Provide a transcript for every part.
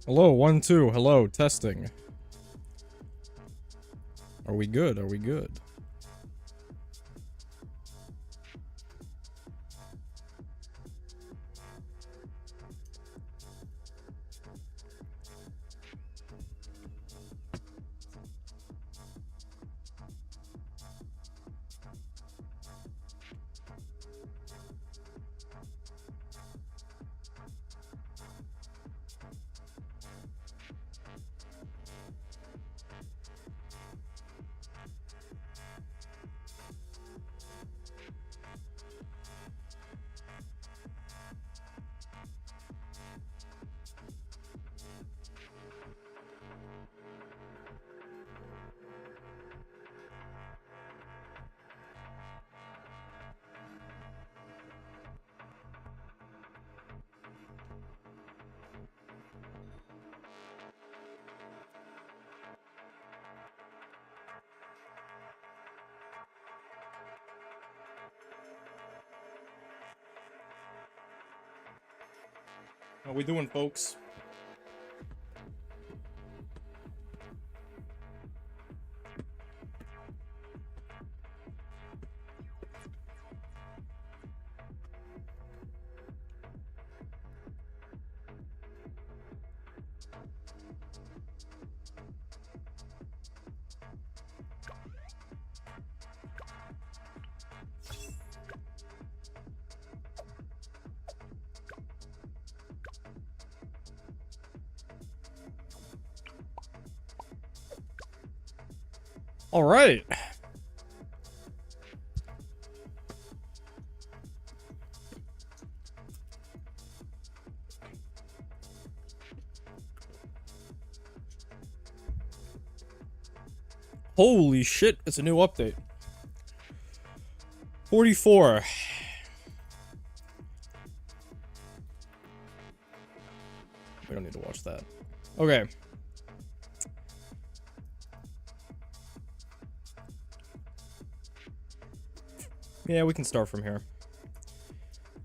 Hello, 1, 2, hello, testing. Are we good? Are we good? How we doing, folks? All right. Holy shit, it's a new update. 44. We don't need to watch that. Okay. Yeah, we can start from here.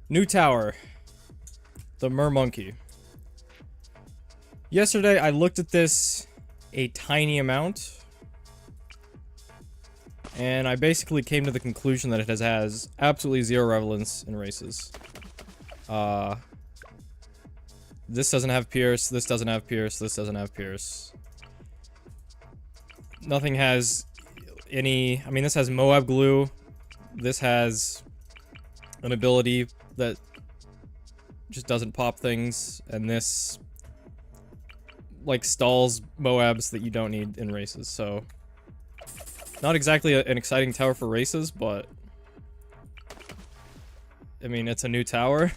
New tower. The Mermonkey. Yesterday, I looked at this a tiny amount. And I basically came to the conclusion that it has absolutely zero relevance in races. This doesn't have Pierce, this doesn't have Pierce, this doesn't have Pierce. Nothing has any... I mean, this has Moab Glue. This has an ability that just doesn't pop things. And this, like, stalls Moabs that you don't need in races, so... Not exactly an exciting tower for races, but... I mean, it's a new tower.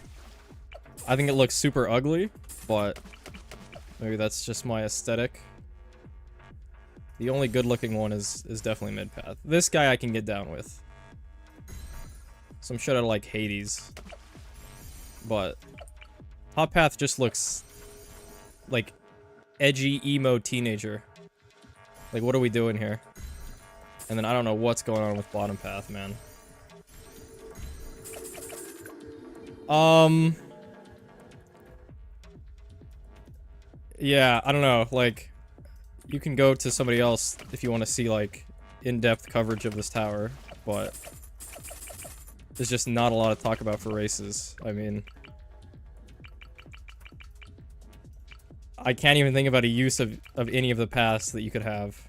I think it looks super ugly, but... Maybe that's just my aesthetic. The only good-looking one is definitely mid-path. This guy I can get down with. Some shit out of, like, Hades. But... Hot path just looks... like... edgy, emo teenager. Like, what are we doing here? And then I don't know what's going on with bottom path, man. Yeah, I don't know, like, you can go to somebody else if you want to see, like, in-depth coverage of this tower, but there's just not a lot to talk about for races. I mean, I can't even think about a use of any of the paths that you could have.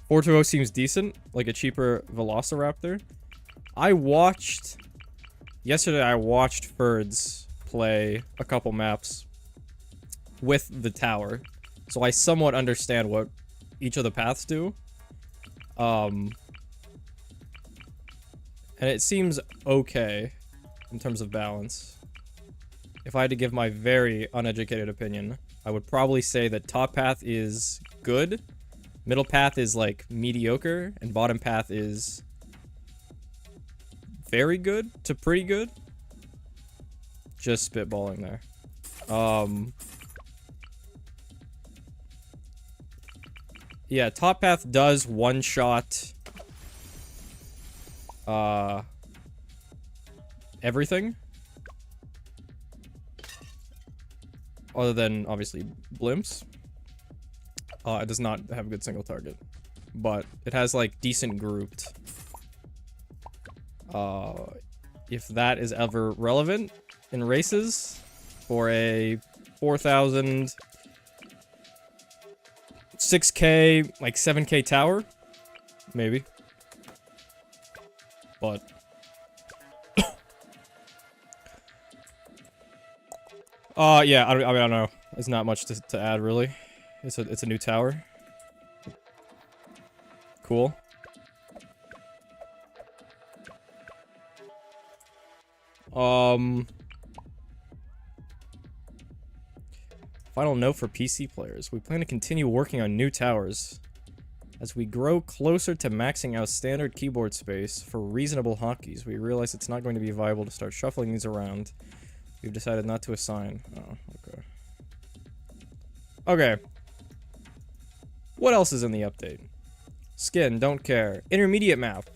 420 seems decent, like a cheaper Velociraptor. Yesterday I watched Ferds play a couple maps with the tower, so I somewhat understand what each of the paths do. And it seems okay in terms of balance. If I had to give my very uneducated opinion, I would probably say that top path is good. Middle path is, like, mediocre, and bottom path is very good to pretty good. Just spitballing there. Yeah, top path does one-shot everything. other than, obviously, blimps. It does not have a good single target. But it has, like, decent grouped. If that is ever relevant in races for a 4,000... 6K, like 7K tower, maybe. But yeah, I don't know. There's not much to add really. It's a new tower. Cool. Final note for PC players. We plan to continue working on new towers. As we grow closer to maxing out standard keyboard space for reasonable hotkeys, we realize it's not going to be viable to start shuffling these around. We've decided not to assign. Oh, okay. Okay. What else is in the update? Skin, don't care. Intermediate map.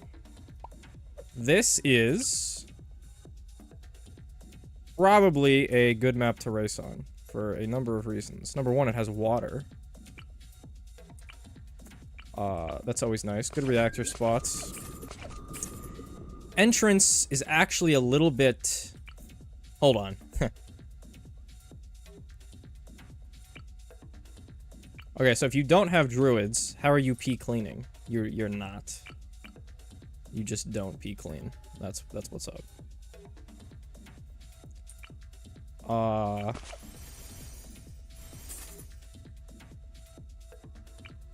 This is probably a good map to race on. For a number of reasons. Number one, it has water. That's always nice. Good reactor spots. Entrance is actually a little bit... Hold on. Okay, so if you don't have druids, how are you pee cleaning? You're not. You just don't pee clean. That's what's up.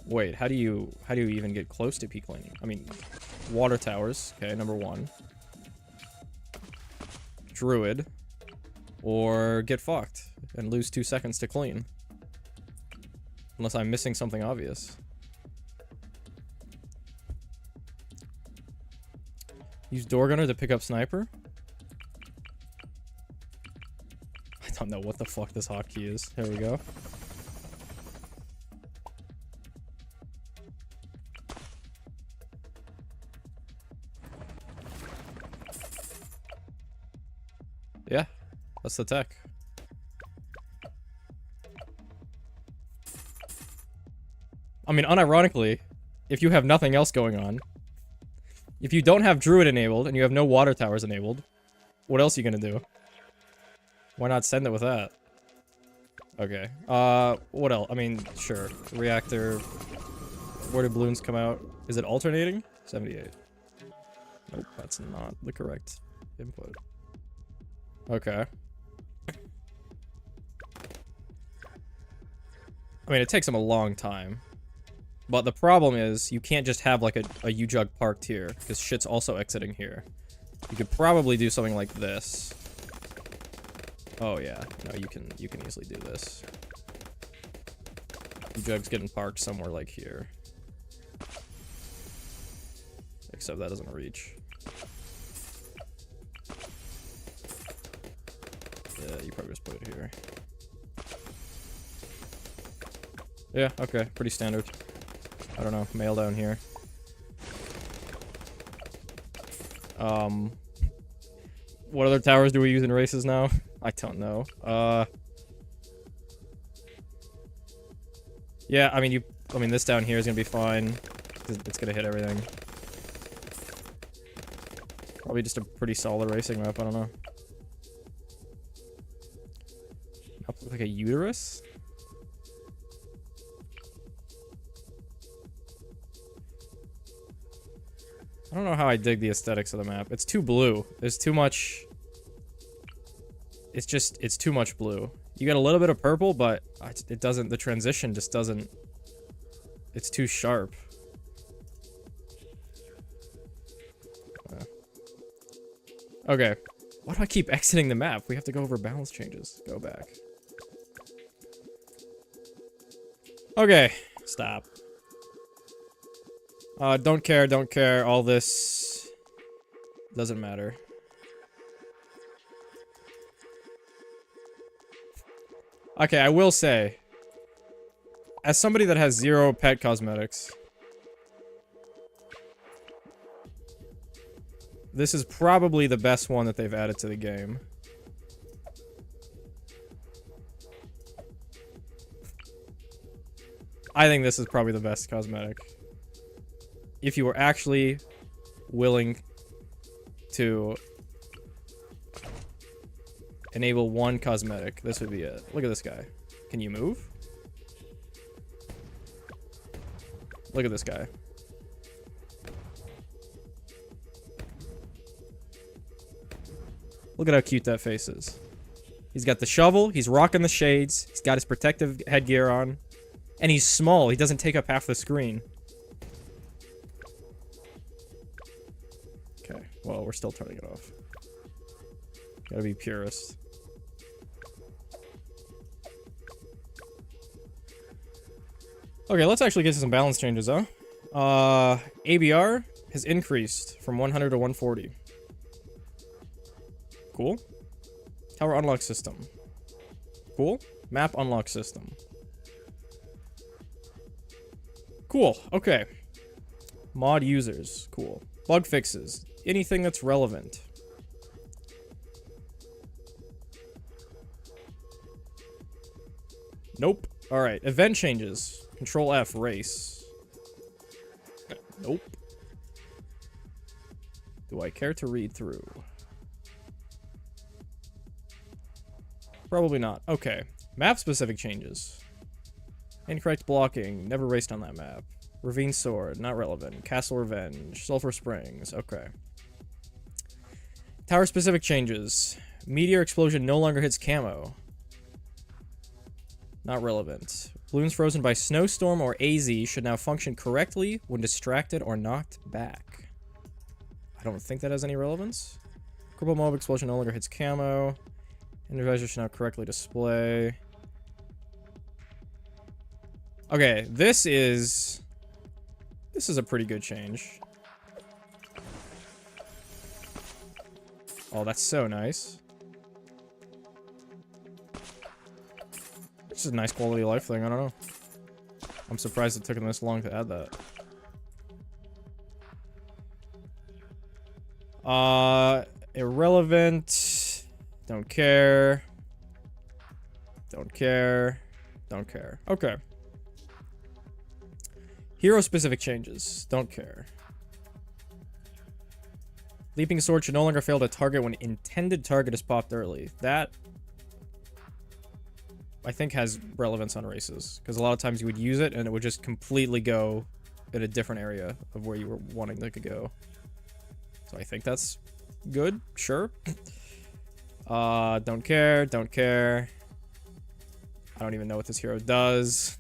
Wait, how do you even get close to pee cleaning? I mean, water towers, okay, number one. Druid. Or get fucked and lose 2 seconds to clean. Unless I'm missing something obvious. Use door gunner to pick up sniper? I don't know what the fuck this hotkey is. Here we go. Yeah, that's the tech. I mean, unironically, if you have nothing else going on, if you don't have druid enabled and you have no water towers enabled, what else are you gonna do? Why not send it with that? Okay. What else? I mean, sure. Reactor. Where do balloons come out? Is it alternating? 78. Nope, that's not the correct input. Okay. I mean, it takes them a long time. But the problem is, you can't just have, like, a U-Jug parked here, because shit's also exiting here. You could probably do something like this. Oh, yeah. No, you can easily do this. U-Jug's getting parked somewhere like here. Except that doesn't reach. Yeah, you probably just put it here. Yeah, okay. Pretty standard. I don't know. Mail down here. What other towers do we use in races now? I don't know. Yeah, I mean, this down here is gonna be fine. It's gonna hit everything. Probably just a pretty solid racing map, I don't know. Map look like a uterus? I don't know how I dig the aesthetics of the map. It's too blue. There's too much... It's too much blue. You get a little bit of purple, but it doesn't... The transition just doesn't... It's too sharp. Okay. Why do I keep exiting the map? We have to go over balance changes. Go back. Okay. Stop. Don't care. All this doesn't matter. Okay, I will say, as somebody that has 0 pet cosmetics, this is probably the best one that they've added to the game. I think this is probably the best cosmetic. If you were actually willing to enable one cosmetic, this would be it. Look at this guy. Can you move? Look at this guy. Look at how cute that face is. He's got the shovel. He's rocking the shades. He's got his protective headgear on. And he's small. He doesn't take up half the screen. Okay. Well, we're still turning it off. Gotta be purist. Okay, let's actually get to some balance changes, huh? ABR has increased from 100 to 140. Cool. Tower unlock system. Cool. Map unlock system. Cool. Okay. Mod users. Cool. Bug fixes. Anything that's relevant. Nope. Alright. Event changes. Control F. Race. Nope. Do I care to read through? Probably not. Okay. Map-specific changes. Incorrect blocking. Never raced on that map. Ravine Sword. Not relevant. Castle Revenge. Sulphur Springs. Okay. Tower-specific changes. Meteor explosion no longer hits camo. Not relevant. Balloons frozen by snowstorm or AZ should now function correctly when distracted or knocked back. I don't think that has any relevance. Cripple mob explosion no longer hits camo. Indivisor should now correctly display. Okay, this is a pretty good change. Oh, that's so nice. It's just a nice quality of life thing, I don't know. I'm surprised it took them this long to add that. Irrelevant. Don't care. Don't care. Don't care. Okay. Hero-specific changes. Don't care. Leaping sword should no longer fail to target when intended target is popped early. That, I think, has relevance on races. Because a lot of times you would use it and it would just completely go in a different area of where you were wanting it to go. So I think that's good. Sure. Don't care. Don't care. I don't even know what this hero does.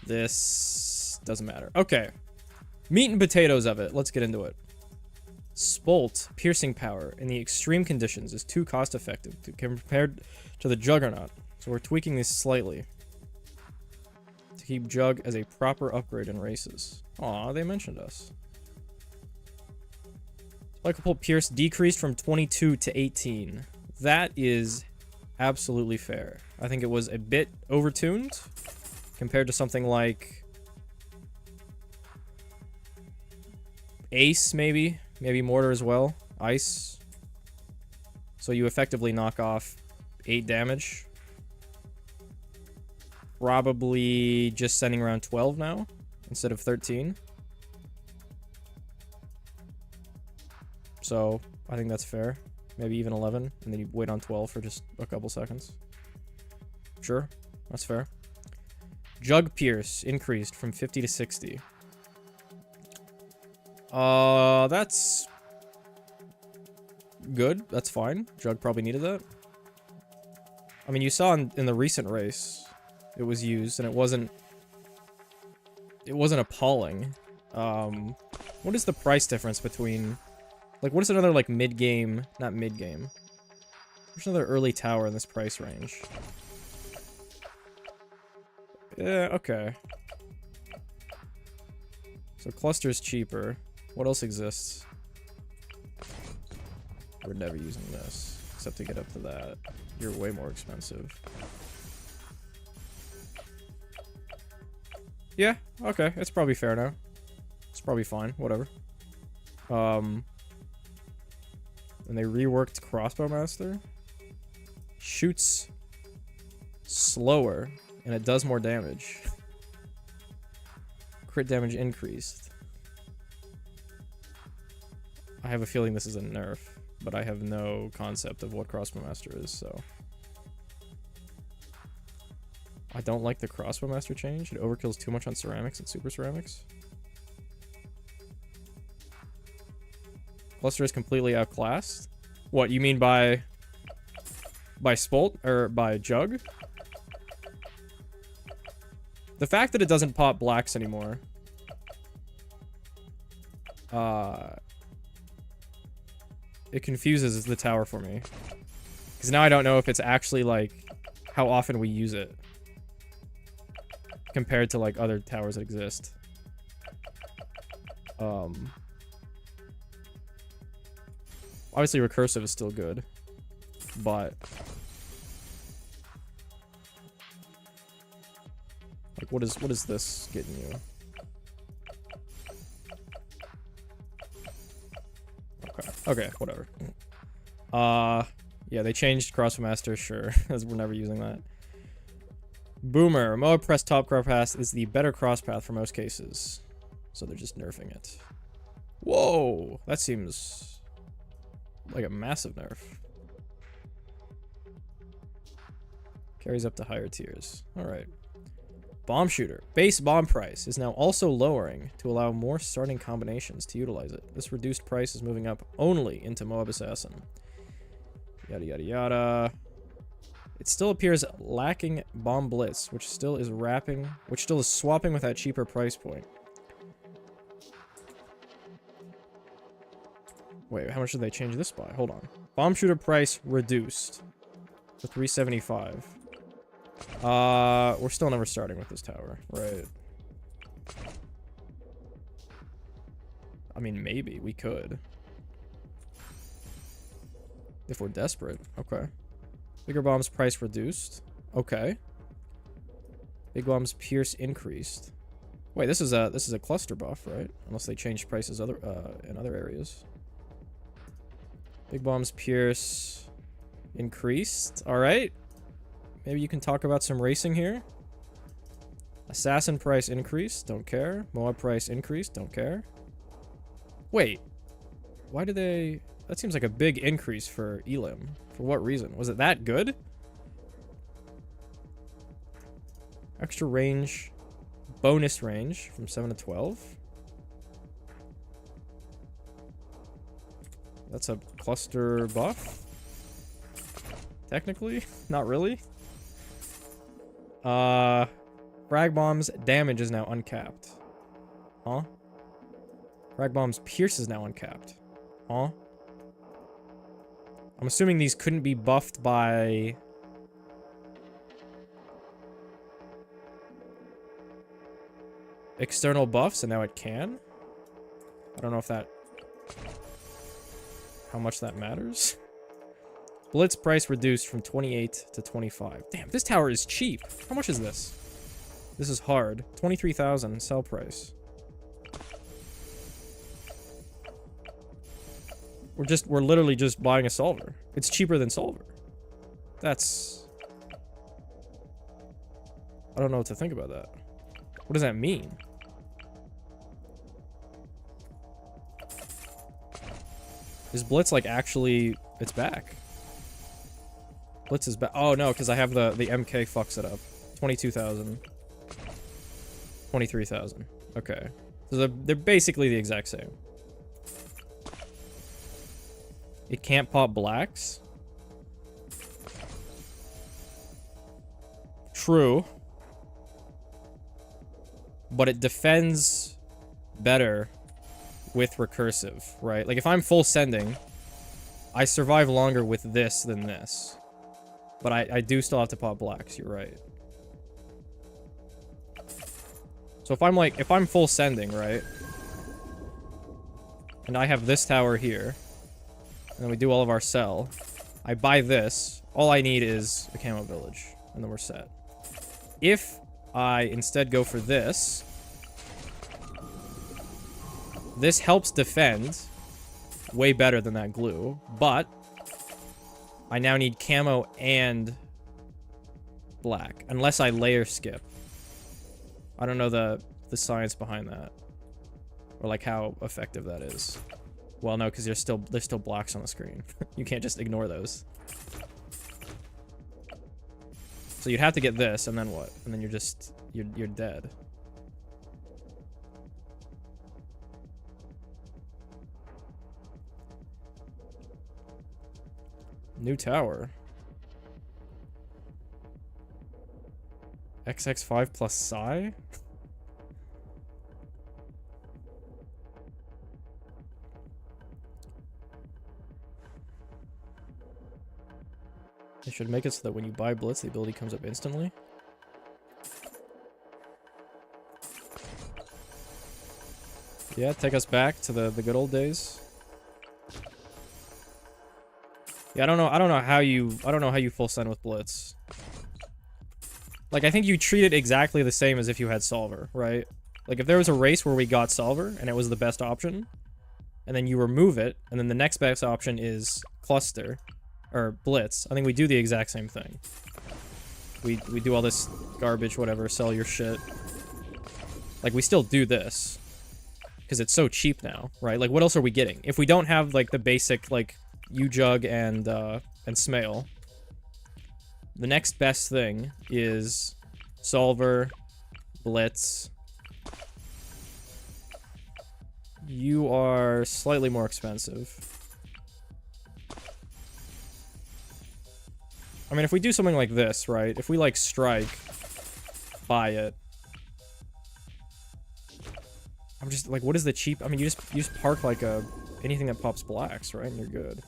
This doesn't matter. Okay. Meat and potatoes of it. Let's get into it. Spolt piercing power in the extreme conditions is too cost effective compared to the Juggernaut. So we're tweaking this slightly to keep Jug as a proper upgrade in races. Aw, they mentioned us. Spikeable Pierce decreased from 22 to 18. That is absolutely fair. I think it was a bit overtuned compared to something like Ace, maybe. Maybe Mortar as well. Ice. So you effectively knock off 8 damage. Probably just sending around 12 now instead of 13. So I think that's fair. Maybe even 11. And then you wait on 12 for just a couple seconds. Sure. That's fair. Jug Pierce increased from 50 to 60. That's good. That's fine. Jug probably needed that. I mean, you saw in the recent race, it was used, and it wasn't appalling. What is the price difference between, like, what is another, like, mid-game, not mid-game. There's another early tower in this price range. Yeah, okay. So Cluster's cheaper. What else exists? We're never using this, except to get up to that. You're way more expensive. Yeah, okay, it's probably fair now. It's probably fine, whatever. And they reworked Crossbow Master. Shoots slower, and it does more damage. Crit damage increased. I have a feeling this is a nerf, but I have no concept of what Crossbow Master is, so... I don't like the Crossbow Master change. It overkills too much on ceramics and super ceramics. Cluster is completely outclassed. What, you mean by Spolt? Or by Jug? The fact that it doesn't pop blacks anymore. It confuses the tower for me. Because now I don't know if it's actually, like, how often we use it. Compared to, like, other towers that exist. Obviously, recursive is still good. But... like, what is this getting you? Okay, whatever. Yeah, they changed Crossbow Master, sure, as we're never using that. Boomer. Moab Press Top Cross Path is the better cross path for most cases. So they're just nerfing it. Whoa! That seems like a massive nerf. Carries up to higher tiers. Alright. Bomb Shooter. Base bomb price is now also lowering to allow more starting combinations to utilize it. This reduced price is moving up only into Moab Assassin. Yada yada yada. It still appears lacking Bomb Blitz, which still is swapping with that cheaper price point. Wait, how much did they change this by? Hold on. Bomb Shooter price reduced to 375. We're still never starting with this tower, right? I mean, maybe we could. If we're desperate. Okay. Bigger bombs price reduced. Okay. Big bombs pierce increased. Wait, this is a cluster buff, right? Unless they changed prices in other areas. Big bombs pierce increased. All right. Maybe you can talk about some racing here. Assassin price increased. Don't care. Moab price increased. Don't care. Wait. Why do they... That seems like a big increase for Elim. For what reason? Was it that good? Extra range. Bonus range from 7 to 12. That's a cluster buff. Technically. Not really. Frag bombs damage is now uncapped. Huh? Frag bombs pierce is now uncapped. Huh? I'm assuming these couldn't be buffed by... external buffs, and now it can? I don't know if that... how much that matters. Blitz price reduced from 28 to 25. Damn, this tower is cheap. How much is this? This is hard. 23,000 sell price. We're literally just buying a solver. It's cheaper than solver. That's... I don't know what to think about that. What does that mean? Is Blitz like actually... it's back? Blitz is back. Oh no, because I have the MK fucks it up. 22,000. 23,000. Okay. So they're basically the exact same. It can't pop blacks. True. But it defends better with recursive, right? Like if I'm full sending, I survive longer with this than this. But I do still have to pop blacks, you're right. So if I'm full sending, right? And I have this tower here. And then we do all of our sell. I buy this. All I need is a camo village. And then we're set. If I instead go for this, this helps defend way better than that glue. But I now need camo and black. Unless I layer skip. I don't know the the science behind that. Or like how effective that is. Well, no, because there's still blocks on the screen. You can't just ignore those. So you'd have to get this, and then what? And then you're dead. New tower. XX5 plus psi? They should make it so that when you buy Blitz, the ability comes up instantly. Yeah, take us back to the good old days. Yeah, I don't know how you full send with Blitz. Like, I think you treat it exactly the same as if you had Solver, right? Like, if there was a race where we got Solver and it was the best option, and then you remove it, and then the next best option is Cluster or Blitz, I think we do the exact same thing. We do all this garbage, whatever, sell your shit. Like, we still do this because it's so cheap now, right? Like, what else are we getting? If we don't have like the basic like U-Jug and Smail, the next best thing is Solver, Blitz. You are slightly more expensive. I mean, if we do something like this, right? If we like strike, buy it. I'm just like, what is the cheap? I mean, you just park like anything that pops blacks, right? And you're good.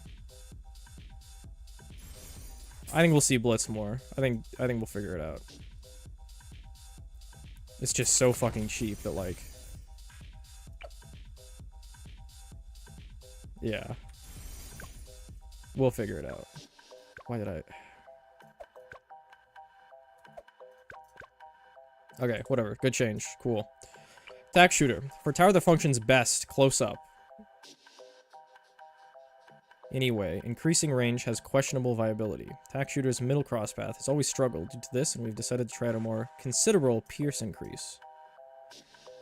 I think we'll see Blitz more. I think we'll figure it out. It's just so fucking cheap that like, yeah, we'll figure it out. Why did I? Okay, whatever. Good change. Cool. Attack shooter. For tower that functions best, close up. Anyway, increasing range has questionable viability. Attack shooter's middle crosspath has always struggled due to this, and we've decided to try out a more considerable pierce increase.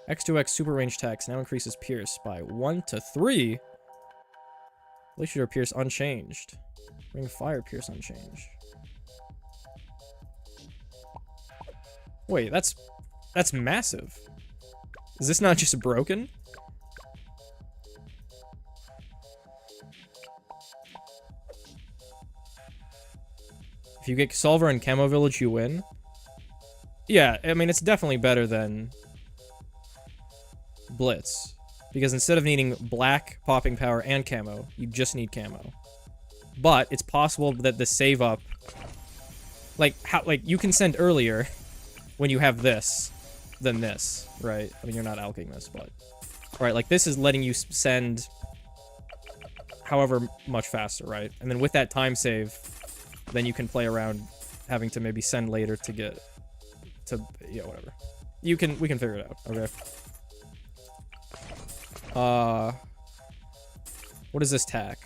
X2X super range attacks now increases pierce by 1 to 3. Blade shooter pierce unchanged. Ring of fire pierce unchanged. Wait, that's massive. Is this not just broken? If you get Solver and Camo Village, you win. Yeah, I mean, it's definitely better than Blitz. Because instead of needing black, popping power, and camo, you just need camo. But it's possible that the save up... Like, you can send earlier when you have this than this, right? I mean, you're not alking this, but... Right, like, this is letting you send however much faster, right? And then with that time save, then you can play around having to maybe send later to get... yeah, whatever. We can figure it out, okay? What is this tack?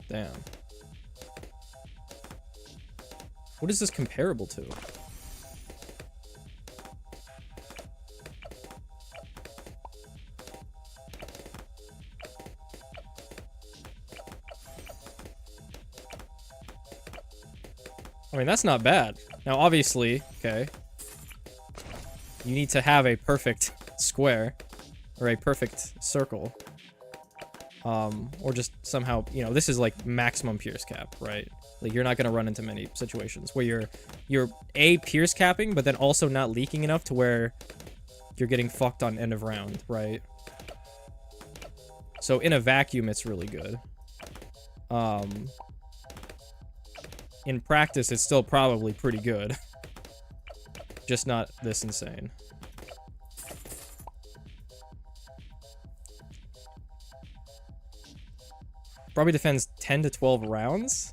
Damn. What is this comparable to? I mean, that's not bad. Now, obviously, okay, you need to have a perfect square, or a perfect circle. Or just somehow, you know, this is like maximum pierce cap, right? Like, you're not gonna run into many situations where you're A, pierce capping, but then also not leaking enough to where you're getting fucked on end of round, right? So in a vacuum, it's really good. In practice, it's still probably pretty good. Just not this insane. Probably defends 10 to 12 rounds?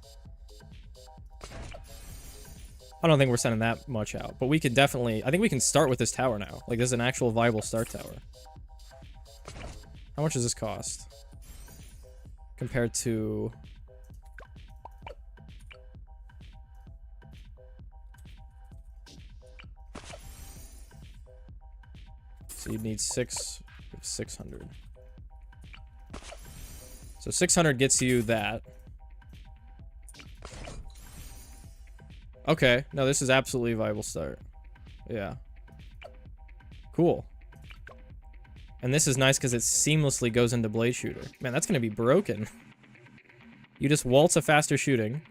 I don't think we're sending that much out, but we could definitely... I think we can start with this tower now. Like, this is an actual viable start tower. How much does this cost? Compared to... So you'd need 600. So 600 gets you that. Okay, no, this is absolutely a viable start. Yeah. Cool. And this is nice because it seamlessly goes into Blade Shooter. Man, that's gonna be broken. You just waltz a faster shooting.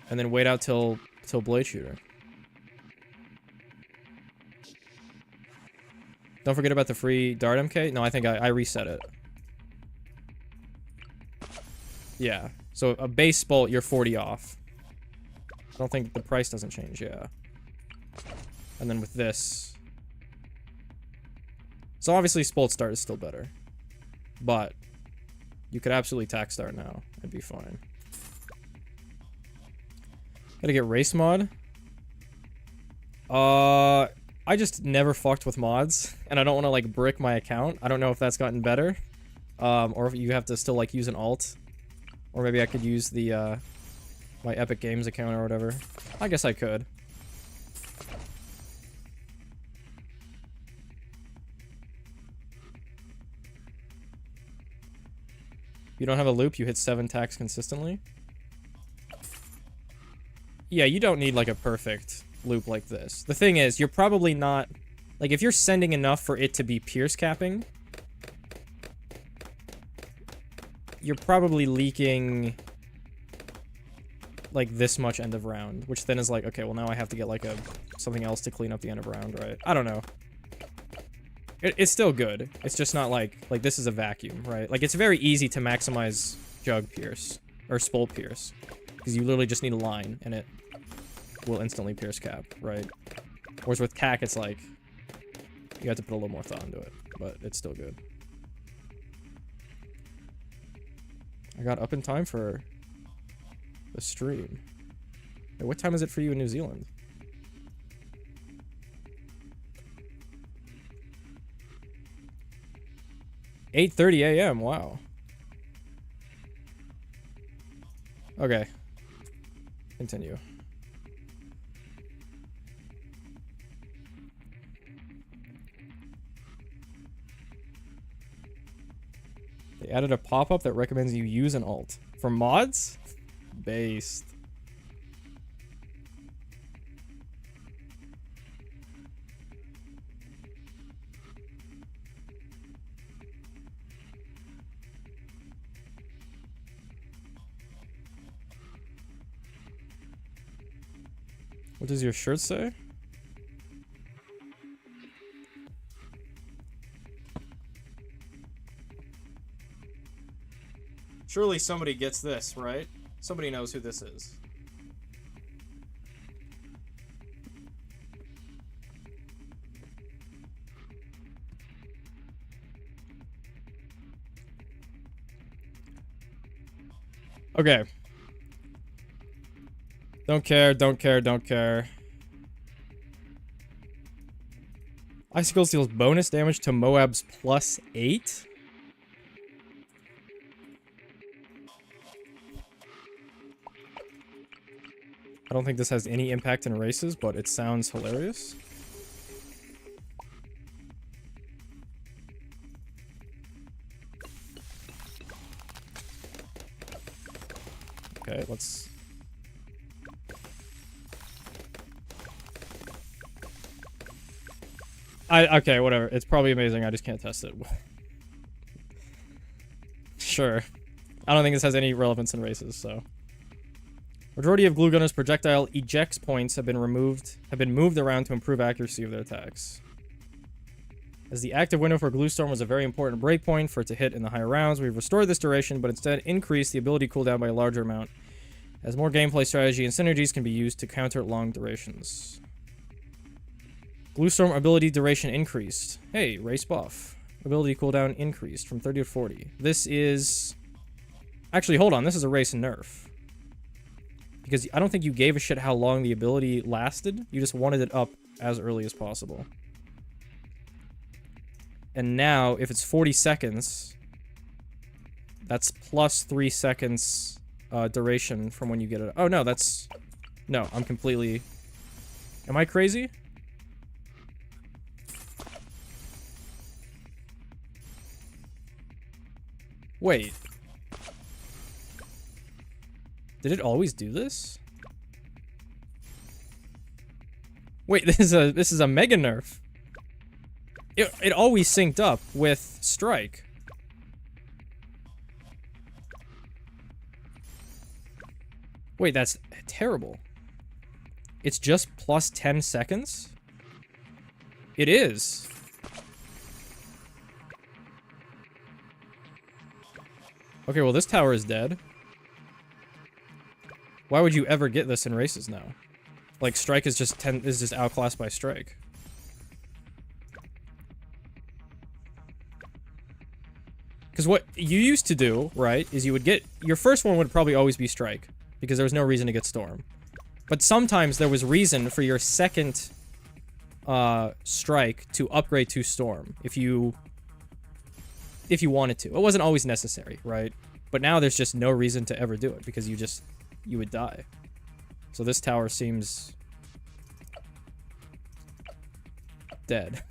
And then wait out till Blade Shooter. Don't forget about the free Dart MK. No, I think I reset it. Yeah. So a base bolt, you're 40 off. I don't think the price doesn't change, yeah. And then with this. So obviously Spolt Start is still better. But you could absolutely tack start now. It'd be fine. Gotta get race mod. I just never fucked with mods, and I don't want to like brick my account. I don't know if that's gotten better, or if you have to still like use an alt, or maybe I could use the my Epic Games account or whatever. I guess I could. You don't have a loop, you hit 7 tacks consistently. Yeah, you don't need like a perfect loop like this. The thing is, you're probably not... Like, if you're sending enough for it to be pierce capping, you're probably leaking like this much end of round, which then is like, okay, well now I have to get like something else to clean up the end of round, right? I don't know. It's still good. It's just not like this is a vacuum, right? Like, it's very easy to maximize Jug Pierce, or Spolt Pierce, because you literally just need a line, and it will instantly pierce cap, right? Whereas with tack, it's like, you have to put a little more thought into it, but it's still good. I got up in time for the stream. Hey, what time is it for you in New Zealand? $8:30 a.m. Wow. Okay. Continue. They added a pop-up that recommends you use an alt. For mods? Based. What does your shirt say? Surely somebody gets this, right? Somebody knows who this is. Okay. Don't care, don't care, don't care. Icicles deals bonus damage to Moabs +8? I don't think this has any impact in races, but it sounds hilarious. Okay, let's... Okay, whatever. It's probably amazing. I just can't test it. Sure. I don't think this has any relevance in races, so... Majority of Glue Gunner's projectile ejects points have been moved around to improve accuracy of their attacks. As the active window for Glue Storm was a very important breakpoint for it to hit in the higher rounds, we've restored this duration, but instead increased the ability cooldown by a larger amount, as more gameplay strategy and synergies can be used to counter long durations. Glue Storm ability duration increased. Hey, race buff. Ability cooldown increased from 30 to 40. This is... Actually, hold on. This is a race nerf. Because I don't think you gave a shit how long the ability lasted. You just wanted it up as early as possible. And now, if it's 40 seconds, that's plus 3 seconds duration from when you get it. Oh, no, that's... No, I'm completely... Am I crazy? Wait. Did it always do this? Wait, this is a mega nerf. It always synced up with strike. Wait, that's terrible. It's just plus 10 seconds? It is. Okay, well this tower is dead. Why would you ever get this in races now? Like strike is just outclassed by strike. Because what you used to do, right, is you would get... Your first one would probably always be strike. Because there was no reason to get storm. But sometimes there was reason for your second strike to upgrade to storm. If you wanted to. It wasn't always necessary, right? But now there's just no reason to ever do it. Because you would die. So this tower seems... dead.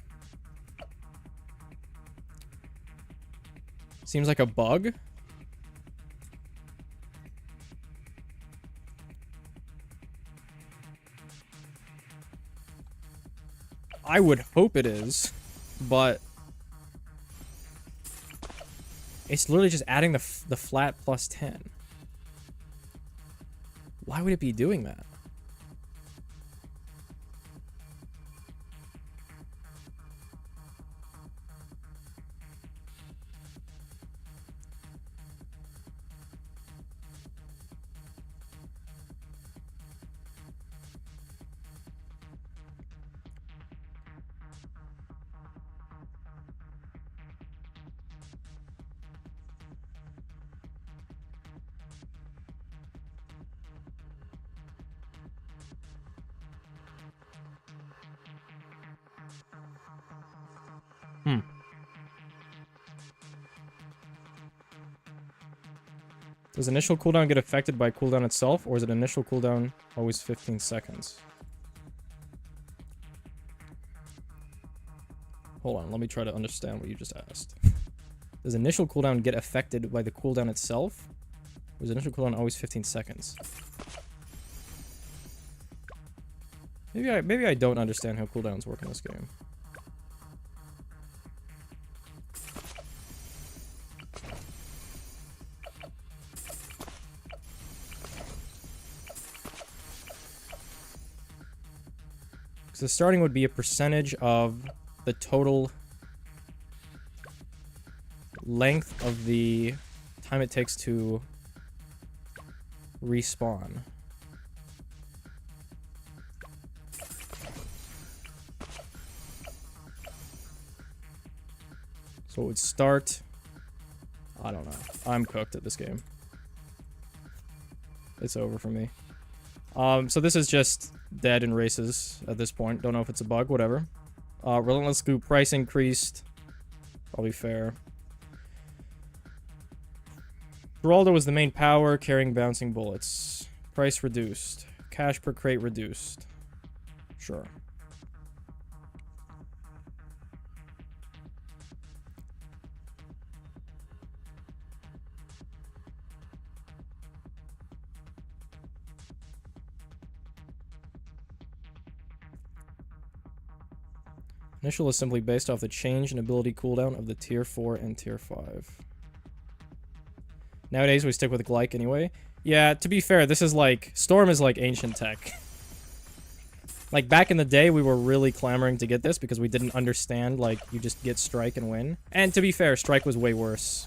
Seems like a bug. I would hope it is, but it's literally just adding the flat plus 10. Why would it be doing that? Does initial cooldown get affected by cooldown itself, or is it initial cooldown always 15 seconds? Hold on, let me try to understand what you just asked. Does initial cooldown get affected by the cooldown itself, or is initial cooldown always 15 seconds? Maybe I don't understand how cooldowns work in this game. So the starting would be a percentage of the total length of the time it takes to respawn. So it would start... I don't know. I'm cooked at this game. It's over for me. So this is just dead in races at this point. Don't know if it's a bug, whatever. Relentless Scoop price increased. Probably fair. Geraldo was the main power, carrying bouncing bullets. Price reduced. Cash per crate reduced. Sure. Initial is simply based off the change in ability cooldown of the tier 4 and tier 5. Nowadays we stick with Glyke anyway. Yeah, to be fair, this is like... Storm is like ancient tech. Like, back in the day, we were really clamoring to get this because we didn't understand, like, you just get Strike and win. And to be fair, Strike was way worse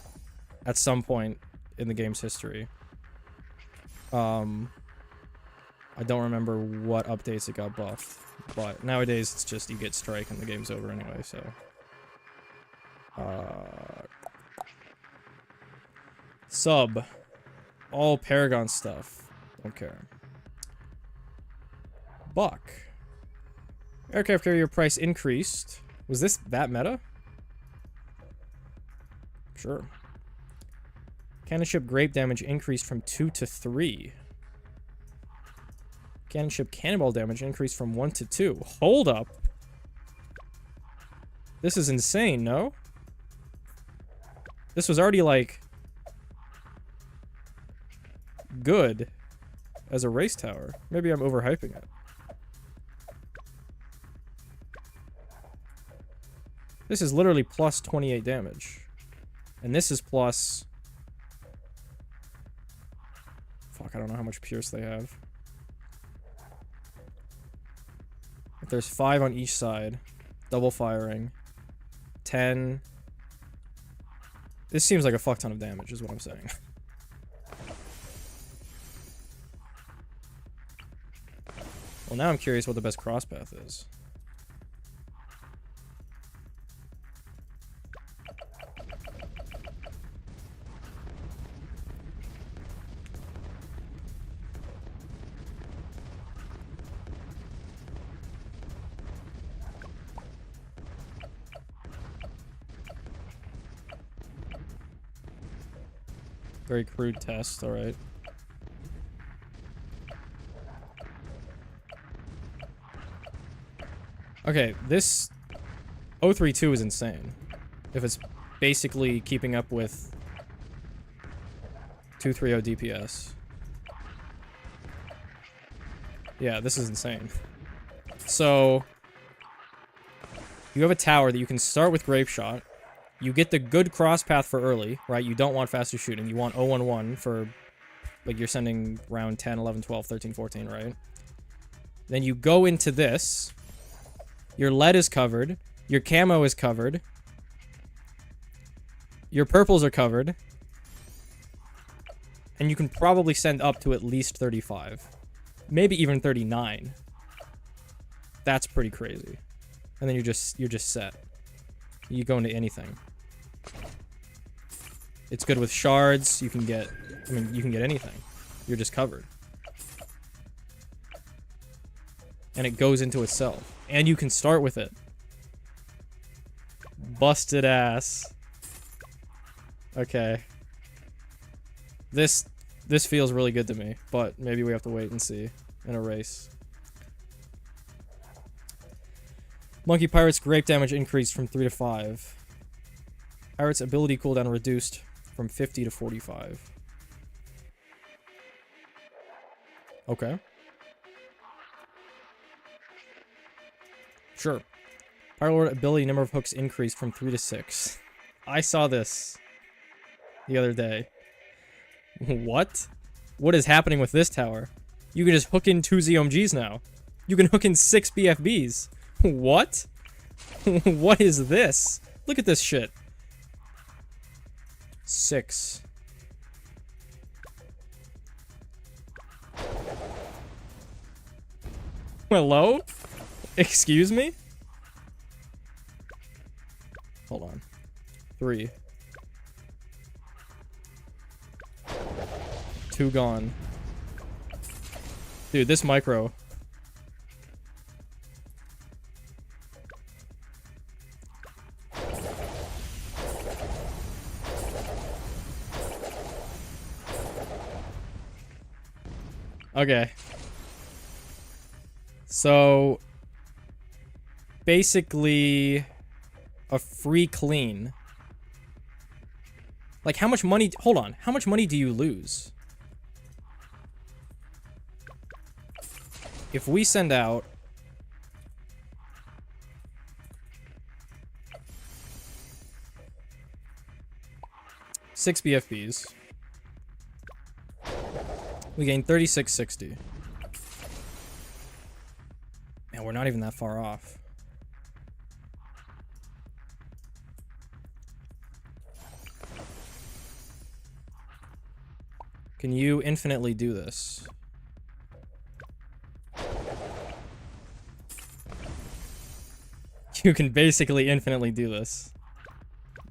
at some point in the game's history. I don't remember what updates it got buffed. But nowadays, it's just you get Strike and the game's over anyway, so... Sub. All Paragon stuff. Don't care. Buck. Aircraft carrier price increased. Was this that meta? Sure. Cannon ship grape damage increased from 2 to 3. Cannon ship cannonball damage increased from 1 to 2. Hold up. This is insane, no? This was already, like, good as a race tower. Maybe I'm overhyping it. This is literally plus 28 damage. And this is plus... Fuck, I don't know how much pierce they have. If there's 5 on each side, double firing, 10... This seems like a fuck ton of damage, is what I'm saying. Well, now I'm curious what the best crosspath is. Very crude test, alright. Okay, this 032 is insane. If it's basically keeping up with 230 DPS. Yeah, this is insane. So, you have a tower that you can start with Grape Shot. You get the good cross path for early, right? You don't want faster shooting. You want 011 for, like, you're sending round 10, 11, 12, 13, 14, right? Then you go into this. Your lead is covered. Your camo is covered. Your purples are covered. And you can probably send up to at least 35. Maybe even 39. That's pretty crazy. And then you're just set. You go into anything. It's good with shards. You can get, I mean, you can get anything. You're just covered. And it goes into itself. And you can start with it. Busted ass. Okay. This feels really good to me, but maybe we have to wait and see in a race. Monkey Pirate's grape damage increased from 3 to 5. Pirate's ability cooldown reduced from 50 to 45. Okay. Sure. Pirate Lord ability number of hooks increased from 3 to 6. I saw this the other day. What? What is happening with this tower? You can just hook in 2 ZOMGs now. You can hook in 6 BFBs. What? What is this? Look at this shit. 6. Hello? Excuse me? Hold on. 3. 2 gone. Dude, this micro. Okay. So, basically, a free clean. Like, how much money... Hold on. How much money do you lose? If we send out... six BFBs. We gain 3660. Man, we're not even that far off. Can you infinitely do this? You can basically infinitely do this.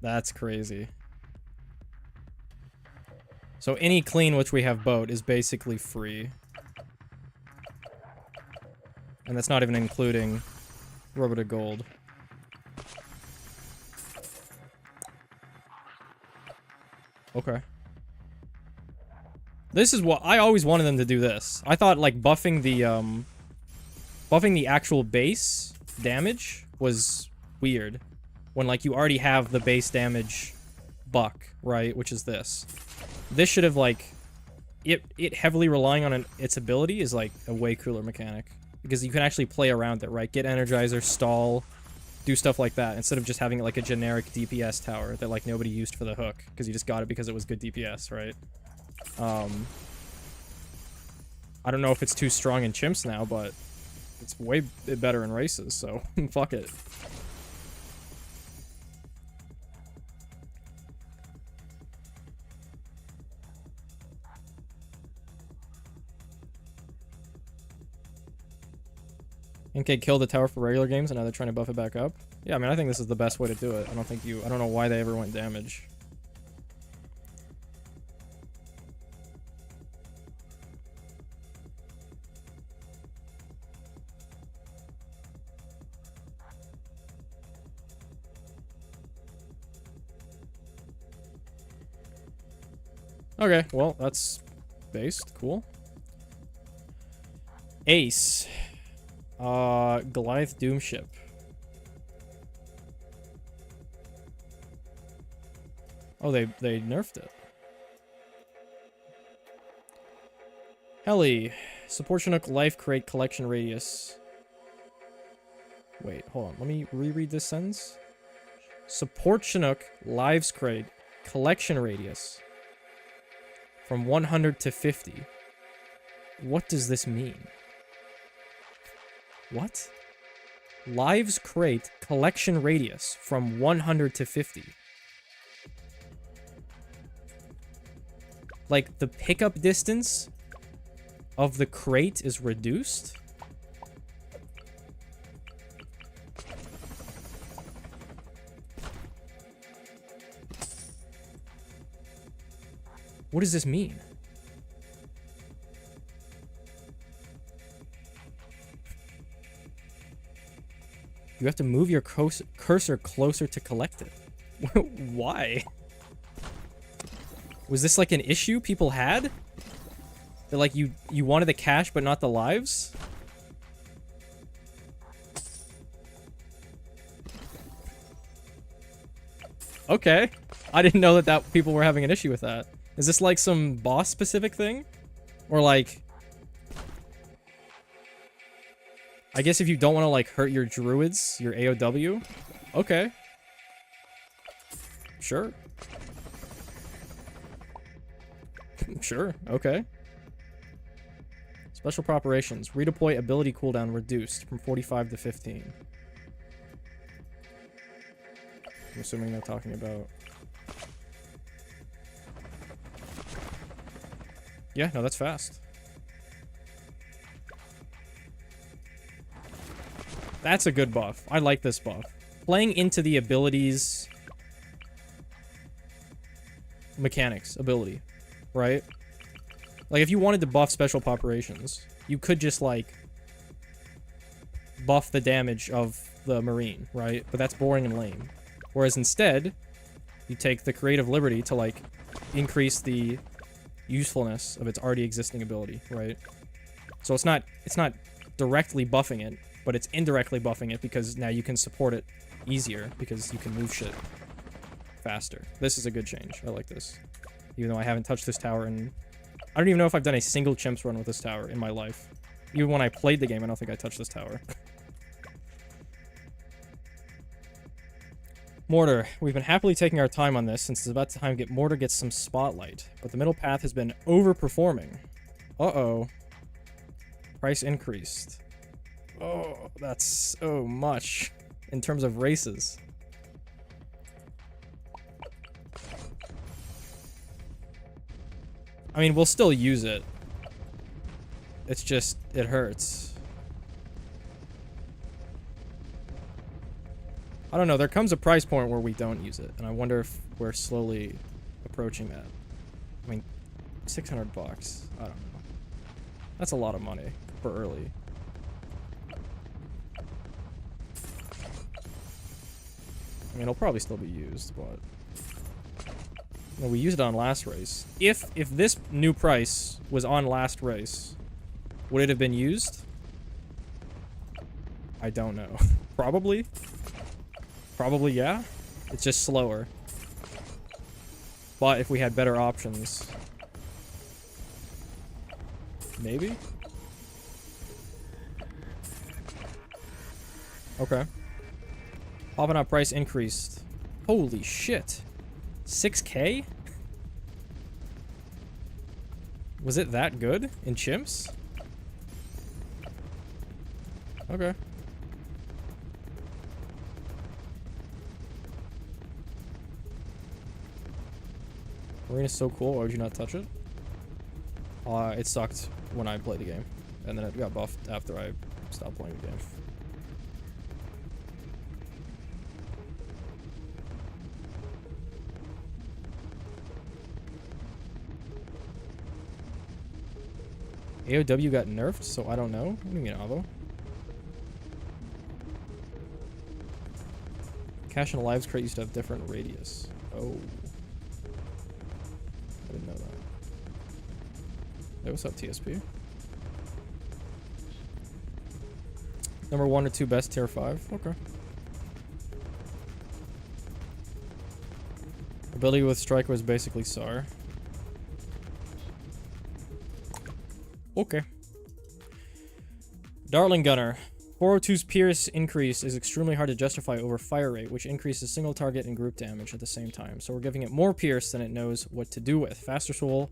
That's crazy. So any clean which we have boat is basically free. And that's not even including Roboted Gold. Okay. This is what I always wanted them to do. This I thought like buffing the actual base damage was weird when like you already have the base damage buck, right, which is this should have like it heavily relying on its ability is like a way cooler mechanic because you can actually play around it, right? Get Energizer, stall, do stuff like that instead of just having like a generic DPS tower that like nobody used for the hook because you just got it because it was good DPS, right? I don't know if it's too strong in chimps now, but it's way better in races, so fuck it. NK killed the tower for regular games and now they're trying to buff it back up. Yeah, I mean, I think this is the best way to do it. I don't know why they ever went damage. Okay, well, that's based. Cool. Ace. Goliath Doomship. Oh, they nerfed it. Heli. Support Chinook Life Crate Collection Radius. Wait, hold on. Let me reread this sentence. Support Chinook Lives Crate Collection Radius. From 100 to 50. What does this mean? What? Lives crate collection radius from 100 to 50. Like, the pickup distance of the crate is reduced? What does this mean? You have to move your cursor closer to collect it. Why? Was this like an issue people had? That like you wanted the cash but not the lives? Okay. I didn't know that people were having an issue with that. Is this like some boss specific thing? Or like... I guess if you don't want to like hurt your druids, your AOW. Okay. Sure. Sure, okay. Special preparations. Redeploy ability cooldown reduced from 45 to 15. I'm assuming they're talking about... Yeah, no, that's fast. That's a good buff. I like this buff. Playing into the abilities... mechanics, ability, right? Like, if you wanted to buff special preparations, you could just, like, buff the damage of the Marine, right? But that's boring and lame. Whereas instead, you take the creative liberty to, like, increase the usefulness of its already existing ability, right? So it's not directly buffing it, but it's indirectly buffing it because now you can support it easier because you can move shit faster. This is a good change. I like this. Even though I haven't touched this tower in... I don't even know if I've done a single chimps run with this tower in my life. Even when I played the game, I don't think I touched this tower. Mortar. We've been happily taking our time on this since it's about time to get Mortar gets some spotlight. But the middle path has been overperforming. Uh-oh. Price increased. Oh, that's so much in terms of races. I mean, we'll still use it. It's just, it hurts. I don't know, there comes a price point where we don't use it, and I wonder if we're slowly approaching that. I mean, 600 bucks. I don't know. That's a lot of money for early. mean, it'll probably still be used, but... Well, we used it on last race. If this new price was on last race, would it have been used? I don't know. Probably. Probably, yeah. It's just slower. But if we had better options... Maybe? Okay. Popping out price increased. Holy shit. 6K? Was it that good in chimps? Okay. Arena's so cool, why would you not touch it? It sucked when I played the game. And then it got buffed after I stopped playing the game. AOW got nerfed, so I don't know. What do you mean, Avo? Cash and Lives crate used to have different radius. Oh. I didn't know that. Hey, what's up, TSP? Number 1 or 2 best tier 5. Okay. Ability with Strike was basically SAR. Okay. Darling Gunner. 402's Pierce increase is extremely hard to justify over Fire Rate, which increases single target and group damage at the same time. So we're giving it more Pierce than it knows what to do with. Faster Soul,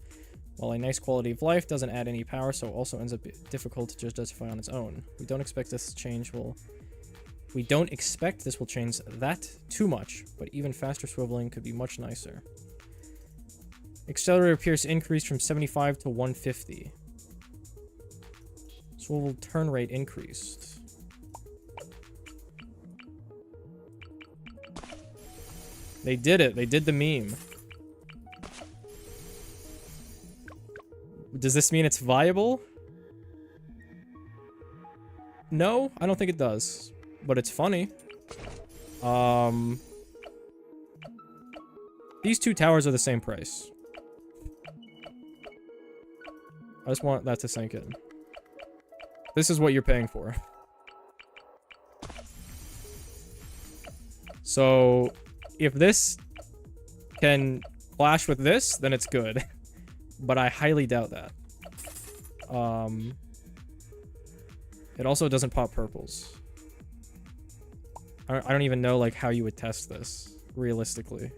while a nice quality of life, doesn't add any power, so also ends up difficult to just justify on its own. We don't expect this change will... We don't expect this will change that too much, but even faster swiveling could be much nicer. Accelerator Pierce increased from 75 to 150. Swivel turn rate increased. They did it. They did the meme. Does this mean it's viable? No, I don't think it does. But it's funny. These two towers are the same price. I just want that to sink in. This is what you're paying for. So, if this can clash with this, then it's good. But I highly doubt that. It also doesn't pop purples. I don't even know, like, how you would test this, realistically.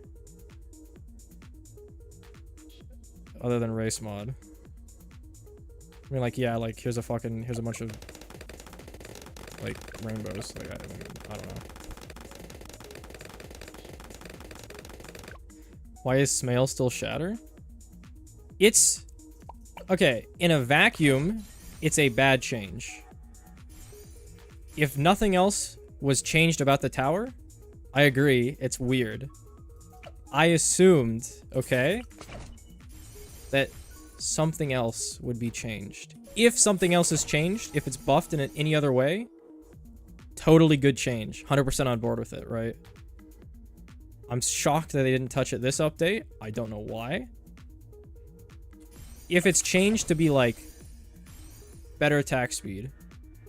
Other than race mod. I mean, like, yeah, like, here's a bunch of, like, rainbows. Like, I don't know. Why is Smail still Shatter? It's... Okay, in a vacuum, it's a bad change. If nothing else was changed about the tower, I agree, it's weird. I assumed, okay, that something else would be changed. If something else is changed, if it's buffed in any other way, totally good change. 100% on board with it, right? I'm shocked that they didn't touch it this update. I don't know why. If it's changed to be like better attack speed,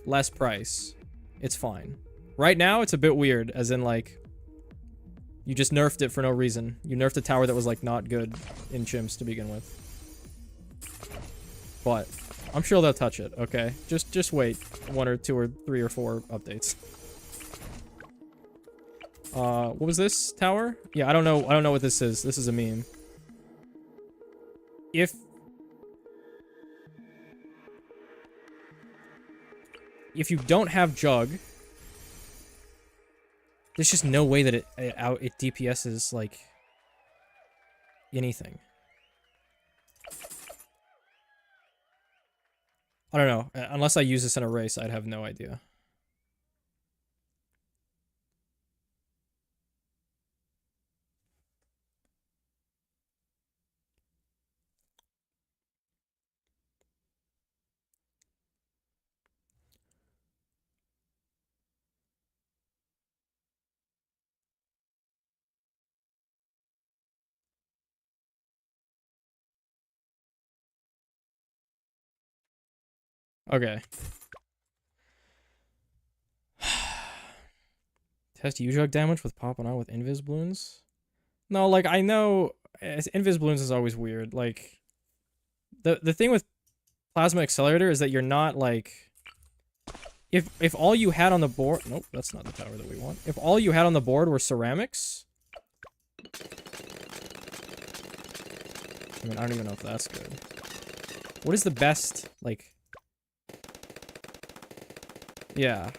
less price, it's fine. Right now, it's a bit weird, as in like you just nerfed it for no reason. You nerfed a tower that was like not good in chimps to begin with. But I'm sure they'll touch it, okay? Just wait 1 or 2 or 3 or 4 updates. What was this tower? Yeah, I don't know what this is. This is a meme. If you don't have Jug, there's just no way that it DPS's like anything. I don't know. Unless I use this in a race, I'd have no idea. Okay. Test U-Jug damage with popping out with invis balloons? No, like, I know invis balloons is always weird. Like, the thing with plasma accelerator is that you're not, like... If all you had on the board... Nope, that's not the tower that we want. If all you had on the board were ceramics... I mean, I don't even know if that's good. What is the best, like... Yeah.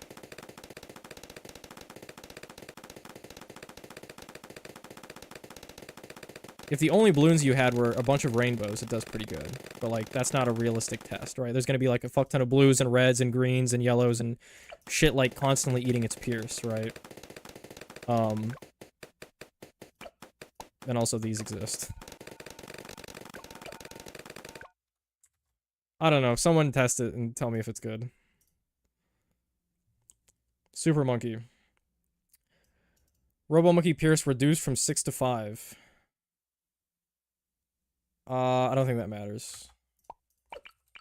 If the only balloons you had were a bunch of rainbows, it does pretty good. But, like, that's not a realistic test, right? There's gonna be, like, a fuck ton of blues and reds and greens and yellows and shit, like, constantly eating its Pierce, right? And also these exist. I don't know. Someone test it and tell me if it's good. Super Monkey. Robo Monkey Pierce reduced from 6 to 5. I don't think that matters.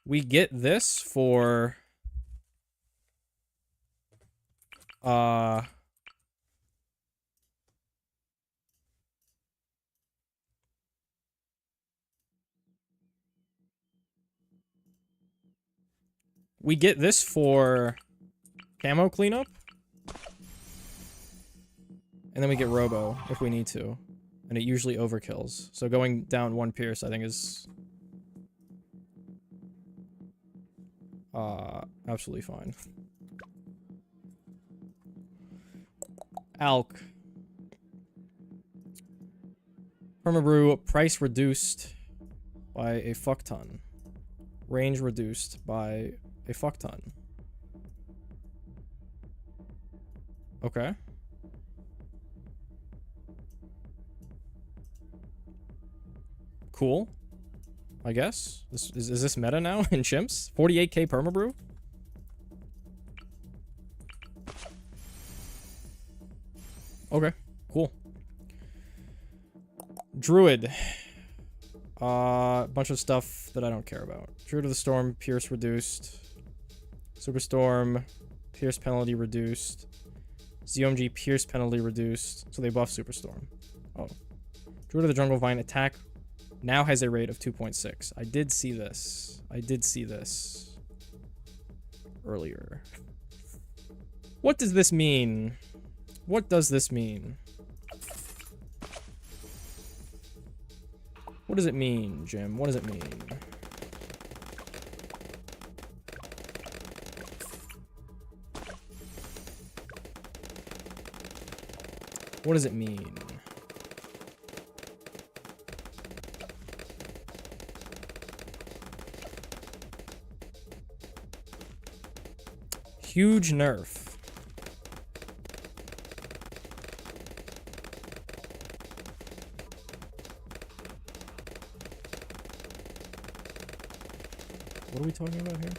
We get this for... We get this for camo cleanup. And then we get Robo if we need to. And it usually overkills. So going down 1 Pierce, I think, is... absolutely fine. Alk. Permabrew, price reduced by a fuck ton. Range reduced by a fuck ton. Okay. Cool. I guess. Is this meta now in chimps? 48k permabrew? Okay. Cool. Druid. Bunch of stuff that I don't care about. Druid of the Storm, Pierce reduced. Superstorm, Pierce penalty reduced. ZOMG, Pierce penalty reduced. So they buff Superstorm. Oh. Druid of the Jungle Vine, attack now has a rate of 2.6. I did see this. I did see this earlier. What does this mean? What does this mean? What does it mean, Jim? What does it mean? What does it mean? Huge nerf. What are we talking about here?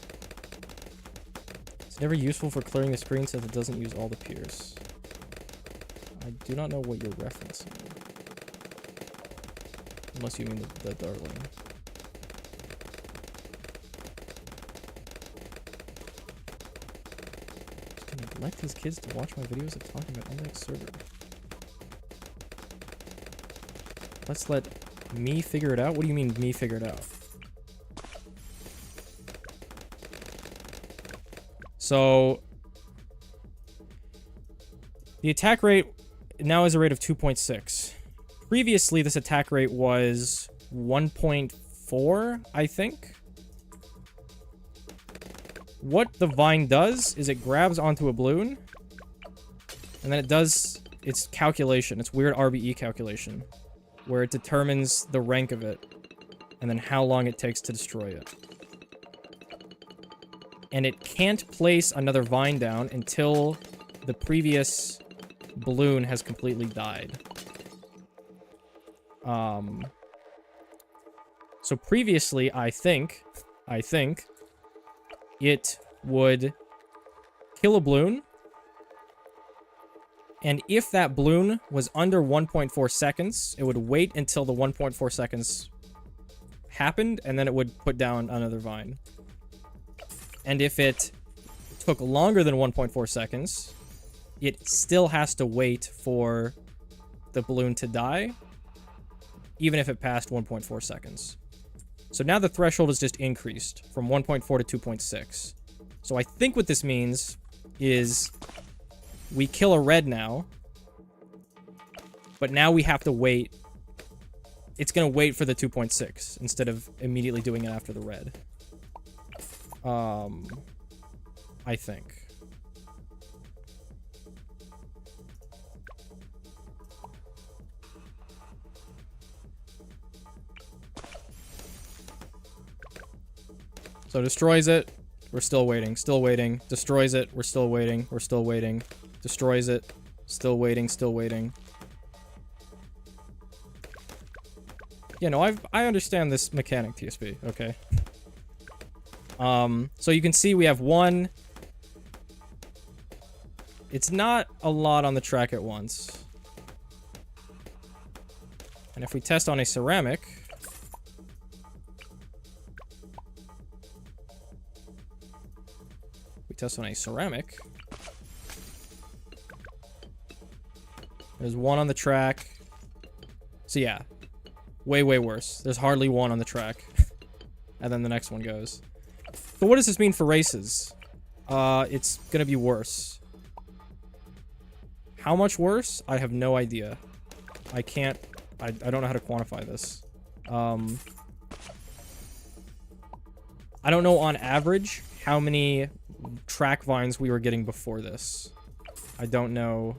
It's never useful for clearing the screen since it doesn't use all the Pierce. I do not know what you're referencing. Unless you mean the Darling. Just gonna neglect his kids to watch my videos of talking about index server. Let's let me figure it out? What do you mean me figure it out? So, the attack rate now is a rate of 2.6. Previously, this attack rate was 1.4, I think. What the vine does is it grabs onto a balloon, and then it does its calculation, its weird RBE calculation, where it determines the rank of it, and then how long it takes to destroy it. And it can't place another vine down until the previous balloon has completely died. So previously, I think, it would kill a balloon, and if that balloon was under 1.4 seconds, it would wait until the 1.4 seconds happened, and then it would put down another vine. And if it took longer than 1.4 seconds, it still has to wait for the balloon to die, even if it passed 1.4 seconds. So now the threshold is just increased from 1.4 to 2.6. So I think what this means is we kill a red now, but now we have to wait. It's going to wait for the 2.6 instead of immediately doing it after the red. I think. So destroys it, we're still waiting, still waiting. Destroys it, we're still waiting, we're still waiting. Destroys it, still waiting, still waiting. Yeah, no, I understand this mechanic, TSP, okay. So you can see we have one. It's not a lot on the track at once. And if we test on a ceramic, there's one on the track. So yeah, way worse. There's hardly one on the track. And then the next one goes. So what does this mean for races? It's gonna be worse. How much worse? I have no idea. I don't know how to quantify this. I don't know on average how many track vines we were getting before this. I don't know.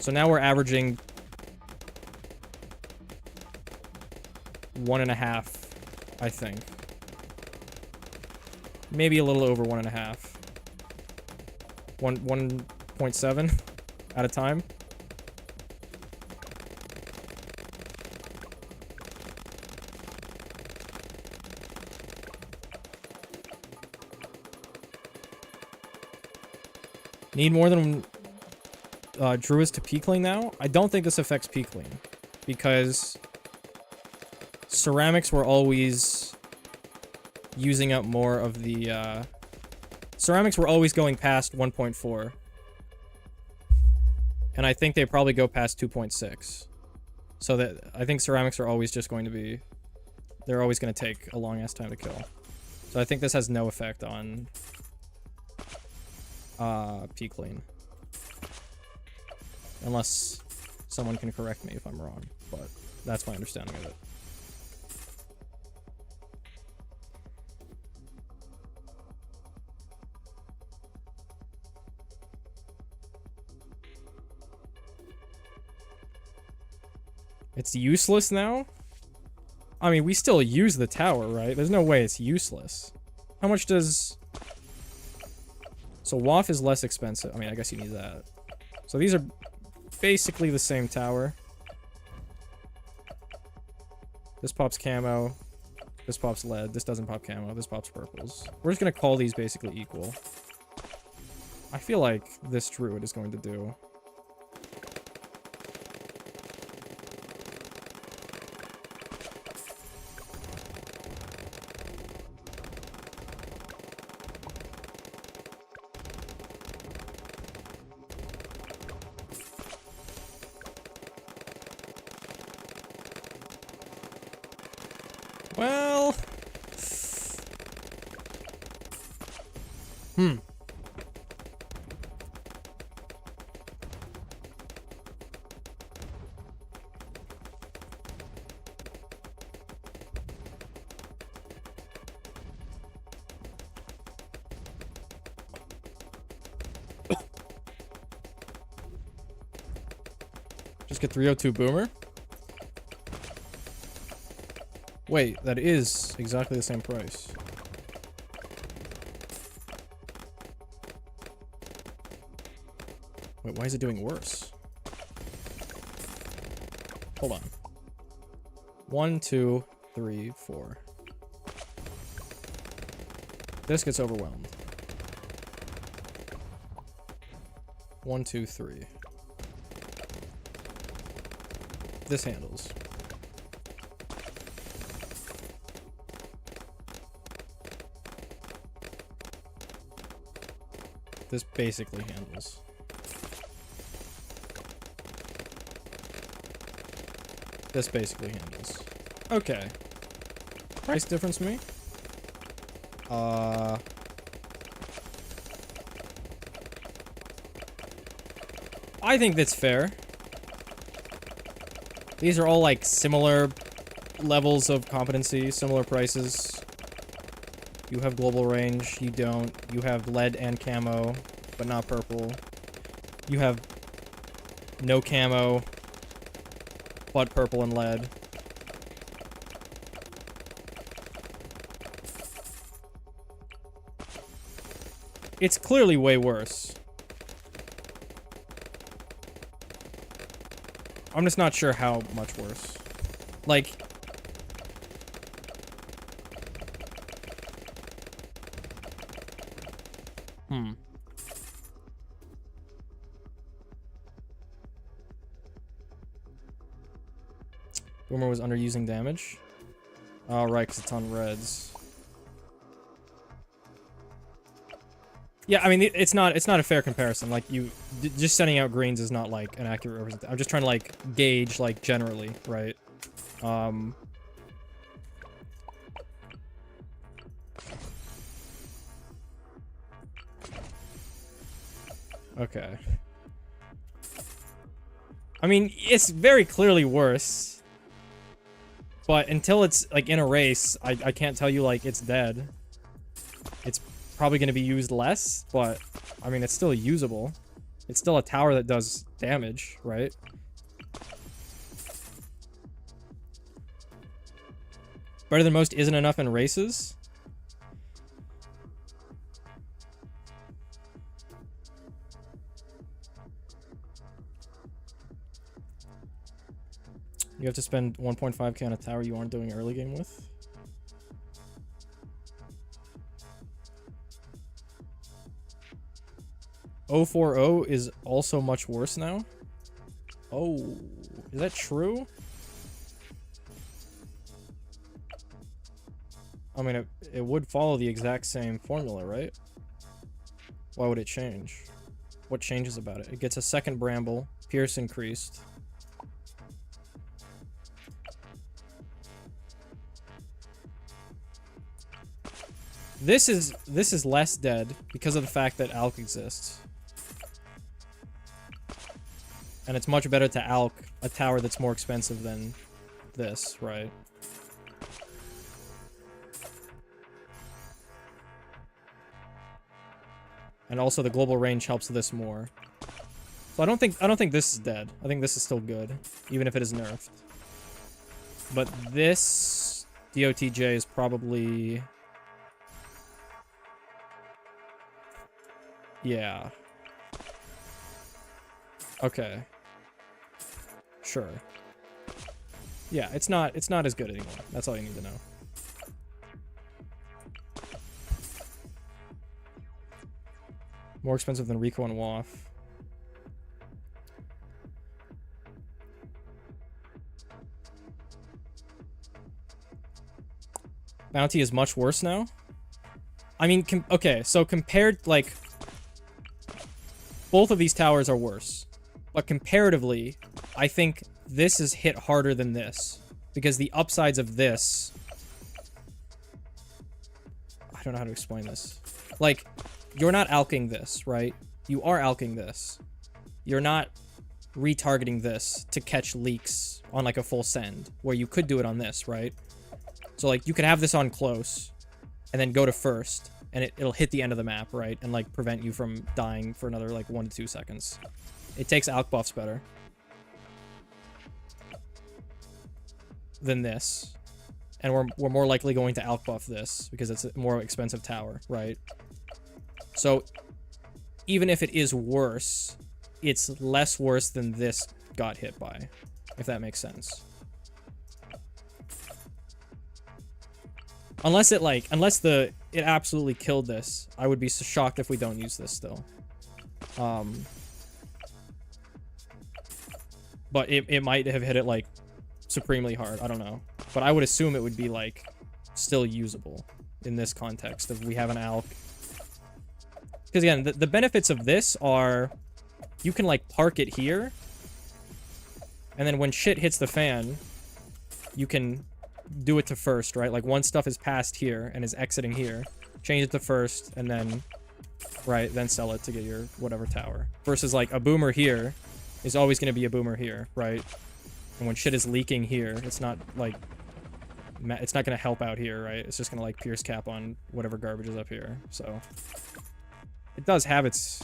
So now we're averaging 1.5, I think. Maybe a little over 1.5. 1.7 at a time. Need more than Druids to peakling now? I don't think this affects peakling, because ceramics were always using up more of the, ceramics were always going past 1.4. And I think they probably go past 2.6. So that, I think ceramics are always just going to be, they're always going to take a long-ass time to kill. So I think this has no effect on peakling. Unless someone can correct me if I'm wrong, but that's my understanding of it. It's useless now? I mean, we still use the tower, right? There's no way it's useless. How much does... So WAF is less expensive. I mean, I guess you need that. So these are basically the same tower. This pops camo. This pops lead. This doesn't pop camo. This pops purples. We're just gonna call these basically equal. I feel like this druid is going to do... Well... Just get 302 Boomer? Wait, that is exactly the same price. Wait, why is it doing worse? Hold on. 1, 2, 3, 4. This gets overwhelmed. 1, 2, 3. this handles. This basically handles. This basically handles. Okay. Price difference me? I think that's fair. These are all like similar levels of competency, similar prices. You have global range, you don't. You have lead and camo, but not purple. You have no camo, but purple and lead. It's clearly way worse. I'm just not sure how much worse. Like... Boomer was underusing damage? Oh, right, because it's on reds. Yeah, I mean, it's not a fair comparison. Like, just sending out greens is not, like, an accurate representation. I'm just trying to, like, gauge, like, generally, right? Okay. I mean, it's very clearly worse. But until it's, like, in a race, I can't tell you, like, it's dead. It's probably going to be used less, but, I mean, it's still usable. It's still a tower that does damage, right? Better than most isn't enough in races? You have to spend 1.5k on a tower you aren't doing early game with? .040 is also much worse now? Oh, is that true? I mean, it would follow the exact same formula, right? Why would it change? What changes about it? It gets a second bramble, pierce increased. This is less dead because of the fact that Alk exists. And it's much better to Alk a tower that's more expensive than this, right? And also the global range helps this more. So I don't think this is dead. I think this is still good, even if it is nerfed. But this DOTJ is probably... Yeah. Okay. Sure. Yeah, it's not as good anymore. That's all you need to know. More expensive than Rico and WAF. Bounty is much worse now? I mean, okay, so compared, like... Both of these towers are worse. But comparatively, I think this is hit harder than this. Because the upsides of this... I don't know how to explain this. Like, you're not alking this, right? You are alking this. You're not retargeting this to catch leaks on, like, a full send. Where you could do it on this, right? So, like, you could have this on close. And then go to first. And it'll hit the end of the map, right? And, like, prevent you from dying for another, like, 1 to 2 seconds. It takes alk buffs better than this. And we're more likely going to alk buff this, because it's a more expensive tower, right? So, even if it is worse, it's less worse than this got hit by, if that makes sense. Unless it, like, it absolutely killed this, I would be so shocked if we don't use this still. But it might have hit it, like, supremely hard. I don't know. But I would assume it would be, like, still usable in this context of we have an alk. Because, again, the benefits of this are you can, like, park it here. And then when shit hits the fan, you can do it to first, right? Like, once stuff is passed here and is exiting here, change it to first, and then, right, then sell it to get your whatever tower. Versus, like, a boomer here is always going to be a boomer here, right? And when shit is leaking here, it's not, like, it's not going to help out here, right? It's just going to, like, pierce cap on whatever garbage is up here. So, it does have its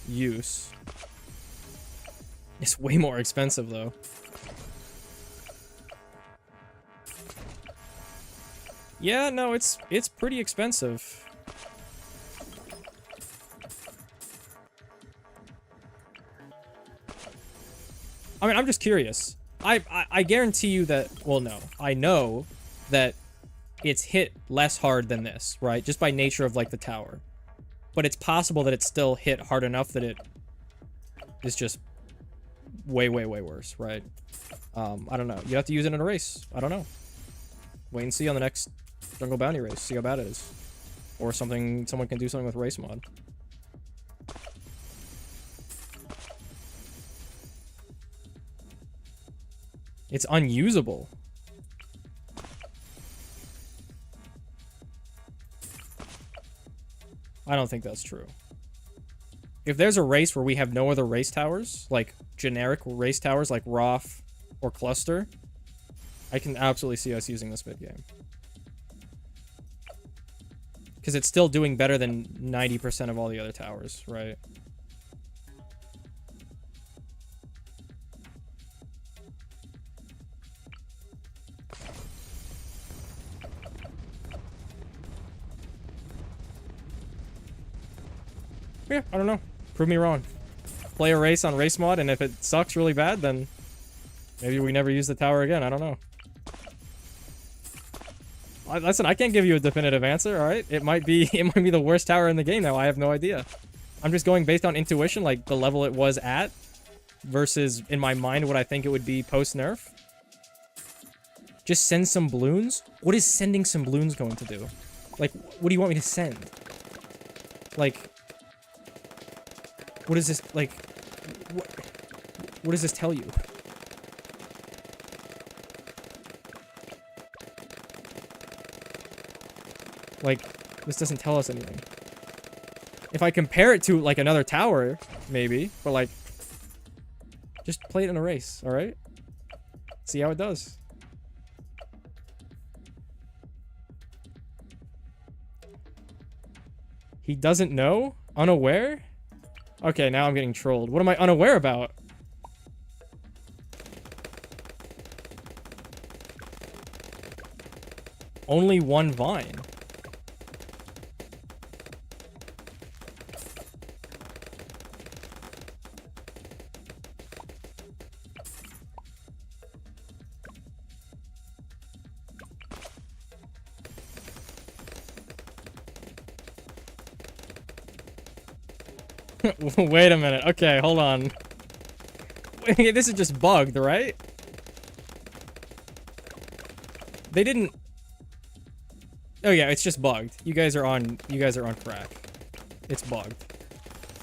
use. It's way more expensive, though. Yeah, no, it's pretty expensive. I mean, I'm just curious. I guarantee you that, well, no. I know that it's hit less hard than this, right? Just by nature of, like, the tower. But it's possible that it's still hit hard enough that it is just way, way, way worse, right? I don't know. You have to use it in a race. I don't know. Wait and see on the next Jungle Bounty race. See how bad it is. Or something, someone can do something with race mod. It's unusable. I don't think that's true. If there's a race where we have no other race towers, like generic race towers like Roth or Cluster, I can absolutely see us using this mid-game. Because it's still doing better than 90% of all the other towers, right? Yeah, I don't know. Prove me wrong. Play a race on race mod, and if it sucks really bad, then maybe we never use the tower again. I don't know. Listen, I can't give you a definitive answer, alright? It might be the worst tower in the game now. I have no idea. I'm just going based on intuition, like the level it was at versus in my mind what I think it would be post-nerf. Just send some balloons? What is sending some balloons going to do? Like, what do you want me to send? Like, what is this, like, what does this tell you? Like, this doesn't tell us anything. If I compare it to, like, another tower, maybe, but, like, just play it in a race, alright? See how it does. He doesn't know? Unaware? Okay, now I'm getting trolled. What am I unaware about? Only one vine. Wait a minute. Okay, hold on. Wait, this is just bugged, right? They didn't... Oh yeah, it's just bugged. You guys are on crack. It's bugged.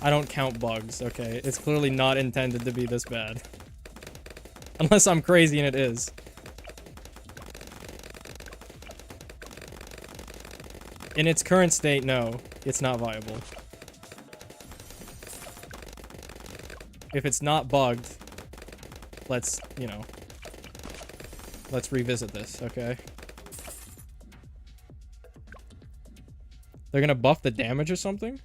I don't count bugs, okay? It's clearly not intended to be this bad. Unless I'm crazy and it is. In its current state, no. It's not viable. If it's not bugged, let's, you know, let's revisit this, okay? They're gonna buff the damage or something?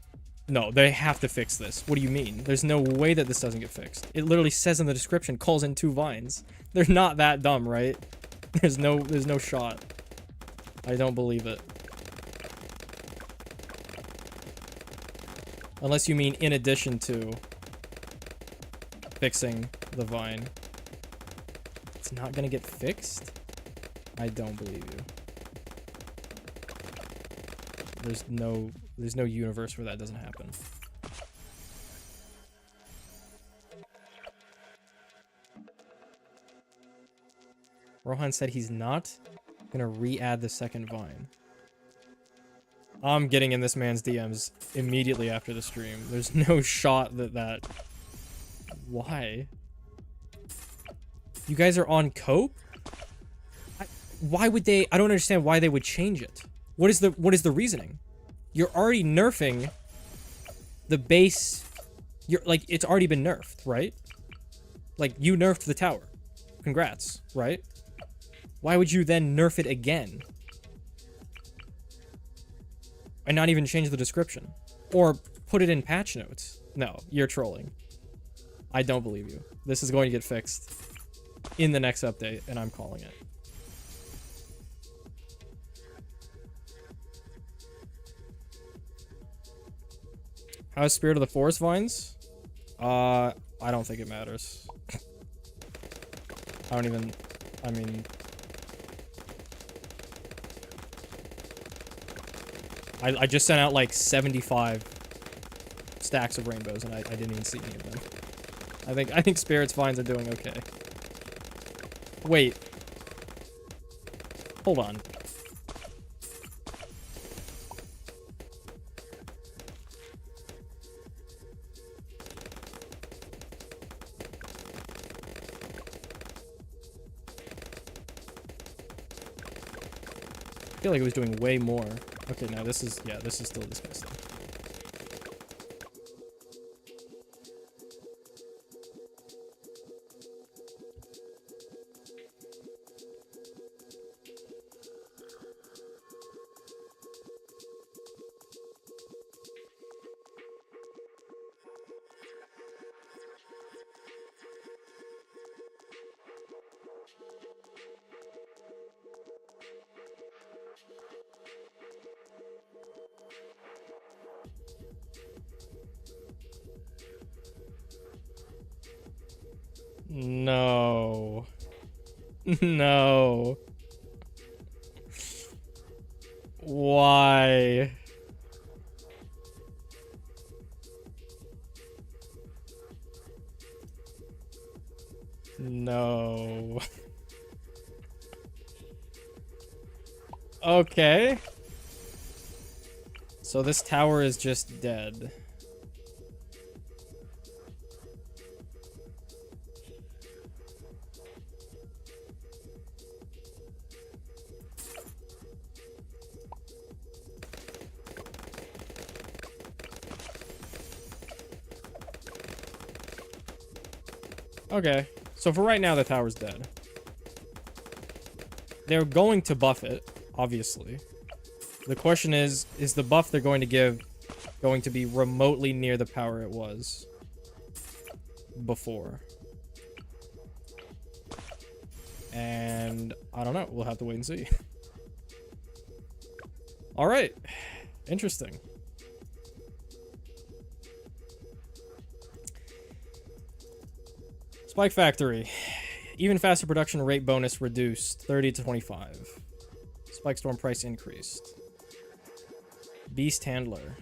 No, they have to fix this. What do you mean? There's no way that this doesn't get fixed. It literally says in the description, calls in 2 vines. They're not that dumb, right? There's no shot. I don't believe it. Unless you mean in addition to fixing the vine. It's not gonna get fixed? I don't believe you. There's no universe where that doesn't happen. Rohan said he's not gonna re-add the second vine. I'm getting in this man's DMs immediately after the stream. There's no shot that... Why? You guys are on cope? Why would they... I don't understand why they would change it. What is the reasoning? You're already nerfing the base... You're like, it's already been nerfed, right? Like, you nerfed the tower. Congrats, right? Why would you then nerf it again? And not even change the description? Or put it in patch notes? No, you're trolling. I don't believe you. This is going to get fixed in the next update, and I'm calling it. How's Spirit of the Forest vines? I don't think it matters. I mean... I just sent out like 75 stacks of rainbows, and I didn't even see any of them. I think Spirit's vines are doing okay. Wait. Hold on. I feel like it was doing way more. Okay, no, this is still disgusting. No. No. Why? No. Okay. So this tower is just dead. Okay, so for right now, the tower's dead. They're going to buff it, obviously. The question is the buff they're going to give going to be remotely near the power it was before? And I don't know. We'll have to wait and see. All right. Interesting. Spike Factory. Even faster production rate bonus reduced. 30 to 25. Spike Storm price increased. Beast Handler.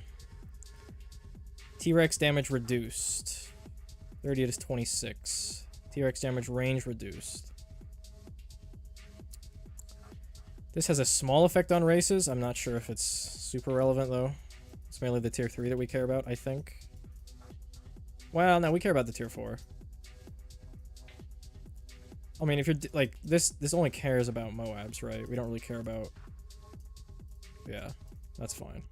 T-Rex damage reduced. 30 to 26. T-Rex damage range reduced. This has a small effect on races. I'm not sure if it's super relevant, though. It's mainly the tier 3 that we care about, I think. Well, no, we care about the tier 4. I mean, if you're, like, this only cares about Moabs, right? We don't really care about... Yeah, that's fine.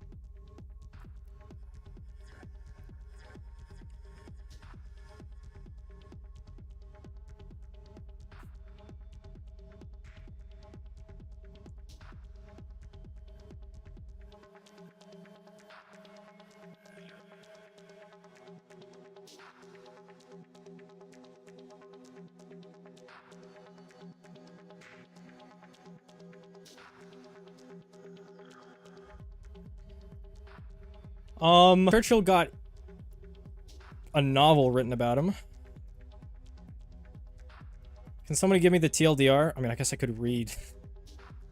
Churchill got a novel written about him. Can somebody give me the TLDR? I mean, I guess I could read.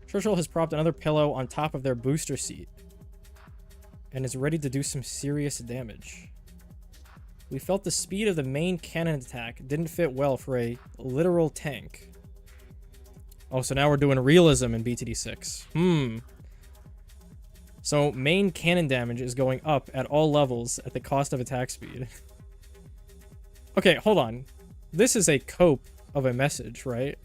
Churchill has propped another pillow on top of their booster seat and is ready to do some serious damage. We felt the speed of the main cannon attack didn't fit well for a literal tank. Oh, so now we're doing realism in BTD6. So main cannon damage is going up at all levels at the cost of attack speed. Okay, hold on. This is a cope of a message, right?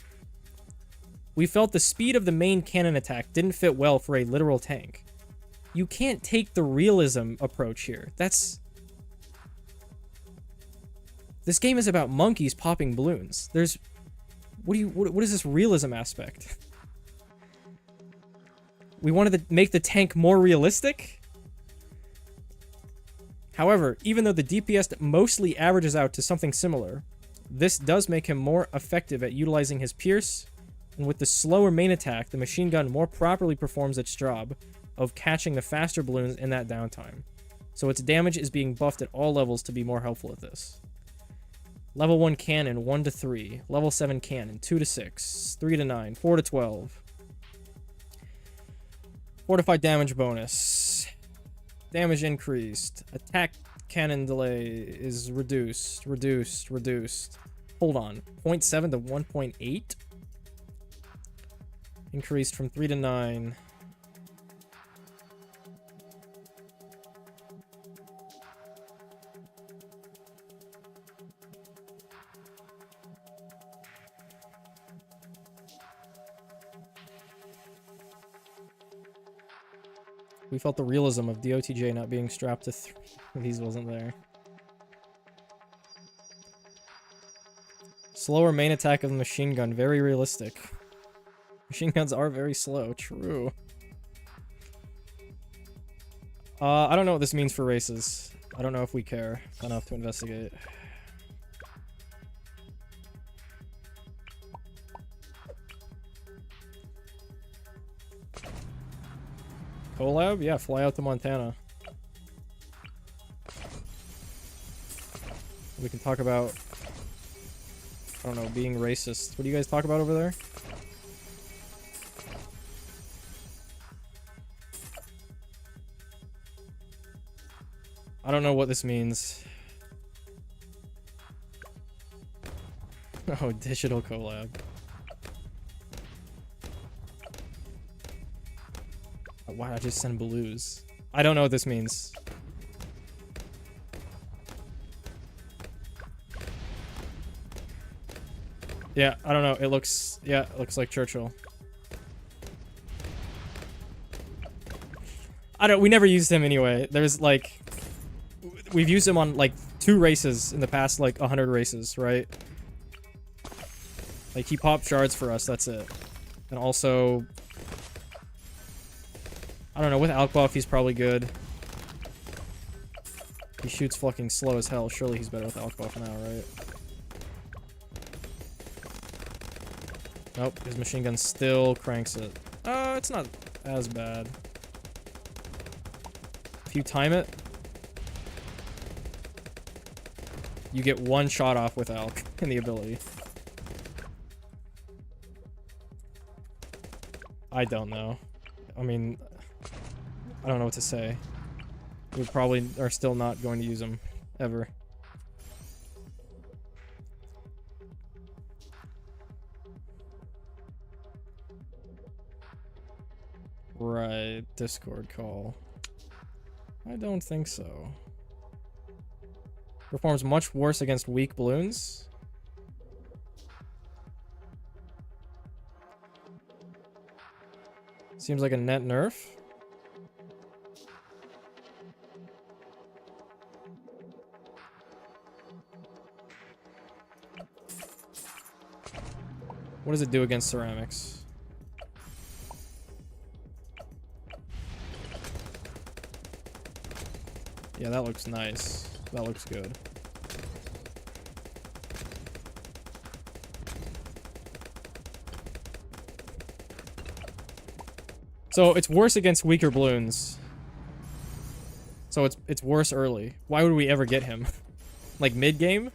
We felt the speed of the main cannon attack didn't fit well for a literal tank. You can't take the realism approach here. This game is about monkeys popping balloons. What is this realism aspect? We wanted to make the tank more realistic? However, even though the DPS mostly averages out to something similar, this does make him more effective at utilizing his Pierce, and with the slower main attack, the machine gun more properly performs its job of catching the faster balloons in that downtime. So its damage is being buffed at all levels to be more helpful at this. Level 1 cannon, 1 to 3. Level 7 cannon, 2 to 6. 3 to 9. 4 to 12. Fortified damage bonus. Damage increased. Attack cannon delay is reduced. Hold on. 0.7 to 1.8? Increased from 3 to 9. We felt the realism of DOTJ not being strapped to 3 if these wasn't there. Slower main attack of the machine gun, very realistic. Machine guns are very slow, true. I don't know what this means for races. I don't know if we care enough to investigate. Collab? Yeah, fly out to Montana. We can talk about, I don't know, being racist. What do you guys talk about over there? I don't know what this means. Oh, digital collab. Why did I just send blues? I don't know what this means. Yeah, I don't know. It looks like Churchill. We never used him anyway. There's like, we've used him on like 2 races in the past like 100 races, right? Like he popped shards for us, that's it. And also, I don't know, with Alkbuff he's probably good. He shoots fucking slow as hell. Surely he's better with Alkbuff now, right? Nope, his machine gun still cranks it. It's not as bad. If you time it, you get 1 shot off with Alk in the ability. I don't know. I mean, I don't know what to say. We probably are still not going to use them, ever. Right, Discord call. I don't think so. Performs much worse against weak balloons. Seems like a net nerf. What does it do against ceramics? Yeah, that looks nice. That looks good. So it's worse against weaker balloons. So it's worse early. Why would we ever get him? Like mid-game?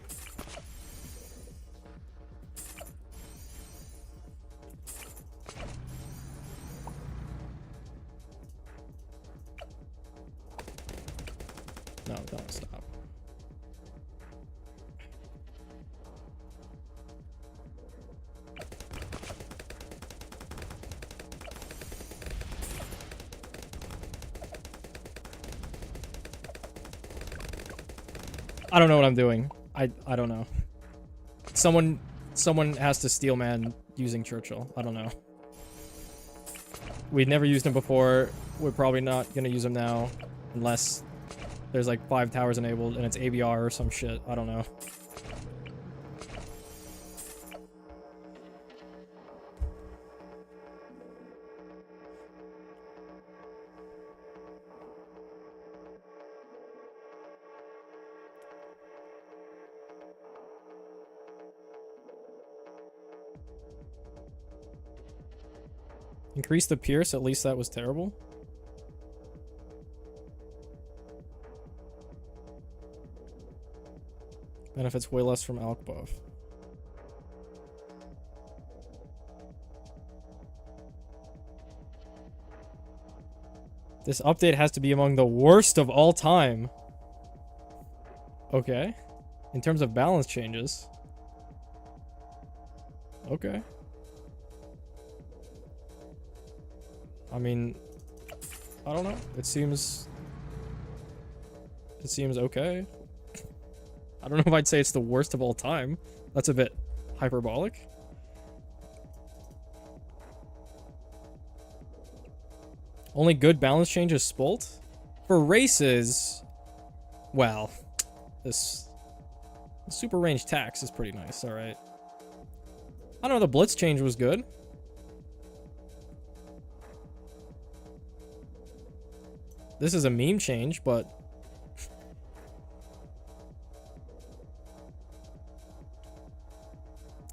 No, don't stop. I don't know what I'm doing. I don't know. Someone has to steel man using Churchill. I don't know. We've never used him before. We're probably not gonna use him now unless there's like 5 towers enabled and it's ABR or some shit. I don't know. Increase the Pierce, at least that was terrible. Benefits way less from Alk buff. This update has to be among the worst of all time. Okay. In terms of balance changes. Okay. I mean, I don't know. It seems okay. I don't know if I'd say it's the worst of all time. That's a bit hyperbolic. Only good balance change is Spolt? For races, well, this super range tax is pretty nice, alright. I don't know, the Blitz change was good. This is a meme change, but...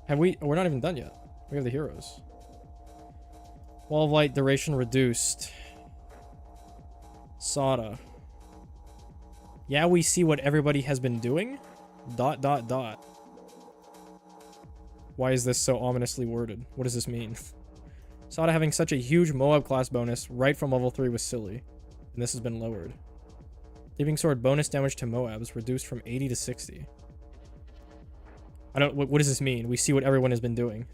We're not even done yet. We have the heroes. Wall of Light duration reduced. Sada. Yeah, we see what everybody has been doing. ... Why is this so ominously worded? What does this mean? Sada having such a huge Moab class bonus right from level 3 was silly. And this has been lowered. Leaping Sword bonus damage to Moabs reduced from 80 to 60. What does this mean? We see what everyone has been doing.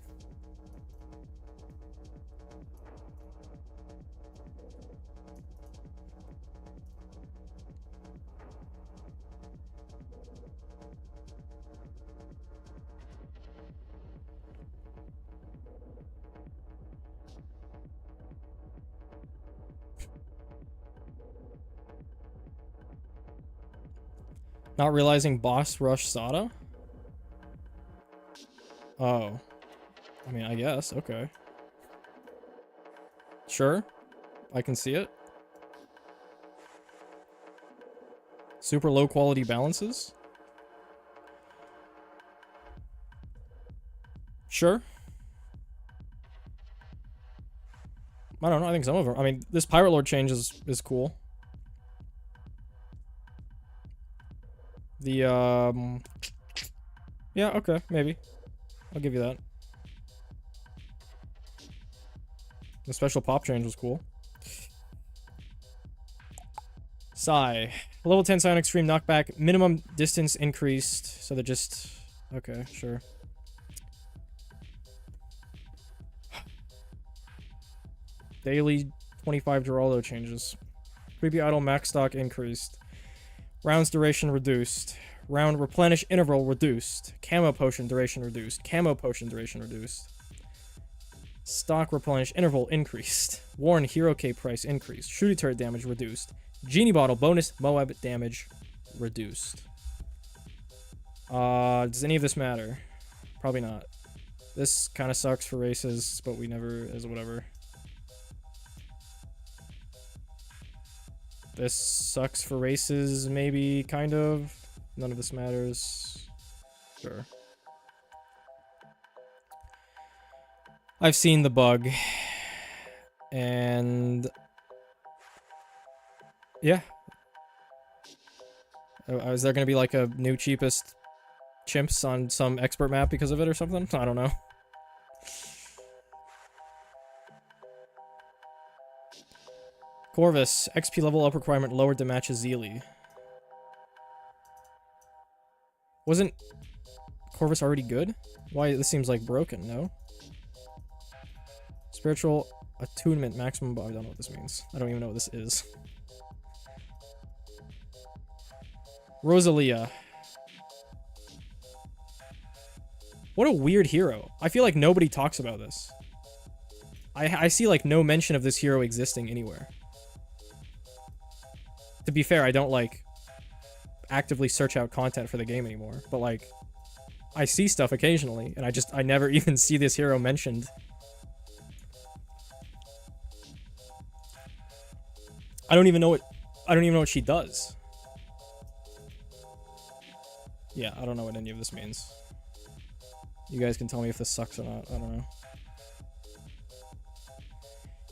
Not realizing boss rush Sada? Oh. I mean, I guess. Okay. Sure. I can see it. Super low quality balances? Sure. I don't know. I think some of them. I mean, this Pirate Lord change is cool. The, yeah, okay, maybe. I'll give you that. The special pop change was cool. Sigh. Level 10 Scion Extreme knockback. Minimum distance increased. So they're just... Okay, sure. Daily 25 Geraldo changes. Creepy Idol max stock increased. Rounds duration reduced. Round replenish interval reduced. Camo potion duration reduced. Camo potion duration reduced. Stock replenish interval increased. Warren hero K price increased. Shooty turret damage reduced. Genie bottle bonus Moab damage reduced. Does any of this matter? Probably not. This kind of sucks for races, but we never is whatever. This sucks for races, maybe, kind of. None of this matters. Sure. I've seen the bug. And... yeah. Is there gonna be like a new cheapest chimps on some expert map because of it or something? I don't know. Corvus, XP level up requirement lowered to match Azili. Wasn't Corvus already good? Why, this seems like broken, no? Spiritual attunement maximum, I don't know what this means. I don't even know what this is. Rosalia. What a weird hero. I feel like nobody talks about this. I see like no mention of this hero existing anywhere. To be fair, I don't like actively search out content for the game anymore, but like I see stuff occasionally and I never even see this hero mentioned. I don't even know what she does. Yeah, I don't know what any of this means. You guys can tell me if this sucks or not. I don't know.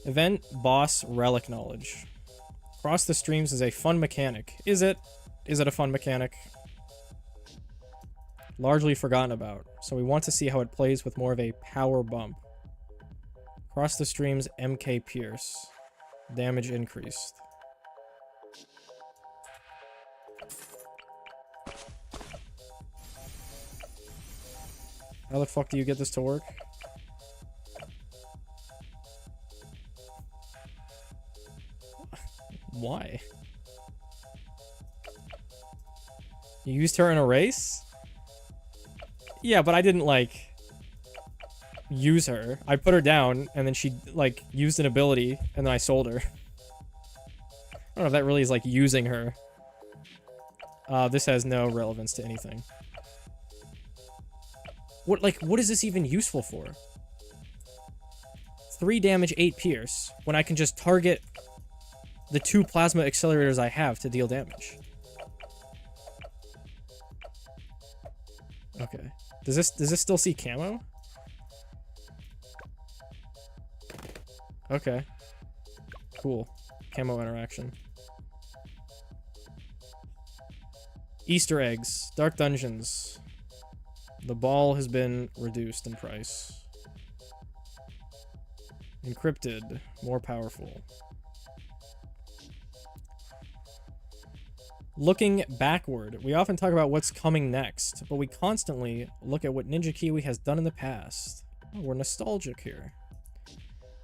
Event boss relic knowledge. Cross the streams is a fun mechanic. Is it? Is it a fun mechanic? Largely forgotten about. So we want to see how it plays with more of a power bump. Cross the streams MK Pierce. Damage increased. How the fuck do you get this to work? Why? You used her in a race? Yeah, but I didn't, like, use her. I put her down, and then she, like, used an ability, and then I sold her. I don't know if that really is, like, using her. This has no relevance to anything. What is this even useful for? 3 damage, 8 pierce, when I can just target the 2 plasma accelerators I have to deal damage. Okay. Does this still see camo? Okay. Cool. Camo interaction. Easter eggs. Dark dungeons. The ball has been reduced in price. Encrypted. More powerful. Looking backward. We often talk about what's coming next, but we constantly look at what Ninja Kiwi has done in the past. Oh, we're nostalgic here.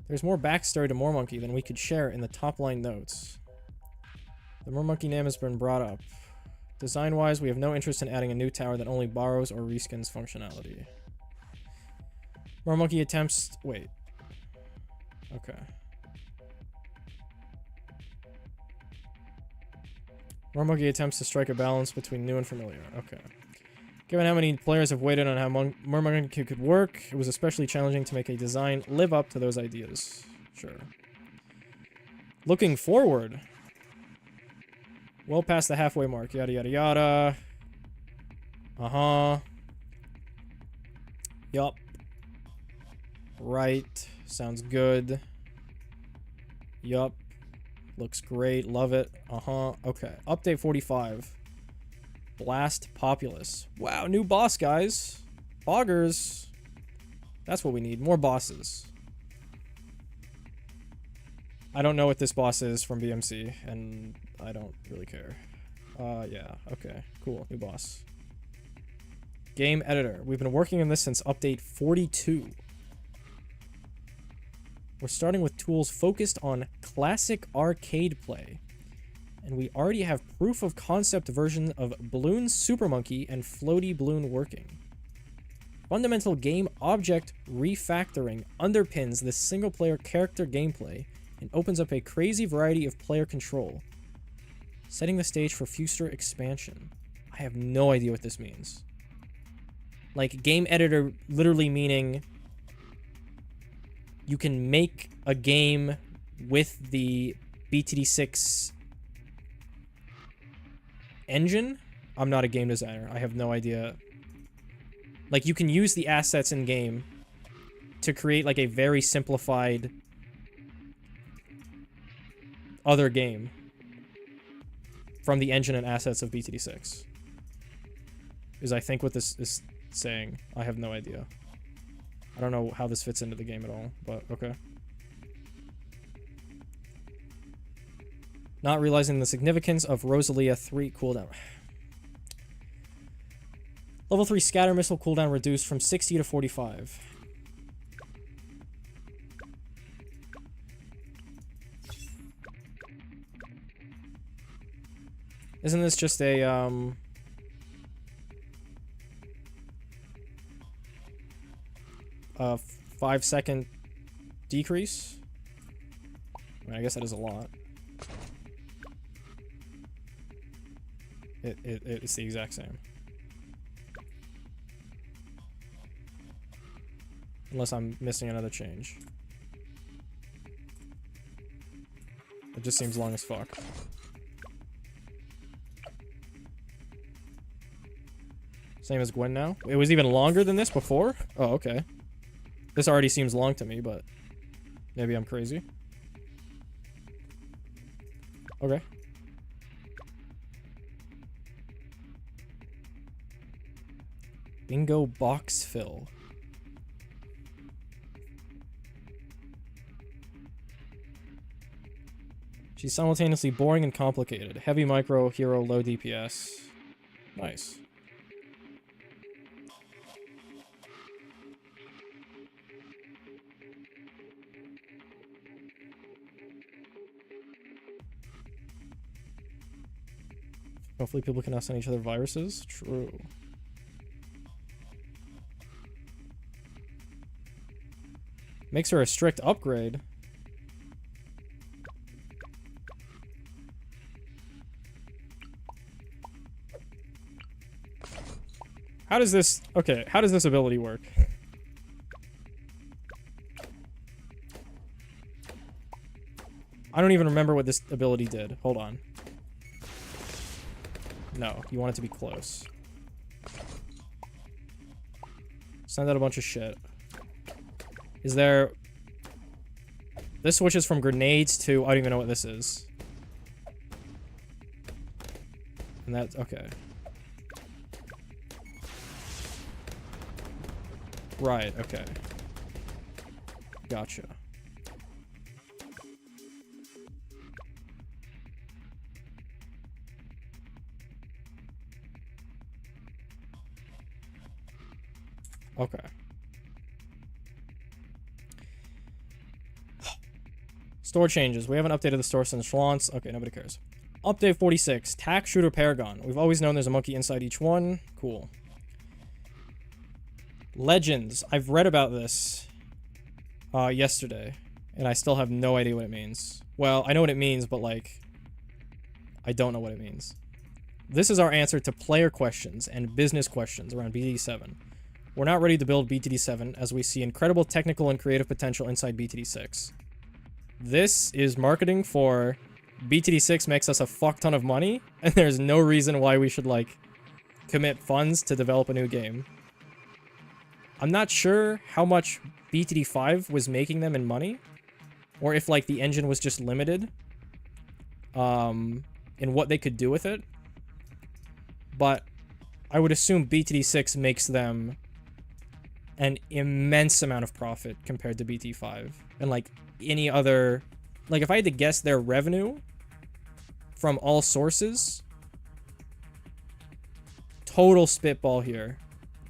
There's more backstory to Moormonkey than we could share in the top line notes. The Moormonkey name has been brought up. Design-wise, we have no interest in adding a new tower that only borrows or reskins functionality. Moormonkey attempts... Wait. Okay. Moormonkey attempts to strike a balance between new and familiar. Okay. Given how many players have waited on how Moormonkey could work, it was especially challenging to make a design live up to those ideas. Sure. Looking forward... Well past the halfway mark. Yada, yada, yada. Uh-huh. Yup. Right. Sounds good. Yup. Looks great. Love it. Uh-huh. Okay. Update 45. Blast Populace. Wow, new boss, guys. Boggers. That's what we need. More bosses. I don't know what this boss is from BMC, and I don't really care. Yeah, okay, cool, new boss. Game editor. We've been working on this since update 42. We're starting with tools focused on classic arcade play. And we already have proof of concept version of Balloon Super Monkey and Floaty Balloon working. Fundamental game object refactoring underpins this single-player character gameplay and opens up a crazy variety of player control, setting the stage for future expansion. I have no idea what this means. Like, game editor literally meaning you can make a game with the BTD6 engine? I'm not a game designer. I have no idea. Like, you can use the assets in game to create like a very simplified other game from the engine and assets of BTD6. Is I think what this is saying. I have no idea. I don't know how this fits into the game at all, but okay. Not realizing the significance of Rosalia 3 cooldown. Level 3 scatter missile cooldown reduced from 60 to 45. Isn't this just a, a 5-second decrease. I mean, I guess that is a lot. It's the exact same. Unless I'm missing another change. It just seems long as fuck. Same as Gwen now? It was even longer than this before? Oh, okay. This already seems long to me, but maybe I'm crazy. Okay. Bingo box fill. She's simultaneously boring and complicated. Heavy micro, hero, low DPS. Nice. Hopefully people can now send each other viruses. True. Makes her a strict upgrade. How does this... Okay, how does this ability work? I don't even remember what this ability did. Hold on. No, you want it to be close. Send out a bunch of shit. Is there... This switches from grenades to... I don't even know what this is. And that's... Okay. Right, okay. Gotcha. Okay. Store changes. We haven't updated the store since launch. Okay, nobody cares. Update 46. Tac Shooter Paragon. We've always known there's a monkey inside each one. Cool. Legends. I've read about this yesterday, and I still have no idea what it means. Well, I know what it means, but, like, I don't know what it means. This is our answer to player questions and business questions around BTD7. We're not ready to build BTD7, as we see incredible technical and creative potential inside BTD6. This is marketing for BTD6 makes us a fuck ton of money, and there's no reason why we should, like, commit funds to develop a new game. I'm not sure how much BTD5 was making them in money, or if, like, the engine was just limited in what they could do with it. But I would assume BTD6 makes them an immense amount of profit compared to BT5. And, like, any other... Like, if I had to guess their revenue from all sources... Total spitball here.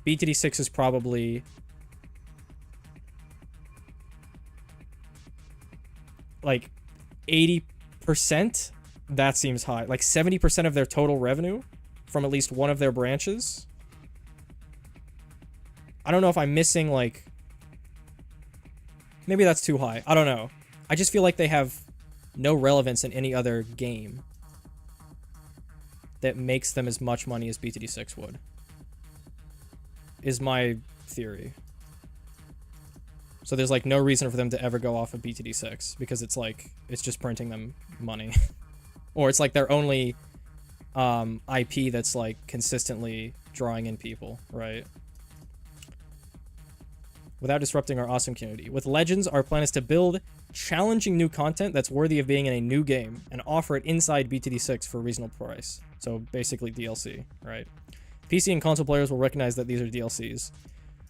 BTD6 is probably... like, 80%? That seems high. Like, 70% of their total revenue from at least one of their branches? I don't know if I'm missing, like... Maybe that's too high. I don't know. I just feel like they have no relevance in any other game that makes them as much money as BTD6 would. Is my theory. So there's, like, no reason for them to ever go off of BTD6, because it's, like, it's just printing them money. Or it's, like, their only IP that's, like, consistently drawing in people, right? Without disrupting our awesome community. With Legends, our plan is to build challenging new content that's worthy of being in a new game and offer it inside BTD6 for a reasonable price. So basically DLC, right? PC and console players will recognize that these are DLCs,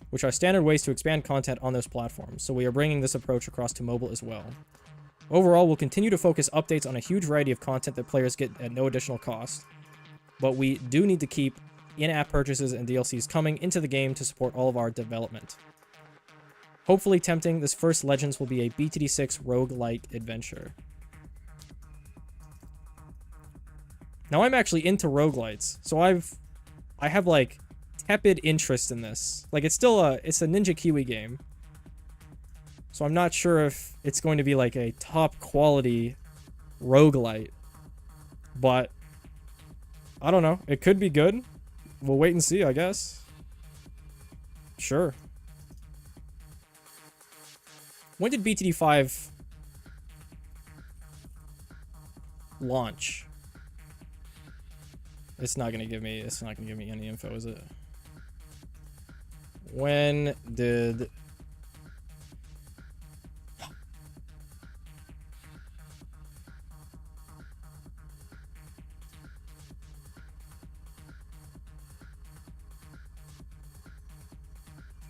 which are standard ways to expand content on those platforms, so we are bringing this approach across to mobile as well. Overall, we'll continue to focus updates on a huge variety of content that players get at no additional cost, but we do need to keep in-app purchases and DLCs coming into the game to support all of our development. Hopefully tempting, this first Legends will be a BTD6 roguelike adventure. Now I'm actually into roguelites, so I have like tepid interest in this. Like it's a Ninja Kiwi game, So I'm not sure if it's going to be like a top quality roguelite. But I don't know. It could be good. We'll wait and see, I guess. Sure. When did BTD 5 launch? It's not gonna give me any info, is it? When did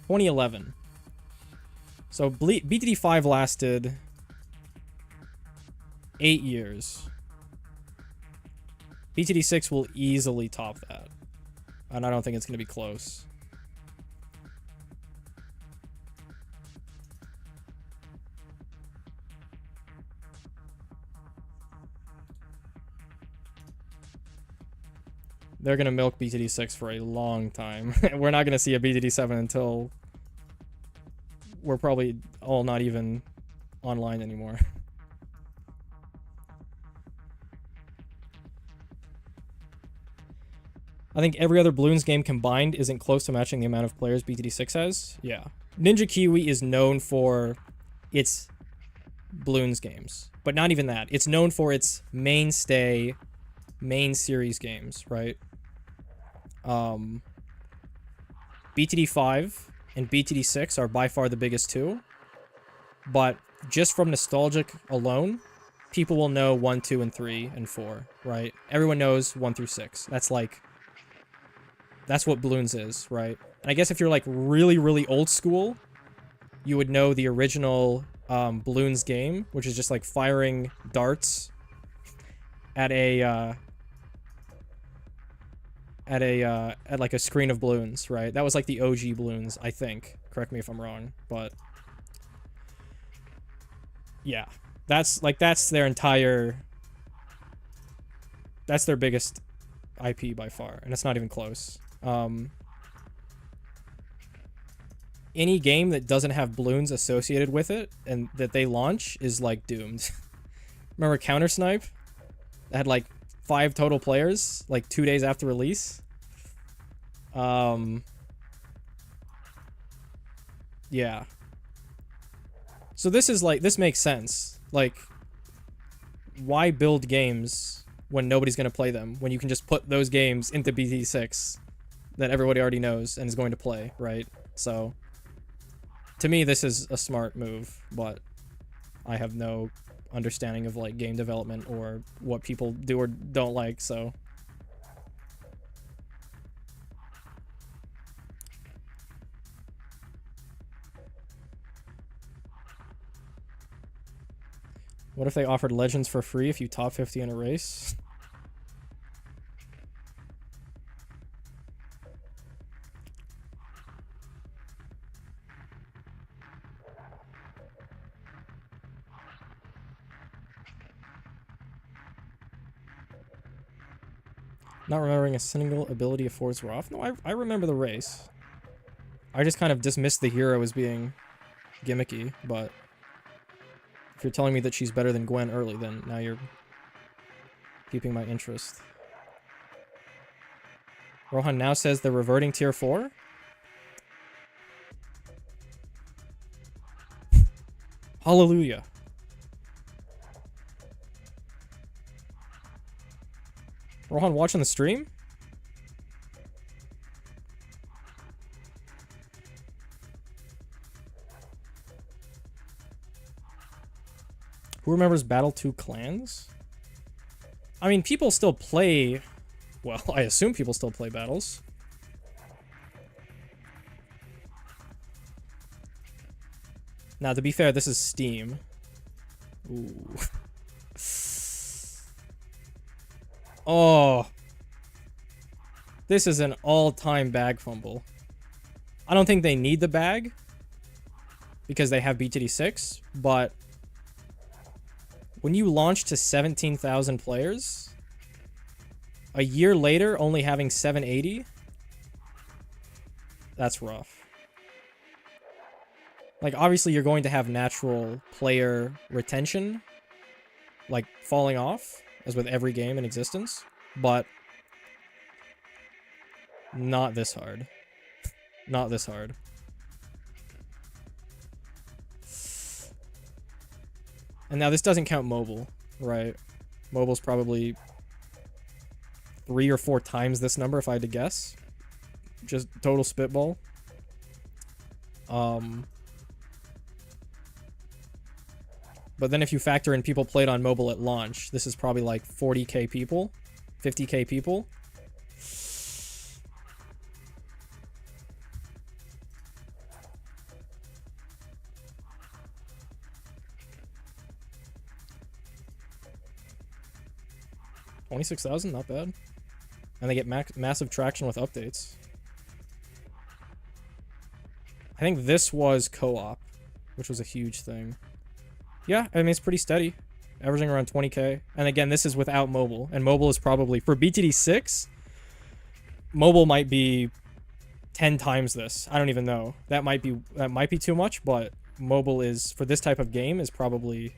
2011. So BTD 5 lasted 8 years. BTD 6 will easily top that. And I don't think it's going to be close. They're going to milk BTD 6 for a long time. We're not going to see a BTD 7 until we're probably all not even online anymore. I think every other Bloons game combined isn't close to matching the amount of players BTD 6 has. Yeah. Ninja Kiwi is known for its Bloons games. But not even that. It's known for its mainstay, main series games, right? BTD 5 and BTD 6 are by far the biggest two. But just from nostalgic alone, people will know 1, 2, and 3, and 4, right? Everyone knows 1 through 6. That's like... That's what Bloons is, right? And I guess if you're like really, really old school, you would know the original Bloons game, which is just like firing darts at like a screen of Bloons, right? That was like the OG Bloons, I think. Correct me if I'm wrong, but yeah, that's their entire. That's their biggest IP by far, and it's not even close. Any game that doesn't have Bloons associated with it and that they launch is like doomed. Remember Counter-Snipe? That had like 5 total players like 2 days after release. Yeah. So this is like, this makes sense. Like, why build games when nobody's going to play them, when you can just put those games into BT6 that everybody already knows and is going to play, right? So, to me, this is a smart move, but I have no understanding of, like, game development or what people do or don't like, so... What if they offered Legends for free if you top 50 in a race? Not remembering a single ability affords her off? No, I remember the race. I just kind of dismissed the hero as being gimmicky, but... If you're telling me that she's better than Gwen early, then now you're piquing my interest. Rohan now says they're reverting tier 4? Hallelujah. Rohan watching the stream? Who remembers Battle 2 Clans? I mean, people still play... Well, I assume people still play battles. Now, to be fair, this is Steam. Ooh. Oh. This is an all-time bag fumble. I don't think they need the bag because they have BTD6, but when you launch to 17,000 players, a year later only having 780, that's rough. Like, obviously, you're going to have natural player retention, like, falling off, as with every game in existence, but not this hard. Not this hard. And now this doesn't count mobile, right? Mobile's probably 3 or 4 times this number if I had to guess. Just total spitball. But then if you factor in people played on mobile at launch, this is probably like 40k people, 50k people. $26,000, not bad. And they get massive traction with updates. I think this was co-op, which was a huge thing. Yeah, I mean, it's pretty steady. Averaging around 20k. And again, this is without mobile. And mobile is probably, for BTD 6, mobile might be 10 times this. I don't even know. That might be too much, but mobile is, for this type of game, is probably...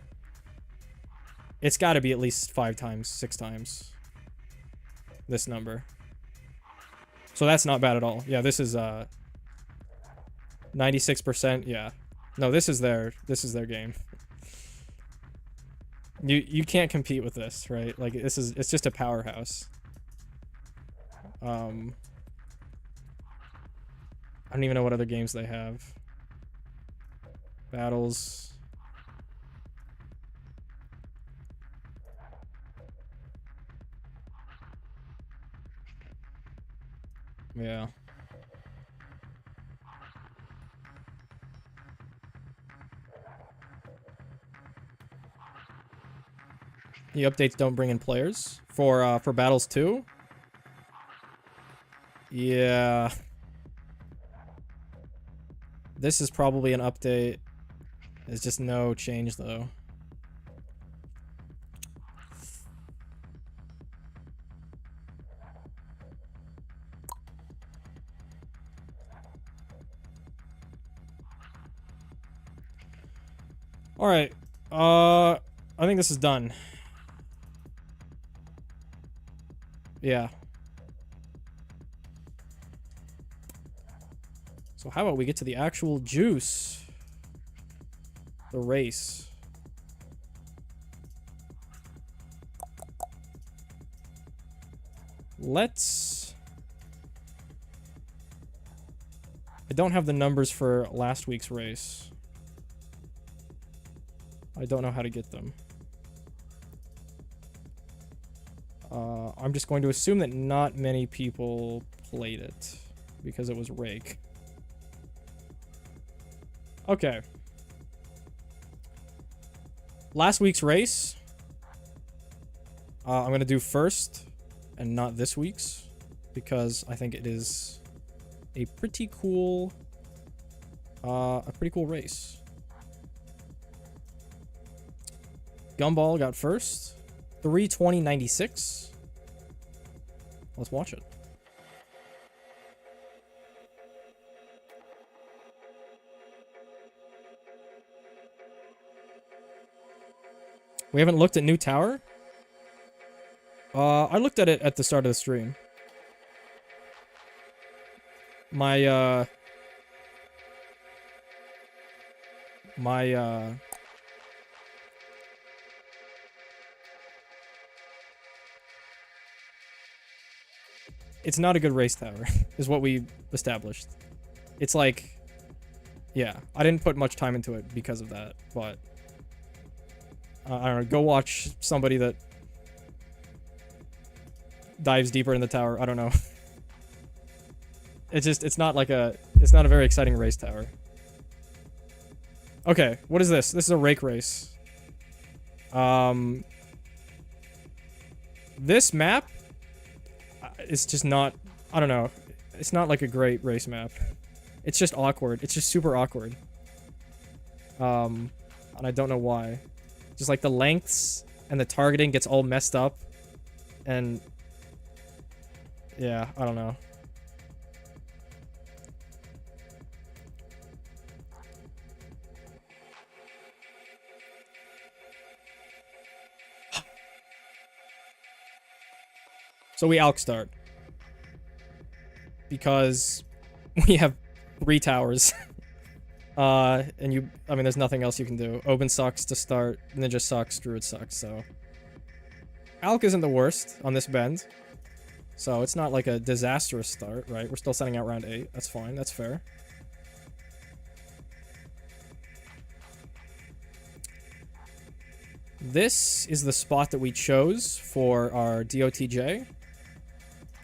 It's got to be at least 5 times, 6 times this number. So that's not bad at all. Yeah, this is 96%. Yeah. No, this is their game. You can't compete with this, right? Like, it's just a powerhouse. I don't even know what other games they have. Battles. Yeah. The updates don't bring in players for Battles 2. Yeah. This is probably an update. There's just no change though. All right. I think this is done. Yeah. So how about we get to the actual juice? The race. Let's... I don't have the numbers for last week's race. I don't know how to get them. I'm just going to assume that not many people played it because it was Rake. Okay. Last week's race, I'm going to do first and not this week's because I think it is a pretty cool race. Gumball got first. 3:20.96. Let's watch it. We haven't looked at New Tower? I looked at it at the start of the stream. My it's not a good race tower, is what we established. It's like, yeah, I didn't put much time into it because of that, but I don't know, go watch somebody that dives deeper in the tower. I don't know. It's not a very exciting race tower. Okay, what is this? This is a rake race. This map is just not, I don't know. It's not like a great race map. It's just awkward. It's just super awkward. And I don't know why. Just like the lengths and the targeting gets all messed up. And yeah, I don't know. So we Alk start. Because we have 3 towers. And you, I mean, there's nothing else you can do. Oben sucks to start, Ninja sucks, Druid sucks, so. Alk isn't the worst on this bend. So it's not like a disastrous start, right? We're still sending out round 8. That's fine, that's fair. This is the spot that we chose for our DOTJ.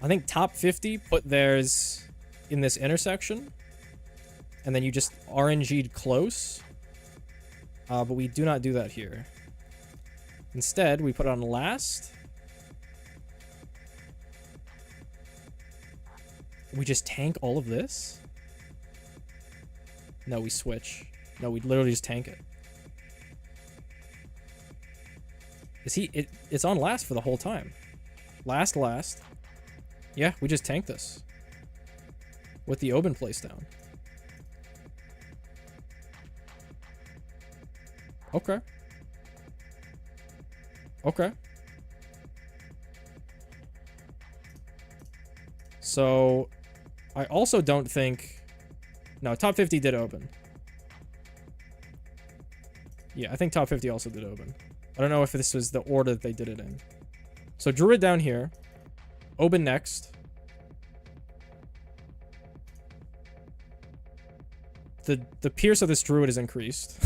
I think top 50 put theirs in this intersection. And then you just RNG'd close. But we do not do that here. Instead, we put it on last. We just tank all of this? No, we switch. No, we literally just tank it. It's on last for the whole time. Last. Yeah, we just tank this. With the Oben place down. Okay. Okay. So, I also don't think... No, top 50 did Oben. Yeah, I think top 50 also did Oben. I don't know if this was the order that they did it in. So, Druid down here. Oben next. The pierce of this Druid is increased.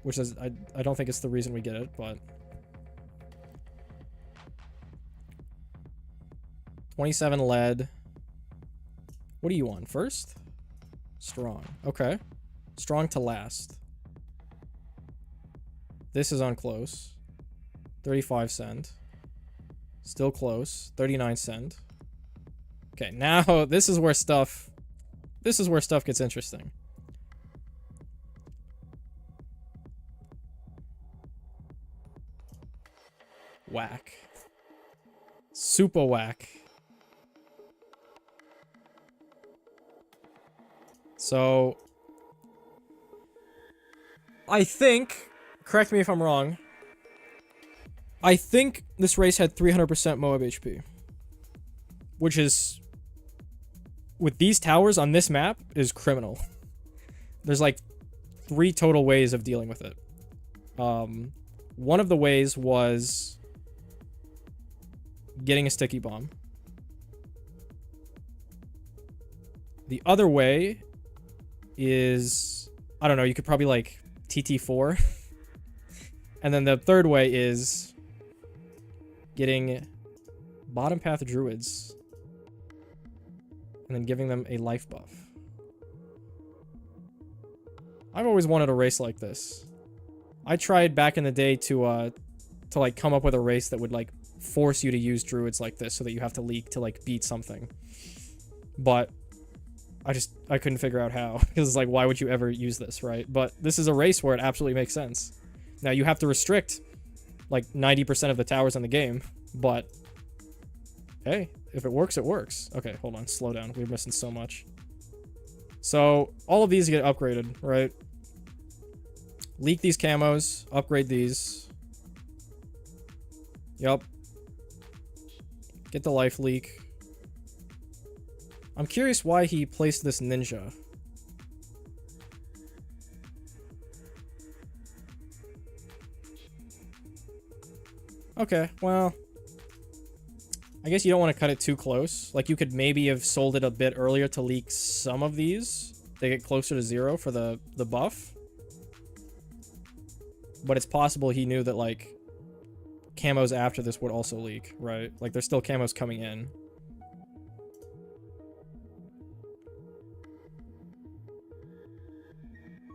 Which is, I don't think it's the reason we get it, but... 27 lead. What do you want? First? Strong. Okay. Strong to last. This is on close. 35 cent. Still close. 39 cent. Okay, now this is where stuff gets interesting. Whack. Super whack. So, I think, correct me if I'm wrong, I think this race had 300% Moab HP. Which is, with these towers on this map, is criminal. There's like 3 total ways of dealing with it. One of the ways was getting a sticky bomb. The other way is, I don't know, you could probably like TT4. And then the third way is getting bottom path druids and then giving them a life buff. I've always wanted a race like this. I tried back in the day to like come up with a race that would like force you to use druids like this so that you have to leak to like beat something. But I couldn't figure out how, because it's like, why would you ever use this, right? But this is a race where it absolutely makes sense. Now you have to restrict like 90% of the towers in the game, but hey, if it works, it works. Okay, hold on, slow down. We're missing so much. So all of these get upgraded, right? Leak these camos, upgrade these. Yup. Get the life leak. I'm curious why he placed this ninja. Okay, well, I guess you don't want to cut it too close. Like, you could maybe have sold it a bit earlier to leak some of these. They get closer to 0 for the buff. But it's possible he knew that, like, camos after this would also leak, right? Like, there's still camos coming in.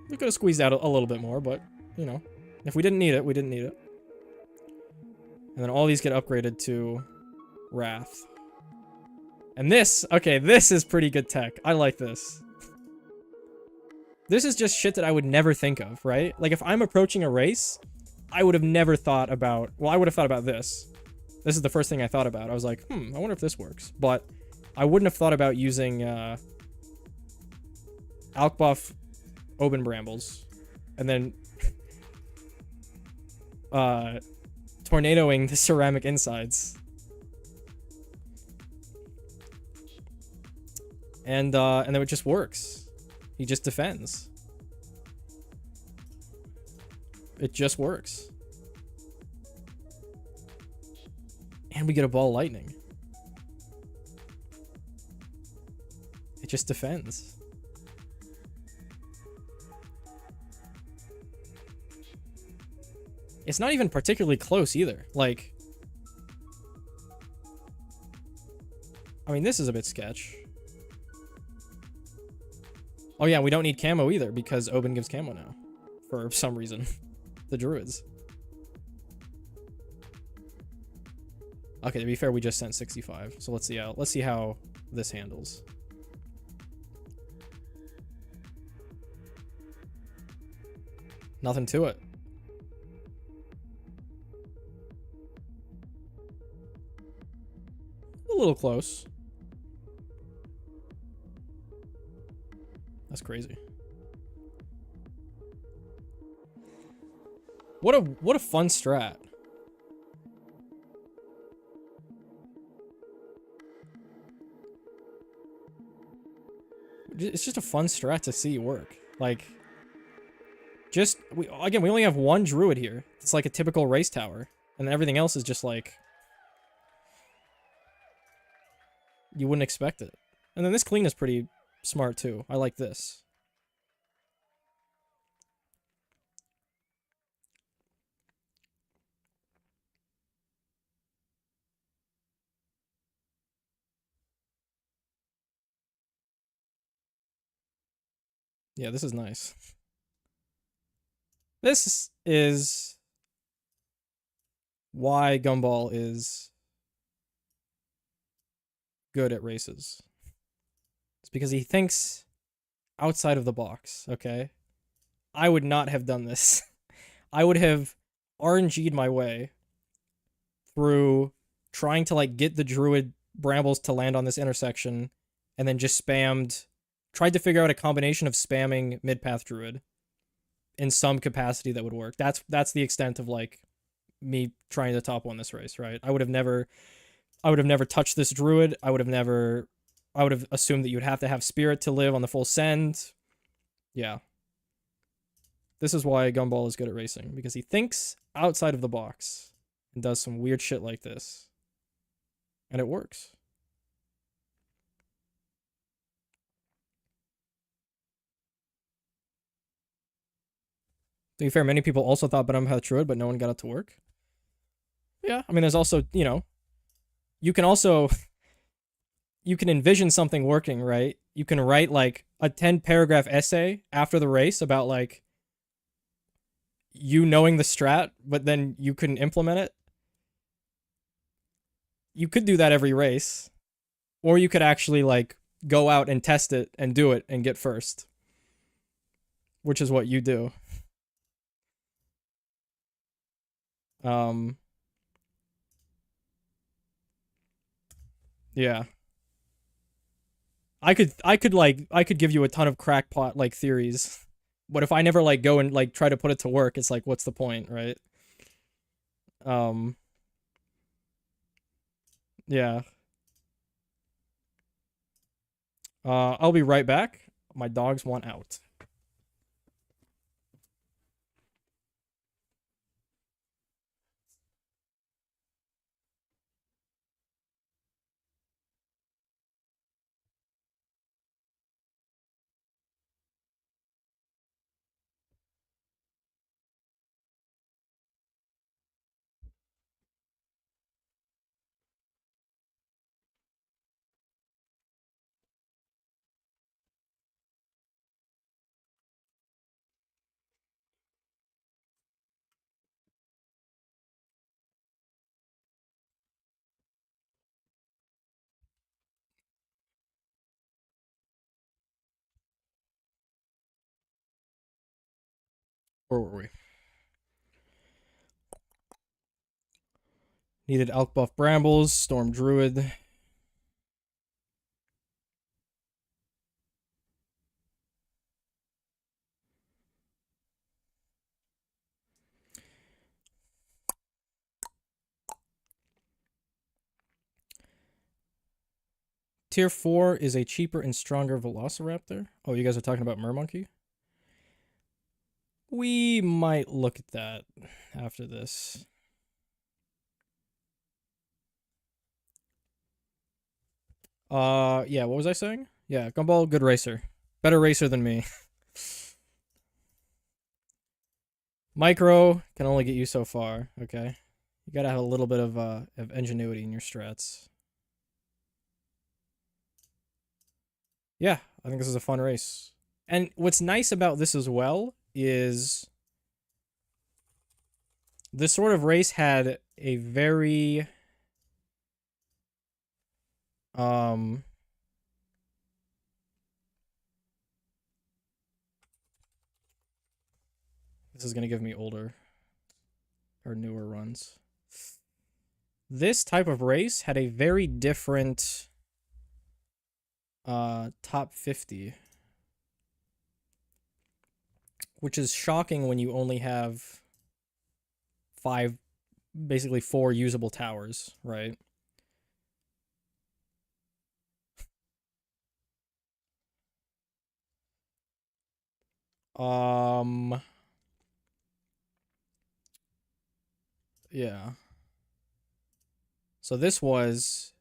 We could have squeezed out a little bit more, but, you know, if we didn't need it, we didn't need it. And then all these get upgraded to Wrath. And this, okay, this is pretty good tech. I like this. This is just shit that I would never think of, right? Like, if I'm approaching a race, I would have never thought about... Well, I would have thought about this. This is the first thing I thought about. I was like, I wonder if this works. But I wouldn't have thought about using Alk buff Oben Brambles. And then tornadoing the ceramic insides. And then it just works. He just defends. It just works. And we get a ball lightning. It just defends. It's not even particularly close either. Like, I mean, this is a bit sketch. Oh yeah, we don't need camo either because Oben gives camo now. For some reason. The druids. Okay, to be fair, we just sent 65. So let's see how this handles. Nothing to it. A little close. That's crazy. What a fun strat. It's just a fun strat to see work. Like, we only have one druid here. It's like a typical race tower, and then everything else is just like you wouldn't expect it. And then this clean is pretty smart too. I like this. Yeah, this is nice. This is why Gumball is good at races. It's because he thinks outside of the box, okay? I would not have done this. I would have RNG'd my way through trying to like get the druid brambles to land on this intersection and then just tried to figure out a combination of spamming mid-path druid in some capacity that would work. That's the extent of like me trying to top one this race, right? I would have never touched this druid. I would have assumed that you'd have to have spirit to live on the full send. Yeah. This is why Gumball is good at racing, because he thinks outside of the box and does some weird shit like this. And it works. To be fair, many people also thought Benham had Druid, but no one got it to work. Yeah, I mean, there's also, you can envision something working, right? You can write like a 10-paragraph essay after the race about like you knowing the strat, but then you couldn't implement it. You could do that every race. Or you could actually like go out and test it and do it and get first. Which is what you do. Yeah. I could give you a ton of crackpot like theories. But if I never like go and like try to put it to work, it's like what's the point, right? Yeah. I'll be right back. My dogs want out. Where were we? Needed Elk Buff Brambles, Storm Druid. Tier 4 is a cheaper and stronger Velociraptor. Oh, you guys are talking about Mermonkey? We might look at that after this. Yeah, what was I saying? Yeah, Gumball, good racer. Better racer than me. Micro can only get you so far, okay? You gotta have a little bit of ingenuity in your strats. Yeah, I think this is a fun race. And what's nice about this as well is this sort of race had a very um this is gonna give me older or newer runs. This type of race had a very different top 50, which is shocking when you only have basically four usable towers, right? Um, yeah. So this was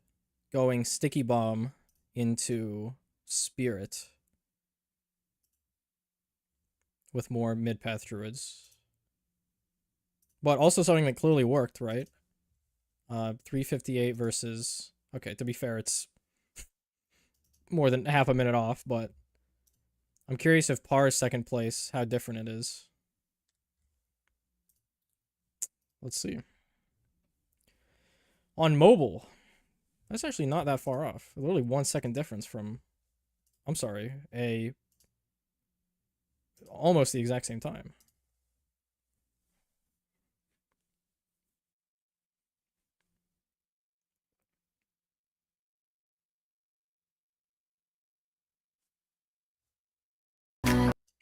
going Sticky Bomb into Spirit with more mid-path druids. But also something that clearly worked, right? 358 versus... Okay, to be fair, it's more than half a minute off, but I'm curious if par is second place, how different it is. Let's see. On mobile, that's actually not that far off. Literally 1 second difference from... I'm sorry, almost the exact same time.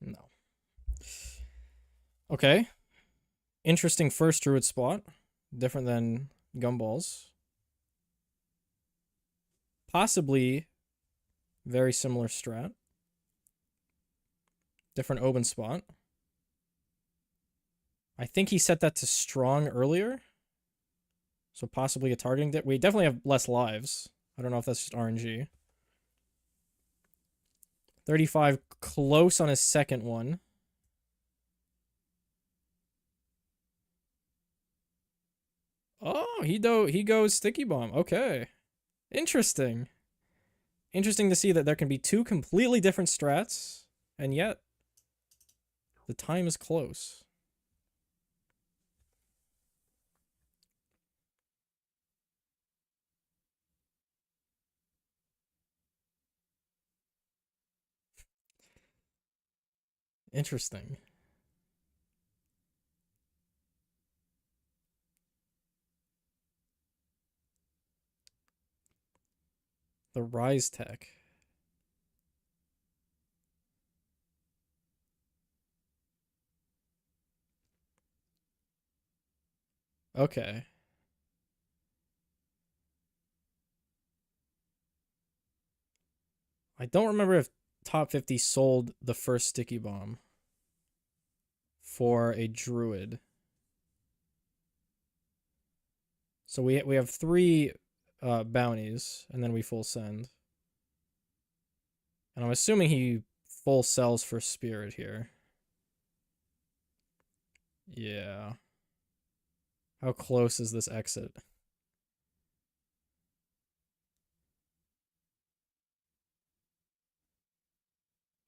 No. Okay. Interesting first druid spot. Different than Gumball's. Possibly very similar strat. Different Oban spot. I think he set that to strong earlier. So possibly a targeting we definitely have less lives. I don't know if that's just RNG. 35 close on his second one. Oh, he goes Sticky Bomb. Okay. Interesting. Interesting to see that there can be two completely different strats, and yet the time is close. Interesting. The Rise Tech. Okay. I don't remember if Top 50 sold the first Sticky Bomb for a Druid. So we have three bounties, and then we full send. And I'm assuming he full sells for Spirit here. Yeah. How close is this exit?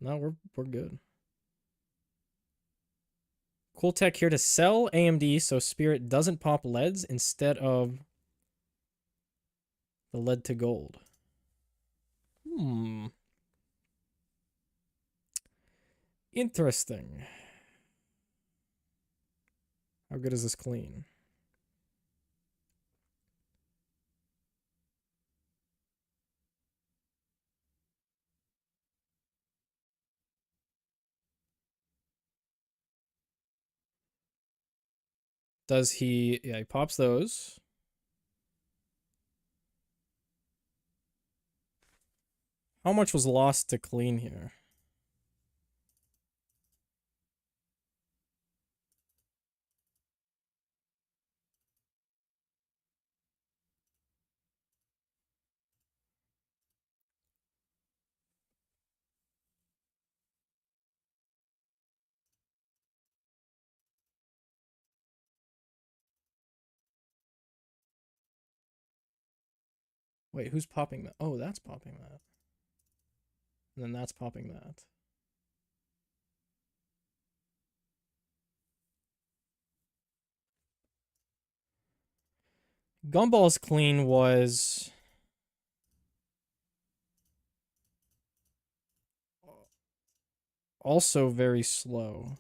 No, we're good. Cool tech here to sell AMD so Spirit doesn't pop leads instead of the lead to gold. Interesting. How good is this clean? Does he... Yeah, he pops those. How much was lost to clean here? Wait, who's popping that? Oh, that's popping that. And then that's popping that. Gumball's clean was also very slow,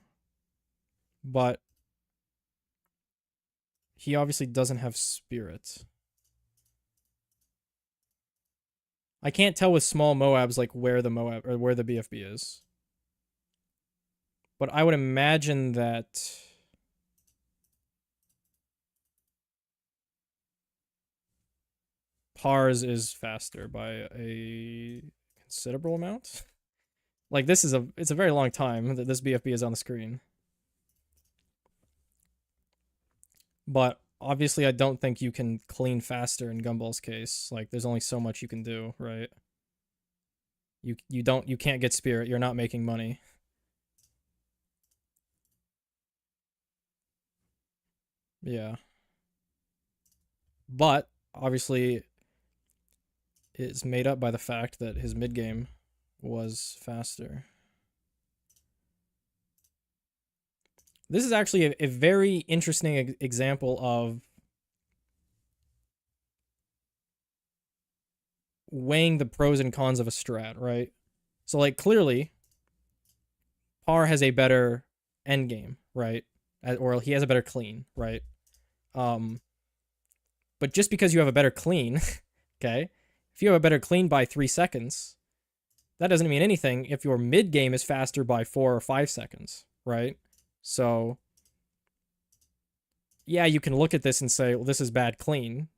but he obviously doesn't have spirit. I can't tell with small Moabs like where the Moab or where the BFB is. But I would imagine that Pars is faster by a considerable amount. Like it's a very long time that this BFB is on the screen. But obviously I don't think you can clean faster in Gumball's case. Like there's only so much you can do, right? You can't get spirit. You're not making money. Yeah. But obviously it's made up by the fact that his mid game was faster. This is actually a very interesting example of weighing the pros and cons of a strat, right? So like clearly Par has a better end game, right? Or he has a better clean, right? Um but just because you have a better clean, okay? If you have a better clean by 3 seconds, that doesn't mean anything if your mid game is faster by 4 or 5 seconds, right? So yeah, you can look at this and say, well, this is bad clean,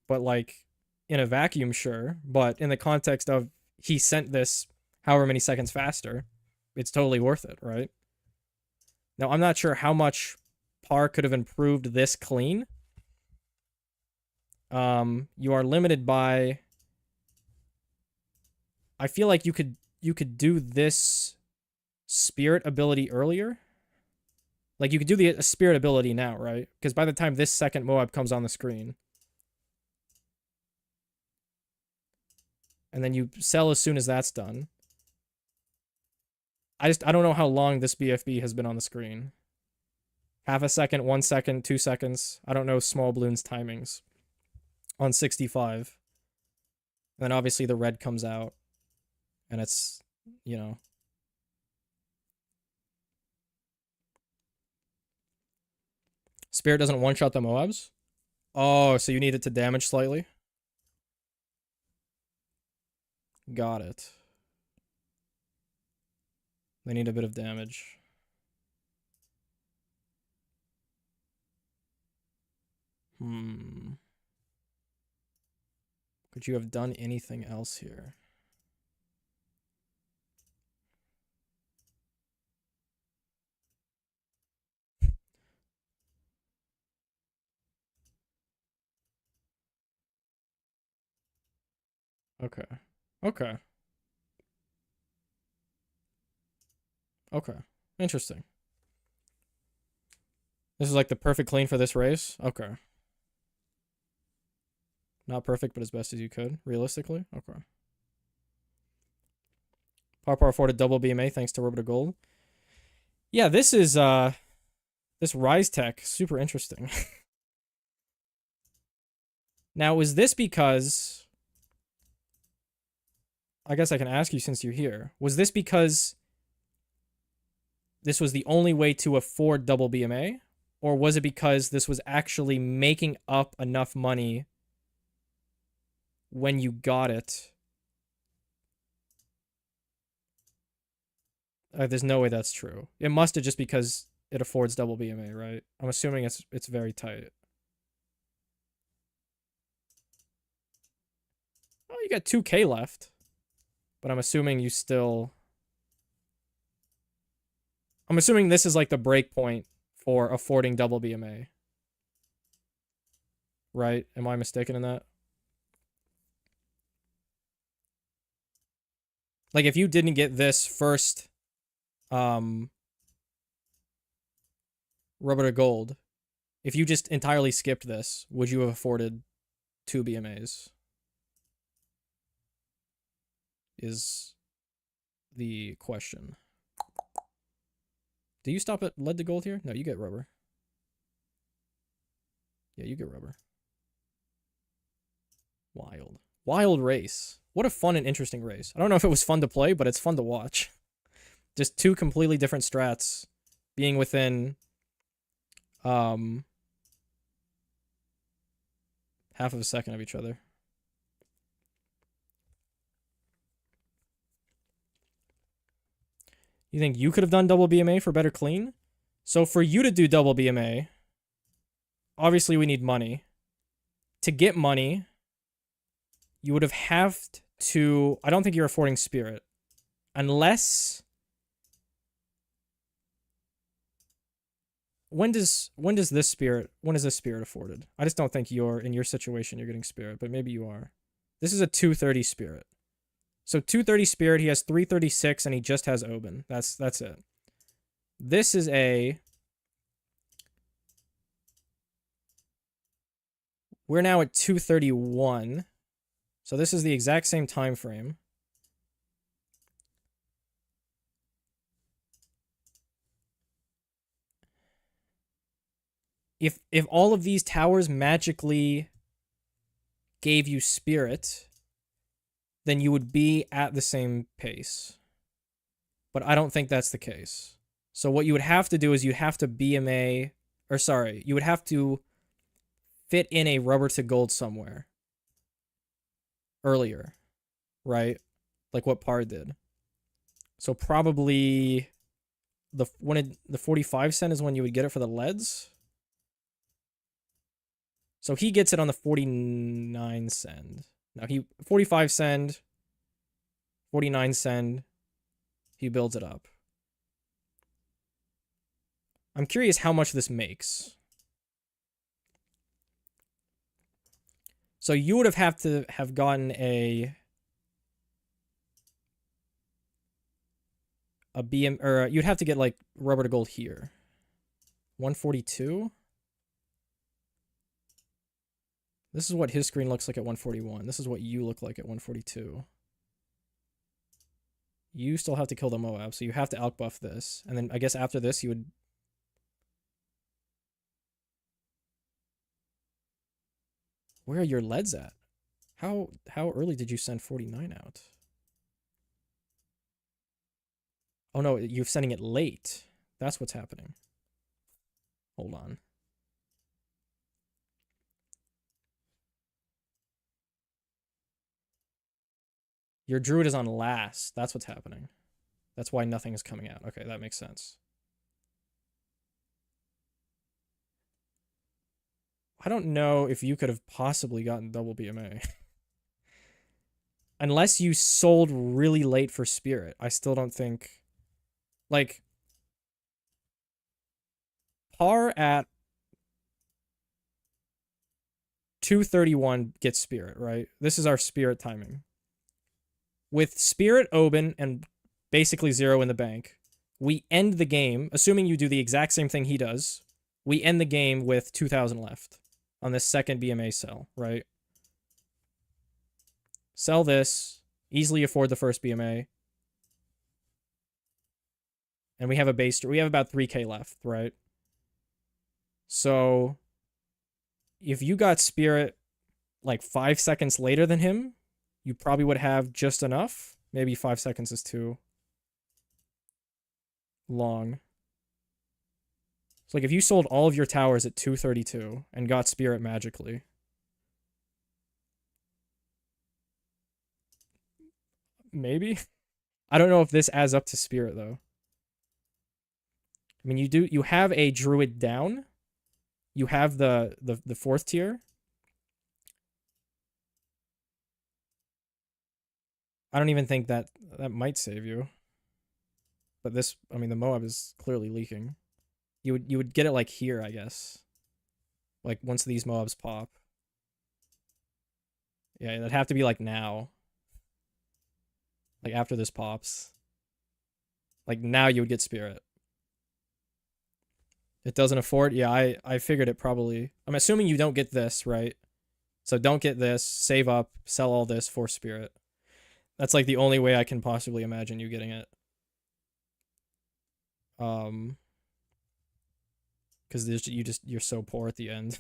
but like in a vacuum, sure. But in the context of he sent this however many seconds faster, it's totally worth it, right? Now, I'm not sure how much Par could have improved this clean. You are limited by. I feel like you could do this spirit ability earlier. Like you could do the spirit ability now, right? Because by the time this second Moab comes on the screen, and then you sell as soon as that's done. I don't know how long this BFB has been on the screen. Half a second, 1 second, 2 seconds. I don't know Small Balloon's timings on 65. And then obviously the red comes out, and it's, you know. Spirit doesn't one-shot the Moabs? Oh, so you need it to damage slightly? Got it. They need a bit of damage. Could you have done anything else here? Okay. Okay. Okay. Interesting. This is like the perfect clean for this race? Okay. Not perfect, but as best as you could, realistically? Okay. Par 4 to double BMA thanks to Robo Gold. Yeah, this is this Rise Tech super interesting. Now, is this because I guess I can ask you since you're here. Was this because this was the only way to afford double BMA? Or was it because this was actually making up enough money when you got it? There's no way that's true. It must have just because it affords double BMA, right? I'm assuming it's very tight. Oh, you got 2K left. But I'm assuming you still... I'm assuming this is like the break point for affording double BMA. Right? Am I mistaken in that? Like, if you didn't get this first rubber to gold, if you just entirely skipped this, would you have afforded 2 BMAs? Is the question. Do you stop at lead to gold here? No, you get rubber. Yeah, you get rubber. Wild. Wild race. What a fun and interesting race. I don't know if it was fun to play, but it's fun to watch. Just 2 completely different strats being within half of a second of each other. You think you could have done double BMA for better clean? So for you to do double BMA, obviously we need money. To get money, you would have to... I don't think you're affording spirit. Unless... When is this spirit afforded? I just don't think you're, in your situation, you're getting spirit, but maybe you are. This is a 230 spirit. So 230 spirit, he has 336, and he just has Oban. That's it. This is a... We're now at 231. So this is the exact same time frame. If all of these towers magically gave you spirit, then you would be at the same pace. But I don't think that's the case. So what you would have to do is you have to BMA, or sorry, you would have to fit in a rubber to gold somewhere earlier, right? Like what Par did. So probably the 45 cent is when you would get it for the leads. So he gets it on the 49 cent. Now he 45 cent, 49 cent. He builds it up. I'm curious how much this makes. So you would have to have gotten a BM, or you'd have to get like rubber to gold here. 142. This is what his screen looks like at 141. This is what you look like at 142. You still have to kill the Moab, so you have to outbuff this. And then I guess after this, you would... Where are your leads at? How early did you send 49 out? Oh no, you're sending it late. That's what's happening. Hold on. Your druid is on last. That's what's happening. That's why nothing is coming out. Okay, that makes sense. I don't know if you could have possibly gotten double BMA. Unless you sold really late for spirit. I still don't think... Like... Par at 231 gets spirit, right? This is our spirit timing. With spirit, Oban, and basically 0 in the bank, we end the game, assuming you do the exact same thing he does, we end the game with 2,000 left on this second BMA sell, right? Sell this, easily afford the first BMA, and we have a base, we have about 3k left, right? So, if you got spirit like 5 seconds later than him, you probably would have just enough. Maybe 5 seconds is too long. So like if you sold all of your towers at 232 and got spirit magically, maybe? I don't know if this adds up to spirit though. I mean, you have a druid down. You have the 4th tier. I don't even think that that might save you. But this, I mean, the Moab is clearly leaking. You would get it like here, I guess. Like once these Moabs pop. Yeah, it'd have to be like now. Like after this pops. Like now you would get Spirit. It doesn't afford. Yeah, I figured it probably. I'm assuming you don't get this, right? So don't get this, save up, sell all this for Spirit. That's like the only way I can possibly imagine you getting it. Um cuz you're so poor at the end.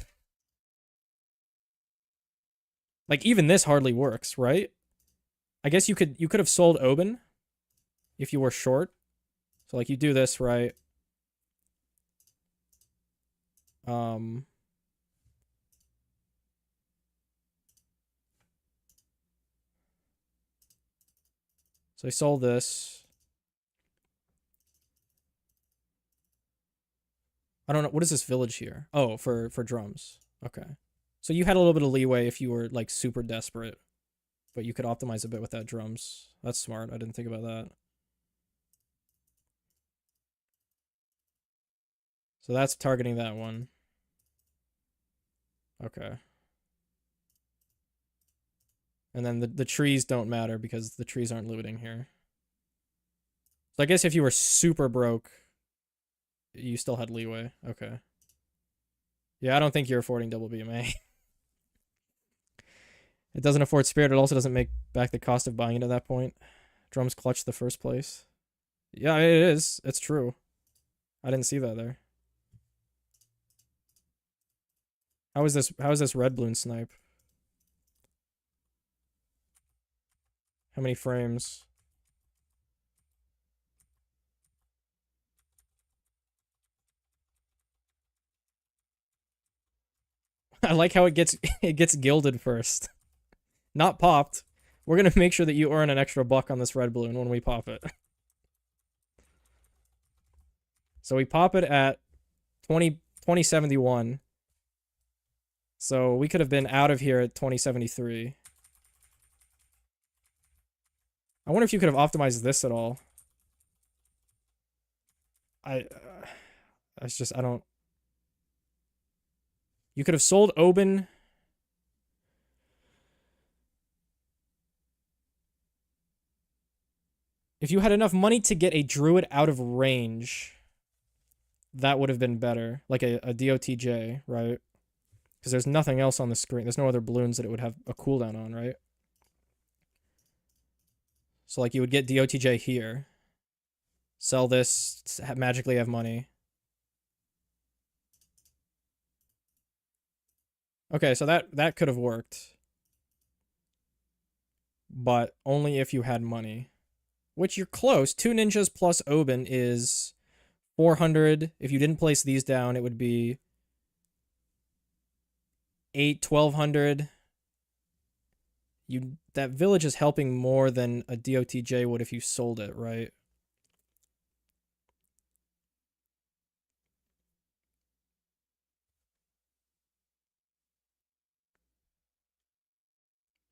Like even this hardly works, right? I guess you could have sold Oben if you were short. So like you do this, right? Um so I sold this. I don't know what is this village here? Oh, for drums. Okay. So you had a little bit of leeway if you were like super desperate, but you could optimize a bit with that drums. That's smart. I didn't think about that. So that's targeting that one. Okay. And then the trees don't matter because the trees aren't looting here. So I guess if you were super broke, you still had leeway. Okay. Yeah, I don't think you're affording double BMA. It doesn't afford Spirit. It also doesn't make back the cost of buying it at that point. Drums clutch the first place. Yeah, it is. It's true. I didn't see that there. How is this red balloon snipe? How many frames? I like how it gets it gets gilded first. Not popped. We're gonna make sure that you earn an extra buck on this red balloon when we pop it. So we pop it at 2071. So we could have been out of here at 2073. I wonder if you could have optimized this at all. It's just I don't. You could have sold Oben. If you had enough money to get a druid out of range, that would have been better. Like a DOTJ, right? Because there's nothing else on the screen. There's no other balloons that it would have a cooldown on, right? So like you would get DOTJ here. Sell this, magically have money. Okay, so that could have worked. But only if you had money. Which you're close. 2 ninjas plus Oben is 400. If you didn't place these down, it would be 1200. That village is helping more than a DOTJ would if you sold it, right?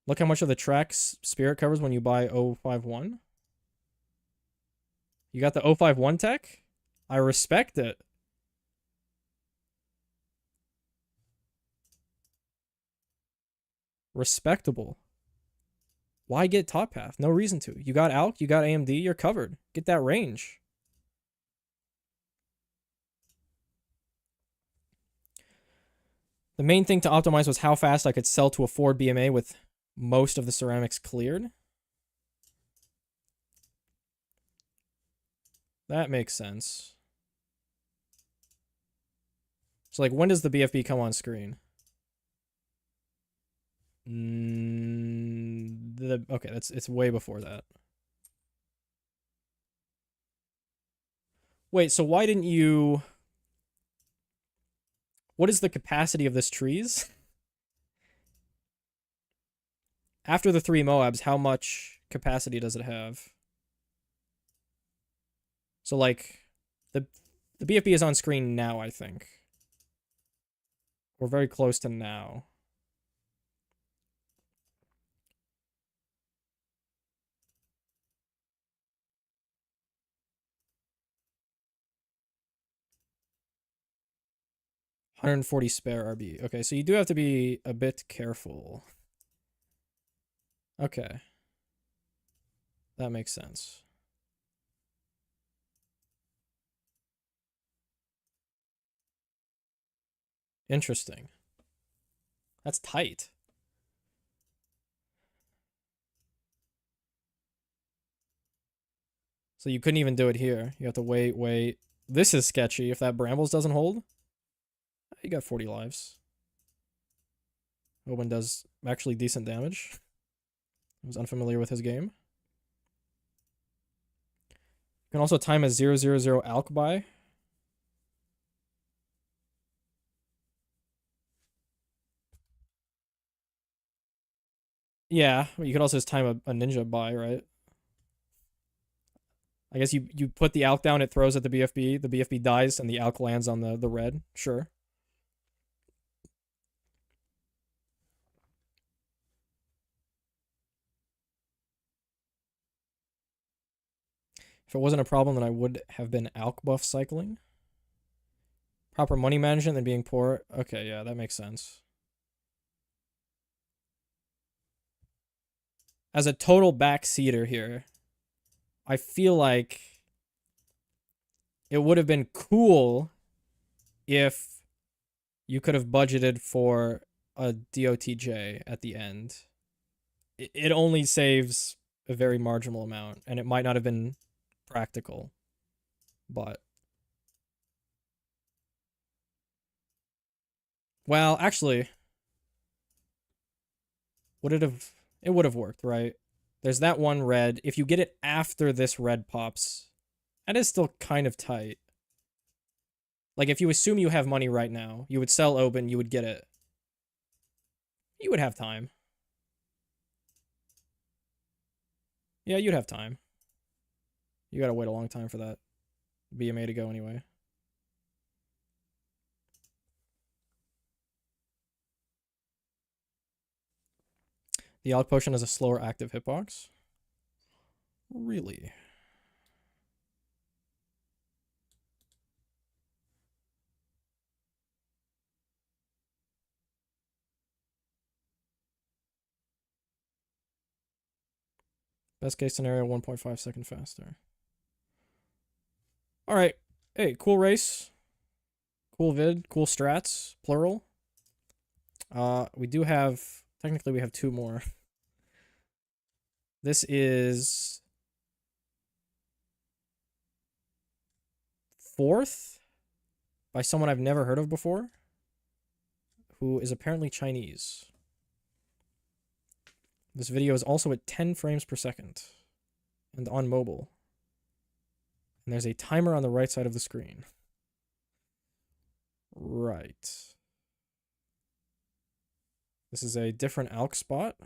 Look how much of the tracks Spirit covers when you buy 051. You got the 051 tech? I respect it. Respectable. Why get top path? No reason to. You got ALK, you got AMD, you're covered. Get that range. The main thing to optimize was how fast I could sell to afford BMA with most of the ceramics cleared. That makes sense. So like when does the BFB come on screen? Okay, it's way before that. Wait, so why didn't you... What is the capacity of this trees? After the 3 Moabs, how much capacity does it have? So like the BFB is on screen now, I think. We're very close to now. 140 spare RB. Okay, so you do have to be a bit careful. Okay. That makes sense. Interesting. That's tight. So you couldn't even do it here. You have to wait. This is sketchy. If that Brambles doesn't hold, you got 40 lives. Owen does actually decent damage. I was unfamiliar with his game. You can also time a 000 alk buy. Yeah, you could also just time a ninja buy, right? I guess you put the alk down, it throws at the BFB dies, and the alk lands on the red. Sure. If it wasn't a problem, then I would have been alk buff cycling. Proper money management and being poor. Okay, yeah, that makes sense. As a total backseater here, I feel like it would have been cool if you could have budgeted for a DOTJ at the end. It only saves a very marginal amount, and it might not have been practical, but well, actually, would it have? It would have worked, right? There's that one red. If you get it after this red pops, that is still kind of tight. Like, if you assume you have money right now, you would sell Oben, you would get it. You would have time. Yeah, you'd have time. You gotta wait a long time for that BMA to go anyway. The Alk Potion is a slower active hitbox. Really? Best case scenario, 1.5 seconds faster. Alright. Hey, cool race. Cool vid. Cool strats. Plural. We do have... Technically, we have two more. This is... fourth? By someone I've never heard of before. Who is apparently Chinese. This video is also at 10 frames per second. And on mobile. And there's a timer on the right side of the screen. Right. This is a different ALK spot.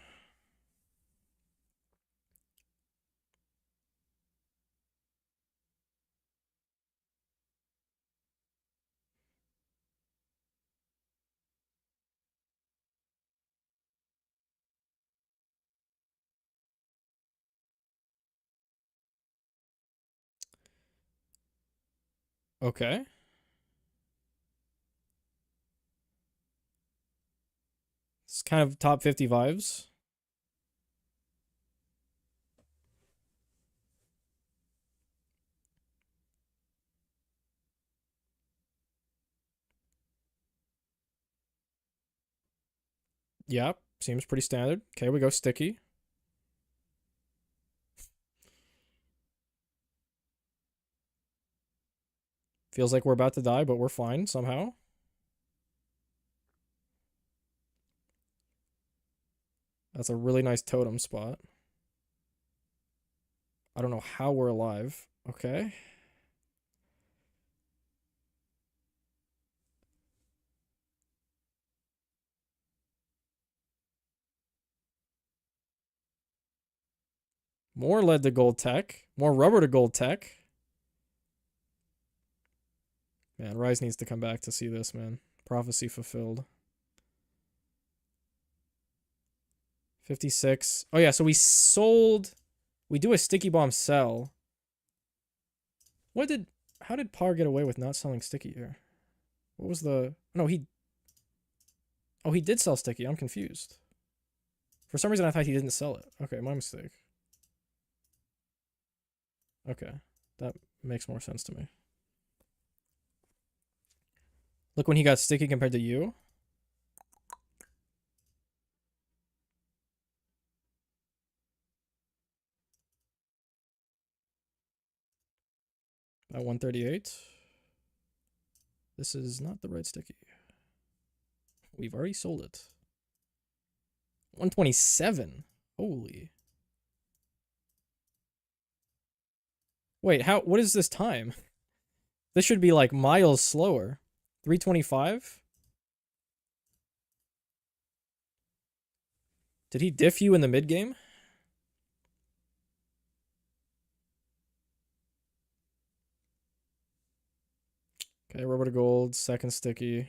Okay. It's kind of top 50 vibes. Yeah, seems pretty standard. Okay, we go sticky. Feels like we're about to die, but we're fine somehow. That's a really nice totem spot. I don't know how we're alive. Okay. More lead to gold tech. More rubber to gold tech. Man, Rise needs to come back to see this, man. Prophecy fulfilled. 56. Oh, yeah, so we sold... We do a sticky bomb sell. How did Par get away with not selling sticky here? What was the... No, he... Oh, he did sell sticky. I'm confused. For some reason, I thought he didn't sell it. Okay, my mistake. Okay, that makes more sense to me. Look when he got sticky compared to you. At 138. This is not the right sticky. We've already sold it. 127. Holy. Wait, how? What is this time? This should be like miles slower. 325? Did he diff you in the mid game? Okay, rubber to gold, second sticky.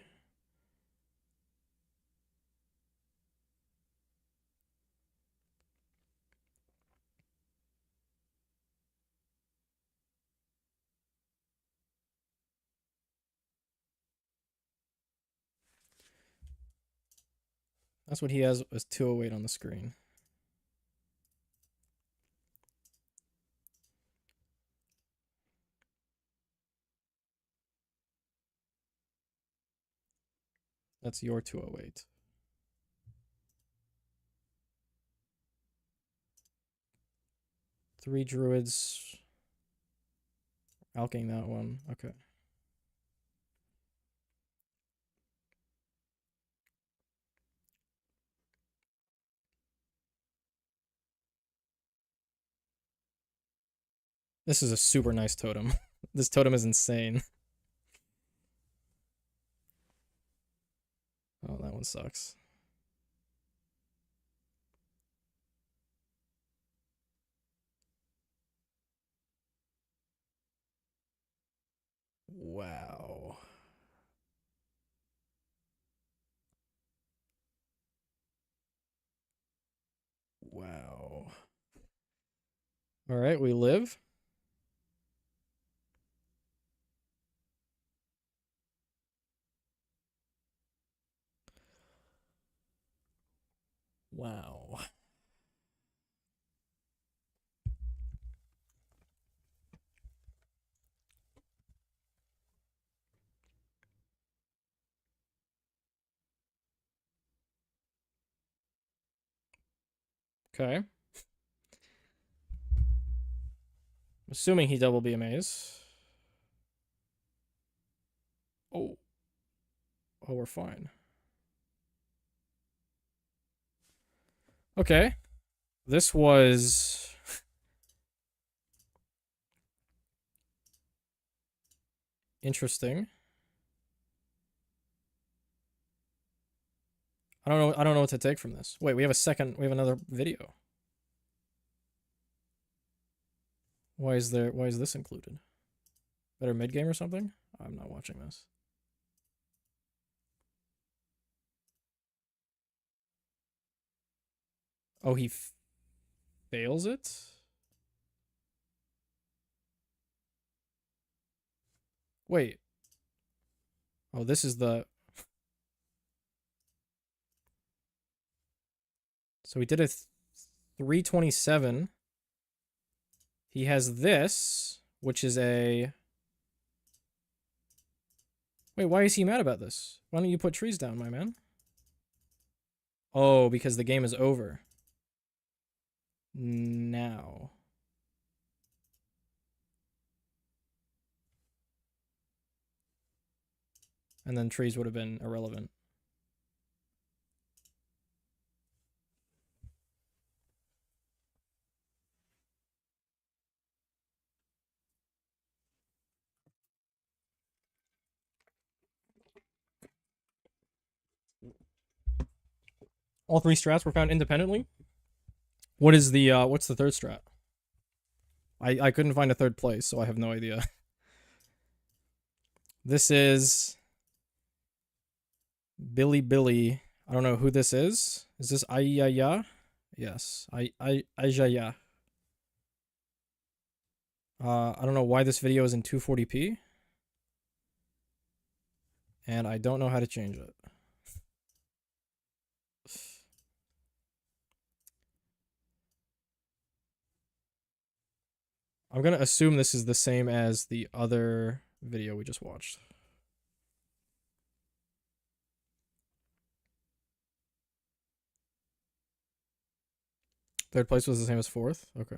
That's what he has as 208 on the screen. That's your 208. Three druids. Alking that one. Okay. This is a super nice totem. This totem is insane. Oh, that one sucks. Wow. Wow. All right, we live. Wow. Okay. Assuming he double BMAs. Oh. Oh, we're fine. Okay. This was interesting. I don't know what to take from this. Wait, we have another video. Why is this included? Better mid game or something? I'm not watching this. Oh, he fails it? Wait. Oh, this is the... So he did a 327. He has this, which is a... Wait, why is he mad about this? Why don't you put trees down, my man? Oh, because the game is over. Now. And then trees would have been irrelevant. All three strats were found independently. What is the what's the third strat? I couldn't find a third place, so I have no idea. This is Billy. I don't know who this is. Is this Ayaya? Yes. Ayaya. I don't know why this video is in 240p. And I don't know how to change it. I'm gonna assume this is the same as the other video we just watched. Third place was the same as fourth? Okay.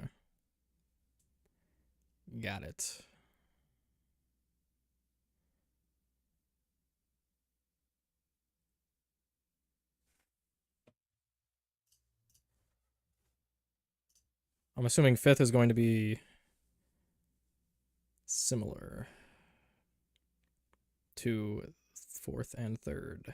Got it. I'm assuming fifth is going to be similar to fourth and third.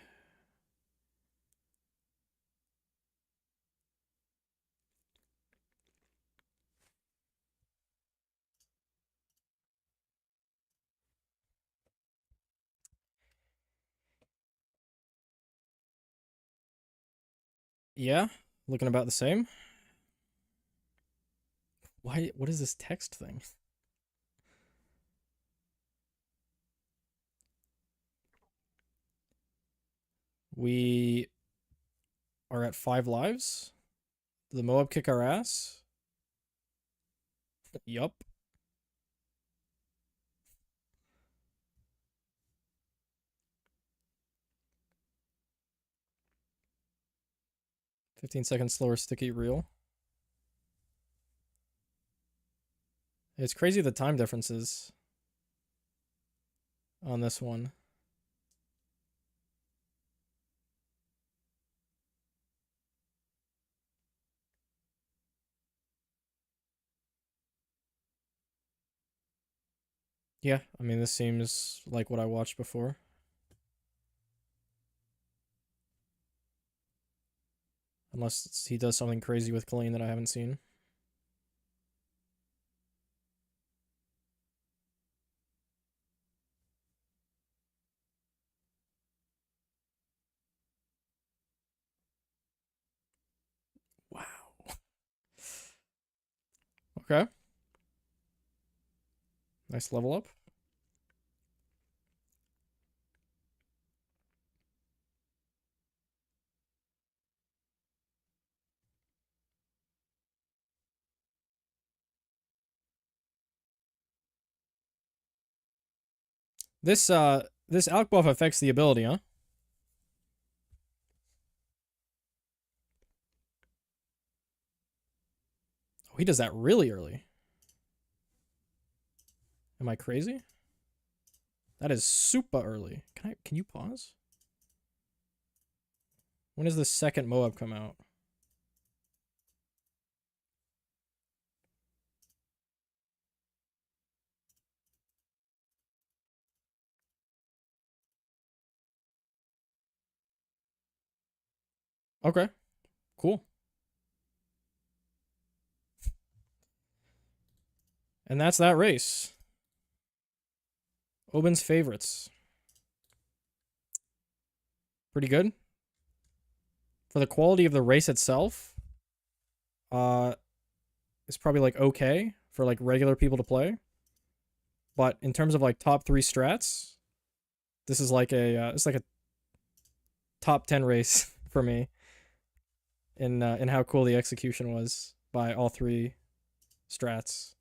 Yeah, looking about the same. Why? What is this text thing? We are at 5 lives. Did the Moab kick our ass? Yup. 15 seconds slower sticky reel. It's crazy the time differences on this one. Yeah, I mean, this seems like what I watched before. Unless he does something crazy with Colleen that I haven't seen. Wow. Okay. Nice level up. This alk buff affects the ability, huh? Oh, he does that really early. Am I crazy? That is super early. Can you pause? When does the second Moab come out? Okay. Cool. And that's that race. Oben's favorites. Pretty good. For the quality of the race itself, it's probably like okay for like regular people to play. But in terms of like top 3 strats, this is like it's like a top 10 race for me in how cool the execution was by all 3 strats.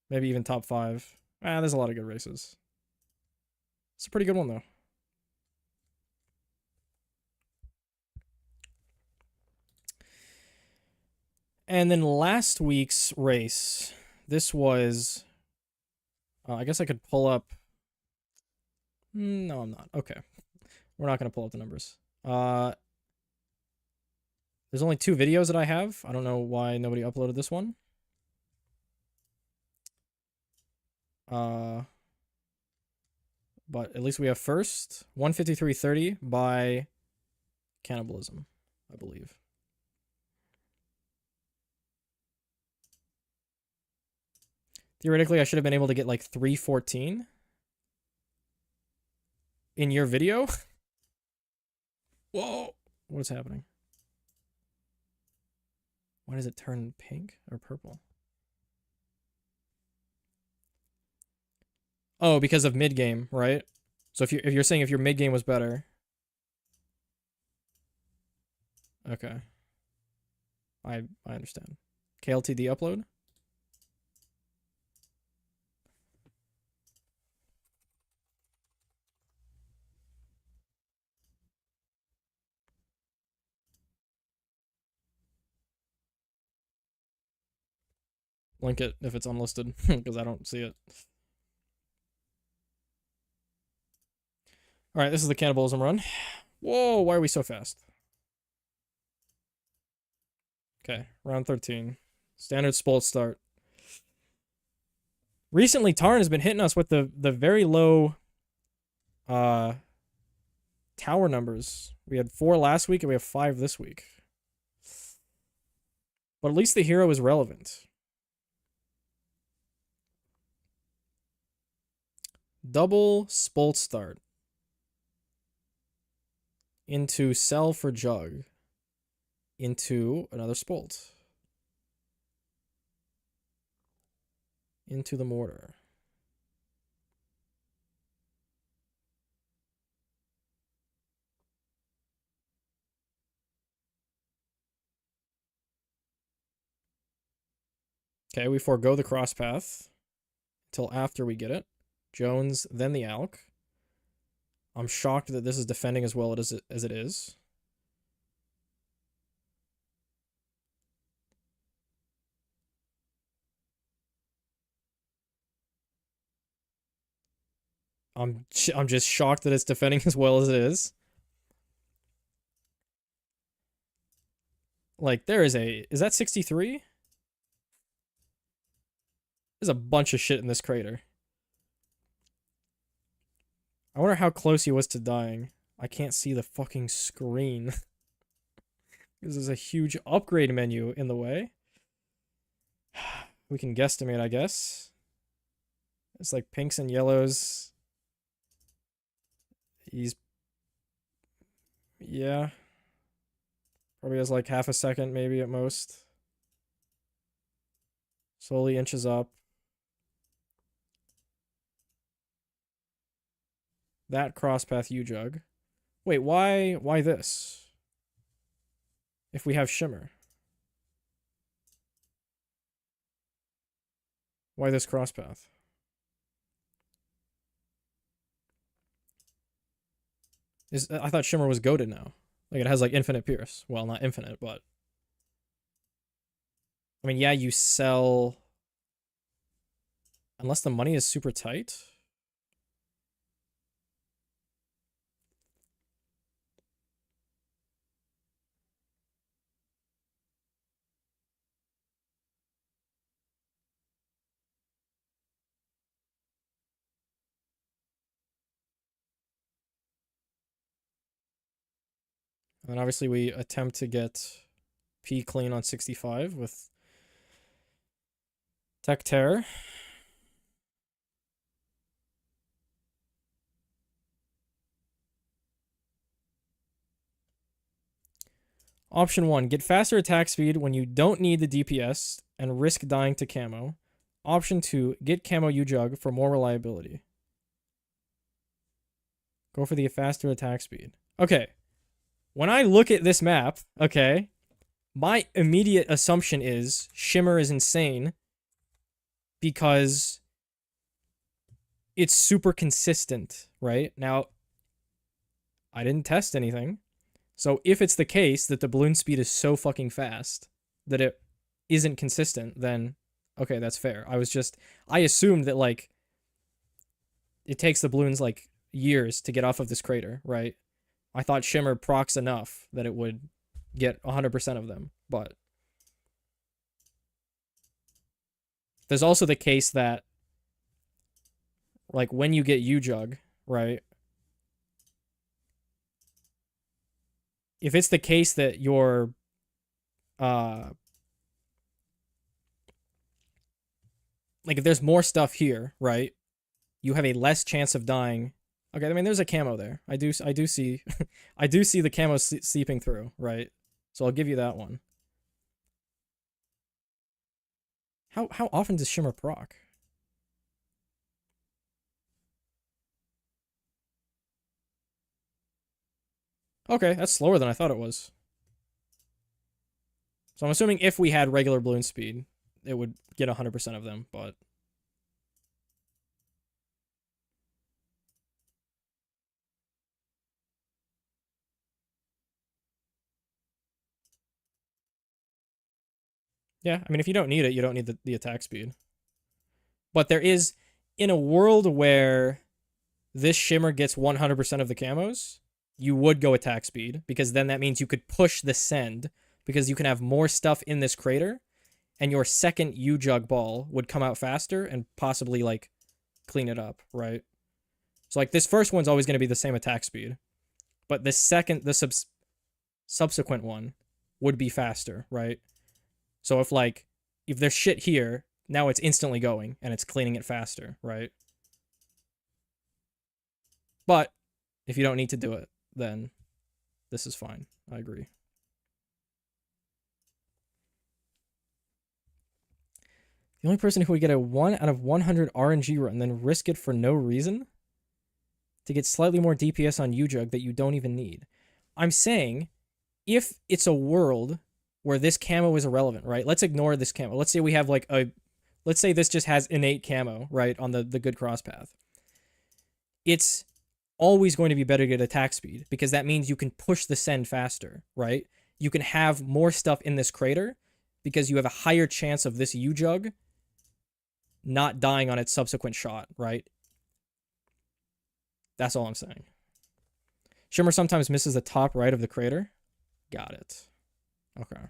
Maybe even top 5. There's a lot of good races. It's a pretty good one though. And then last week's race, this was I guess I could pull up. No, I'm not. Okay. We're not going to pull up the numbers. There's only 2 videos that I have. I don't know why nobody uploaded this one. But at least we have first 153.30 by Cannibalism, I believe. Theoretically, I should have been able to get like 314 in your video. Whoa. What is happening? Why does it turn pink or purple? Oh, because of mid game, right? So if you're saying if your mid game was better, okay, I understand. KLTD upload. Link it if it's unlisted because I don't see it. All right, this is the cannibalism run. Whoa, why are we so fast? Okay, round 13. Standard Spolt start. Recently, Tarn has been hitting us with the very low tower numbers. We had 4 last week and we have 5 this week. But at least the hero is relevant. Double Spolt start. Into Sell for Jug. Into another Spolt. Into the Mortar. Okay, we forego the cross path until after we get it. Jones, then the Alk. I'm shocked that this is defending as well as it is. I'm just shocked that it's defending as well as it is. Like there is that 63? There's a bunch of shit in this crater. I wonder how close he was to dying. I can't see the fucking screen. This is a huge upgrade menu in the way. We can guesstimate, I guess. It's like pinks and yellows. Yeah. Probably has like half a second, maybe at most. Slowly inches up. That crosspath U-Jug. Wait, why this? If we have Shimmer. Why this crosspath? I thought Shimmer was goated now. Like it has like infinite pierce. Well, not infinite, but I mean, yeah, you sell unless the money is super tight. And obviously we attempt to get P clean on 65 with Tech Terror. Option 1, get faster attack speed when you don't need the DPS and risk dying to camo. Option 2, get camo U-Jug for more reliability. Go for the faster attack speed. Okay. When I look at this map, okay, my immediate assumption is Shimmer is insane because it's super consistent, right? Now, I didn't test anything. So if it's the case that the balloon speed is so fucking fast that it isn't consistent, then okay, that's fair. I assumed that like it takes the balloons like years to get off of this crater, right? I thought Shimmer procs enough that it would get 100% of them, but there's also the case that like when you get U-Jug, right? If it's the case that your like if there's more stuff here, right? You have a less chance of dying. Okay, I mean there's a camo there. I do see I do see the camo seeping through, right? So I'll give you that one. How often does Shimmer proc? Okay, that's slower than I thought it was. So I'm assuming if we had regular balloon speed, it would get 100% of them, but... Yeah, I mean, if you don't need it, you don't need the attack speed. But there is, in a world where this shimmer gets 100% of the camos, you would go attack speed, because then that means you could push the send, because you can have more stuff in this crater, and your second U-Jug ball would come out faster and possibly, like, clean it up, right? So, like, this first one's always going to be the same attack speed, but the subsequent one would be faster, right? So if there's shit here, now it's instantly going, and it's cleaning it faster, right? But if you don't need to do it, then this is fine. I agree. The only person who would get a 1 out of 100 RNG run, then risk it for no reason to get slightly more DPS on U-Jug that you don't even need. I'm saying, if it's a world where this camo is irrelevant, right? Let's ignore this camo. Let's say we have like a... Let's say this just has innate camo, right, on the good cross path. It's always going to be better to get attack speed, because that means you can push the send faster, right? You can have more stuff in this crater, because you have a higher chance of this U-Jug not dying on its subsequent shot, right? That's all I'm saying. Shimmer sometimes misses the top right of the crater. Got it. Okay.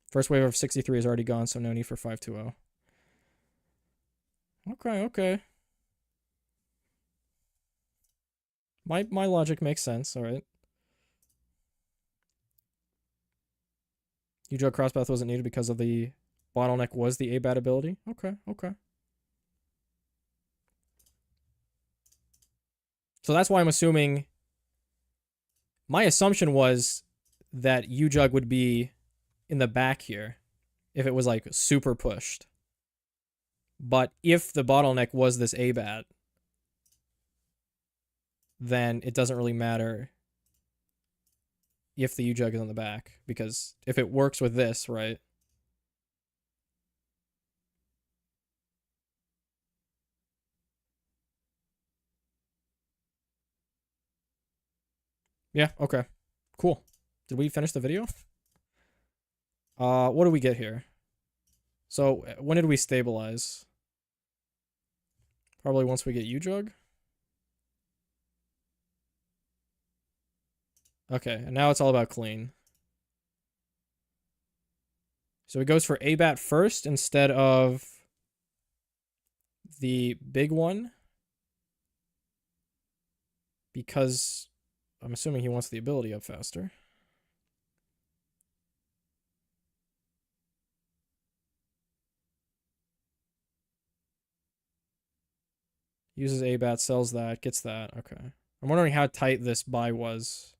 First wave of 63 is already gone, so no need for 520. Okay. My logic makes sense, alright. U-Jug crosspath wasn't needed because of the bottleneck was the ABAT ability. Okay. So that's why I'm assuming... My assumption was that U-Jug would be in the back here if it was, like, super pushed. But if the bottleneck was this ABAT, then it doesn't really matter if the U-Jug is on the back, because if it works with this, right? Yeah, okay. Cool. Did we finish the video? What do we get here? So, when did we stabilize? Probably once we get U-Jug. Okay, and now it's all about clean. So it goes for ABAT first instead of the big one, because I'm assuming he wants the ability up faster. Uses ABAT, sells that, gets that. Okay. I'm wondering how tight this buy was.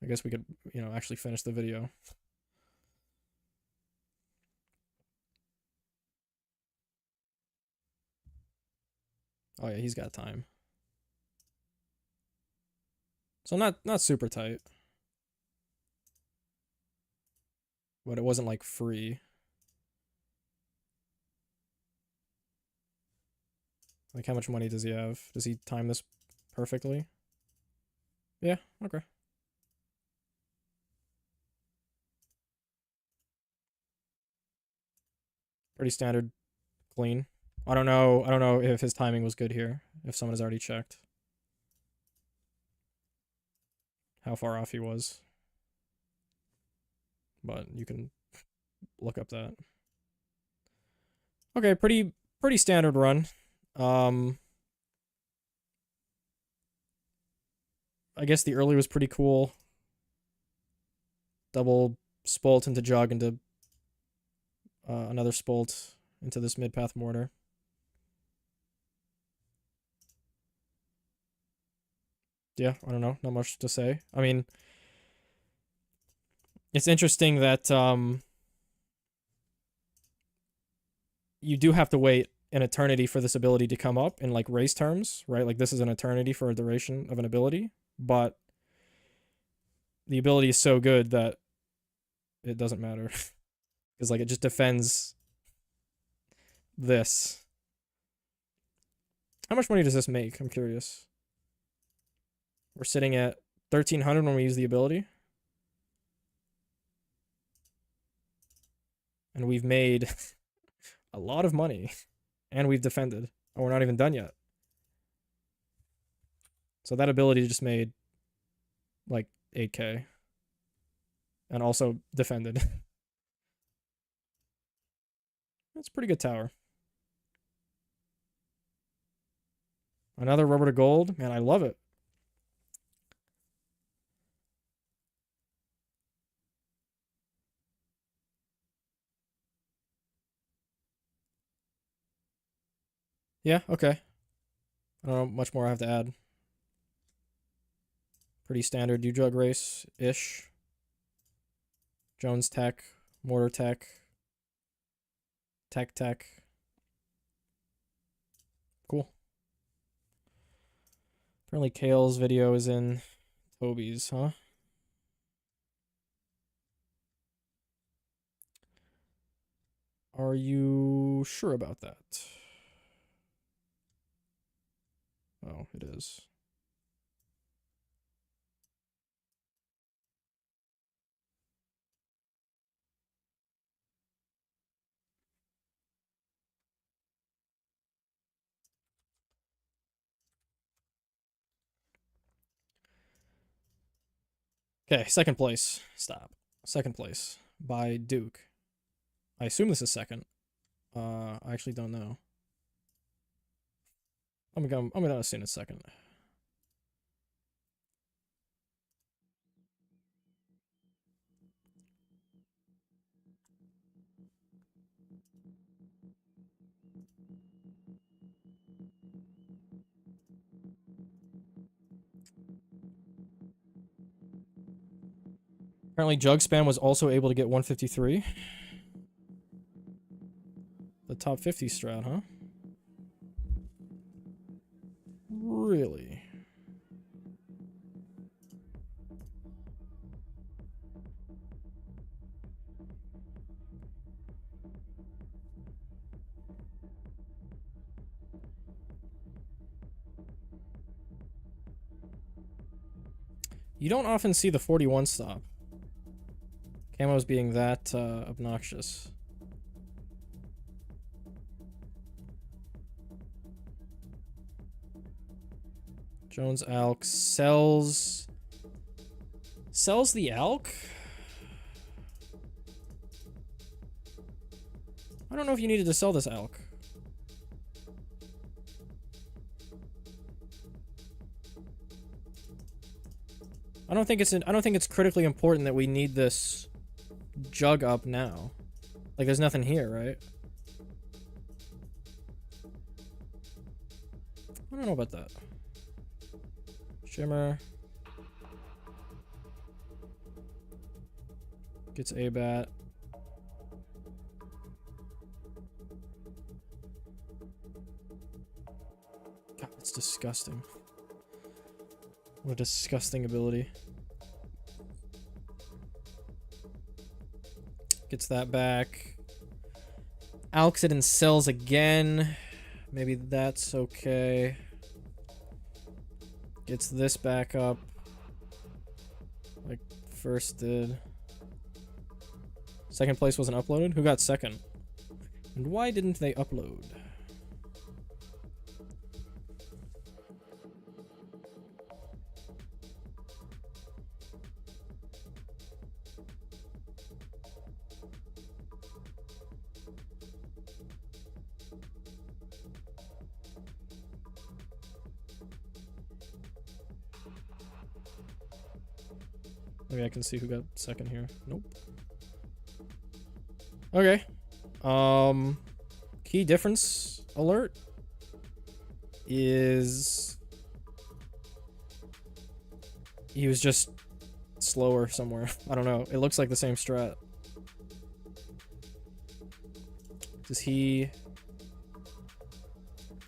I guess we could, actually finish the video. Oh yeah, he's got time. So not super tight. But it wasn't like free. Like, how much money does he have? Does he time this perfectly? Yeah, okay. Pretty standard clean. I don't know if his timing was good here, if someone has already checked how far off he was. But you can look up that. Okay, pretty standard run. I guess the early was pretty cool. Double Spolt into Jug into another Spolt into this mid-path mortar. Yeah, I don't know. Not much to say. I mean, it's interesting that you do have to wait an eternity for this ability to come up in, like, race terms, right? Like, this is an eternity for a duration of an ability. But the ability is so good that it doesn't matter. Because, like, it just defends this. How much money does this make? I'm curious. We're sitting at 1,300 when we use the ability. And we've made a lot of money. And we've defended. Oh, we're not even done yet. So that ability just made, like, 8k. And also defended. That's a pretty good tower. Another rubber to gold. Man, I love it. Yeah, okay. I don't know much more I have to add. Pretty standard U-Jug race-ish. Jones Tech, Mortar Tech, Tech. Cool. Apparently Kale's video is in Toby's, huh? Are you sure about that? Oh, it is. Okay, second place. Stop. Second place by Duke. I assume this is second. I actually don't know. I'm gonna assume it's second. Apparently Jug Spam was also able to get 153. The top 50 strat, huh? Really? You don't often see the 41 stop. Camos being that obnoxious. Jones Alk sells the Alk? I don't know if you needed to sell this Alk. I don't think it's critically important that we need this Jug up now. Like, there's nothing here, right? I don't know about that. Shimmer. Gets A-Bat. God, it's disgusting. What a disgusting ability. Gets that back. Alks it and sells again. Maybe that's okay. Gets this back up. Like first did. Second place wasn't uploaded? Who got second? And why didn't they upload? Maybe I can see who got second here. Nope. Okay. Key difference alert is he was just slower somewhere. I don't know. It looks like the same strat. Does he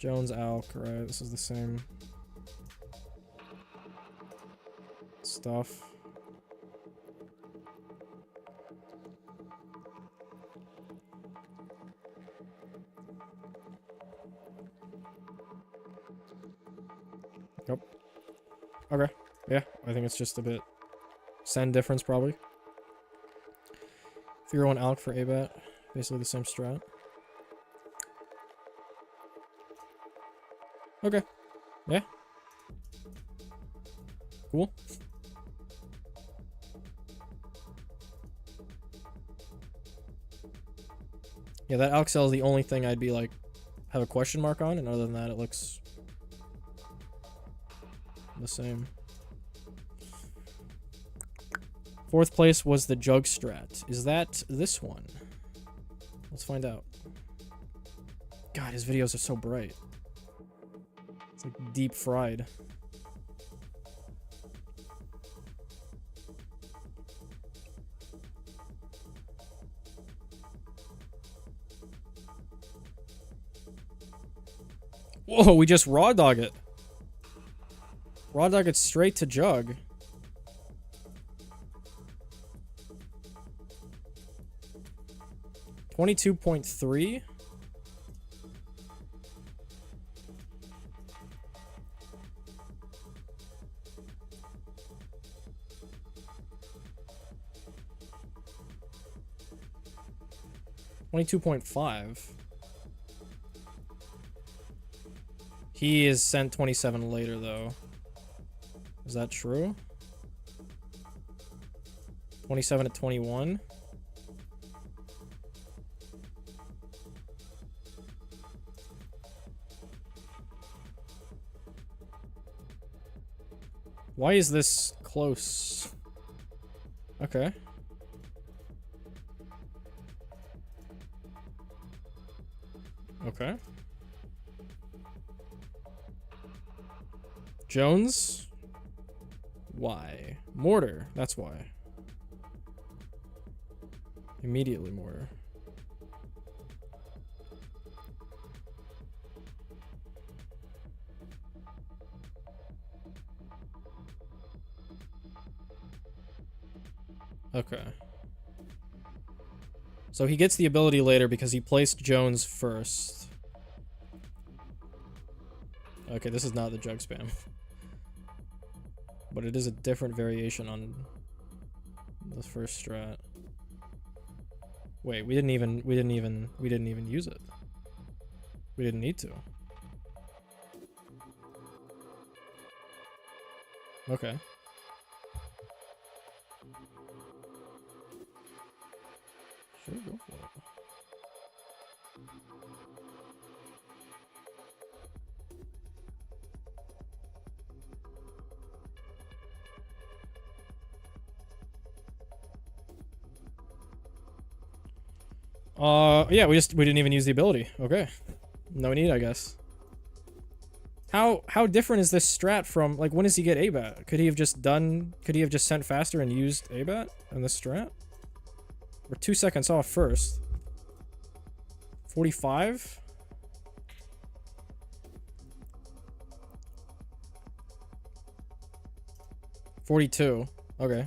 Jones Alk, right? This is the same stuff. Yep. Okay. Yeah, I think it's just a bit send difference probably. 3-1 Alk for ABAT. Basically the same strat. Okay. Yeah. Cool. Yeah, that Alk cell is the only thing I'd be like, have a question mark on, and other than that, it looks the same. 4th place was the Jug strat. Is that this one? Let's find out. God, his videos are so bright. It's like deep fried. Whoa, we just raw dog it. Raw dog it straight to Jug. $22.3. $22.5. He is sent 27 later, though. Is that true? 27 at 21? Why is this close? Okay. Okay. Jones? Why? Mortar. That's why. Immediately mortar. Okay. So he gets the ability later because he placed Jones first. Okay, this is not the Jug spam. But it is a different variation on the first strat. Wait, we didn't even use it. We didn't need to. Okay. Sure, go for it. Yeah, we didn't even use the ability. Okay. No need, I guess. How different is this strat from, like, when does he get ABAT? Could he have just sent faster and used ABAT in this strat? We're 2 seconds off first. 45? $42. Okay.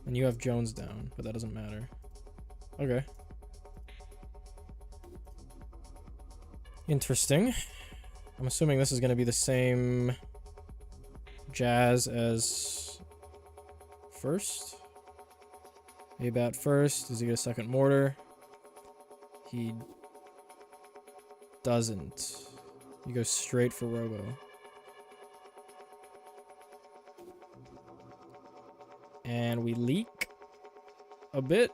And you have Jones down, but that doesn't matter. Okay. Interesting. I'm assuming this is going to be the same Jazz as first. ABAT first. Does he get a second mortar? He doesn't. He goes straight for Robo. And we leak a bit.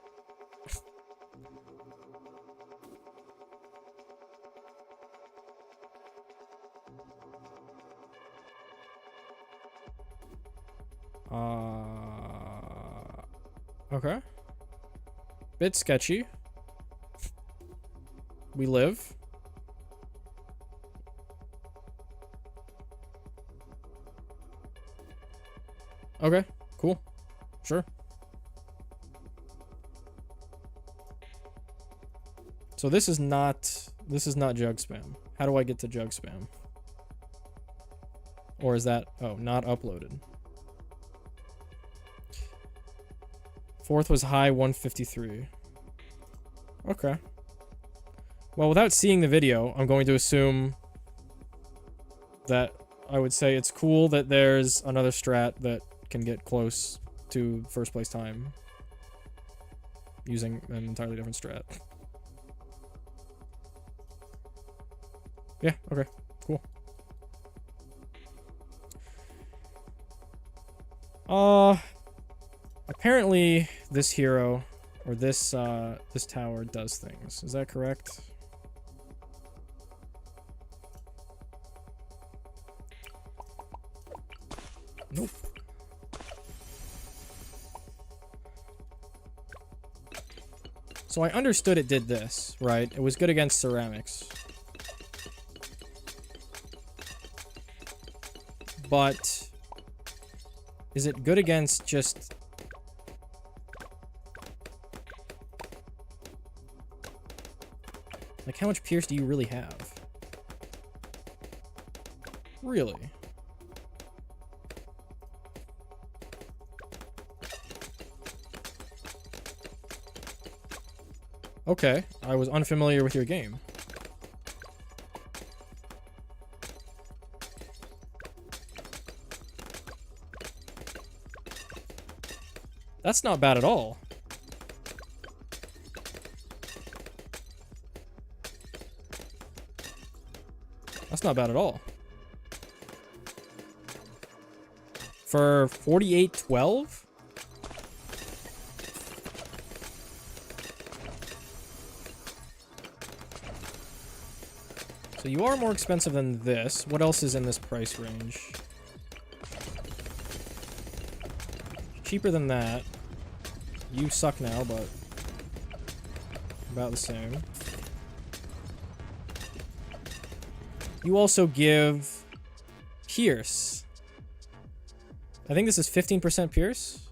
Okay. Bit sketchy. We live. Okay, cool. Sure. So this is not jug spam. How do I get to jug spam? Or is that, oh, not uploaded. Fourth was high 153. Okay. Well, without seeing the video, I'm going to assume that I would say it's cool that there's another strat that can get close to first place time using an entirely different strat. Yeah, okay, cool. Apparently this hero or this this tower does things. Is that correct? Nope. So I understood it did this, right? It was good against ceramics. But is it good against just... Like, how much pierce do you really have? Really? Okay, I was unfamiliar with your game. That's not bad at all. That's not bad at all. For 4812? So you are more expensive than this. What else is in this price range? Cheaper than that. You suck now, but about the same. You also give Pierce. I think this is 15% Pierce.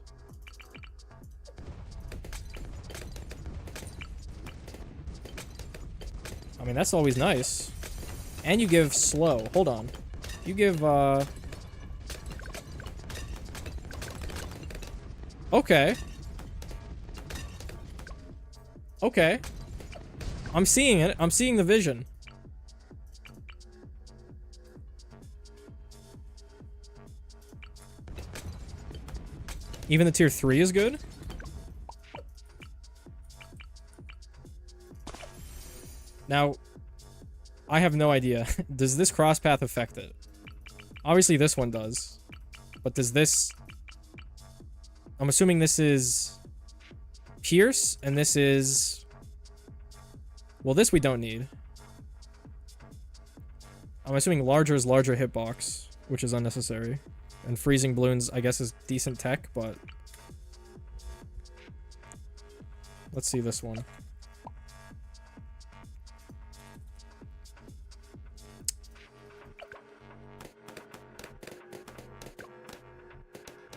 I mean, that's always nice. And you give slow. Hold on. You give, okay. Okay. I'm seeing it. I'm seeing the vision. Even the tier 3 is good? Now, I have no idea. Does this cross path affect it? Obviously this one does. But does this... I'm assuming this is... Pierce, and this is... Well, this we don't need. I'm assuming larger is larger hitbox, which is unnecessary. And freezing balloons, I guess, is decent tech, but... Let's see this one.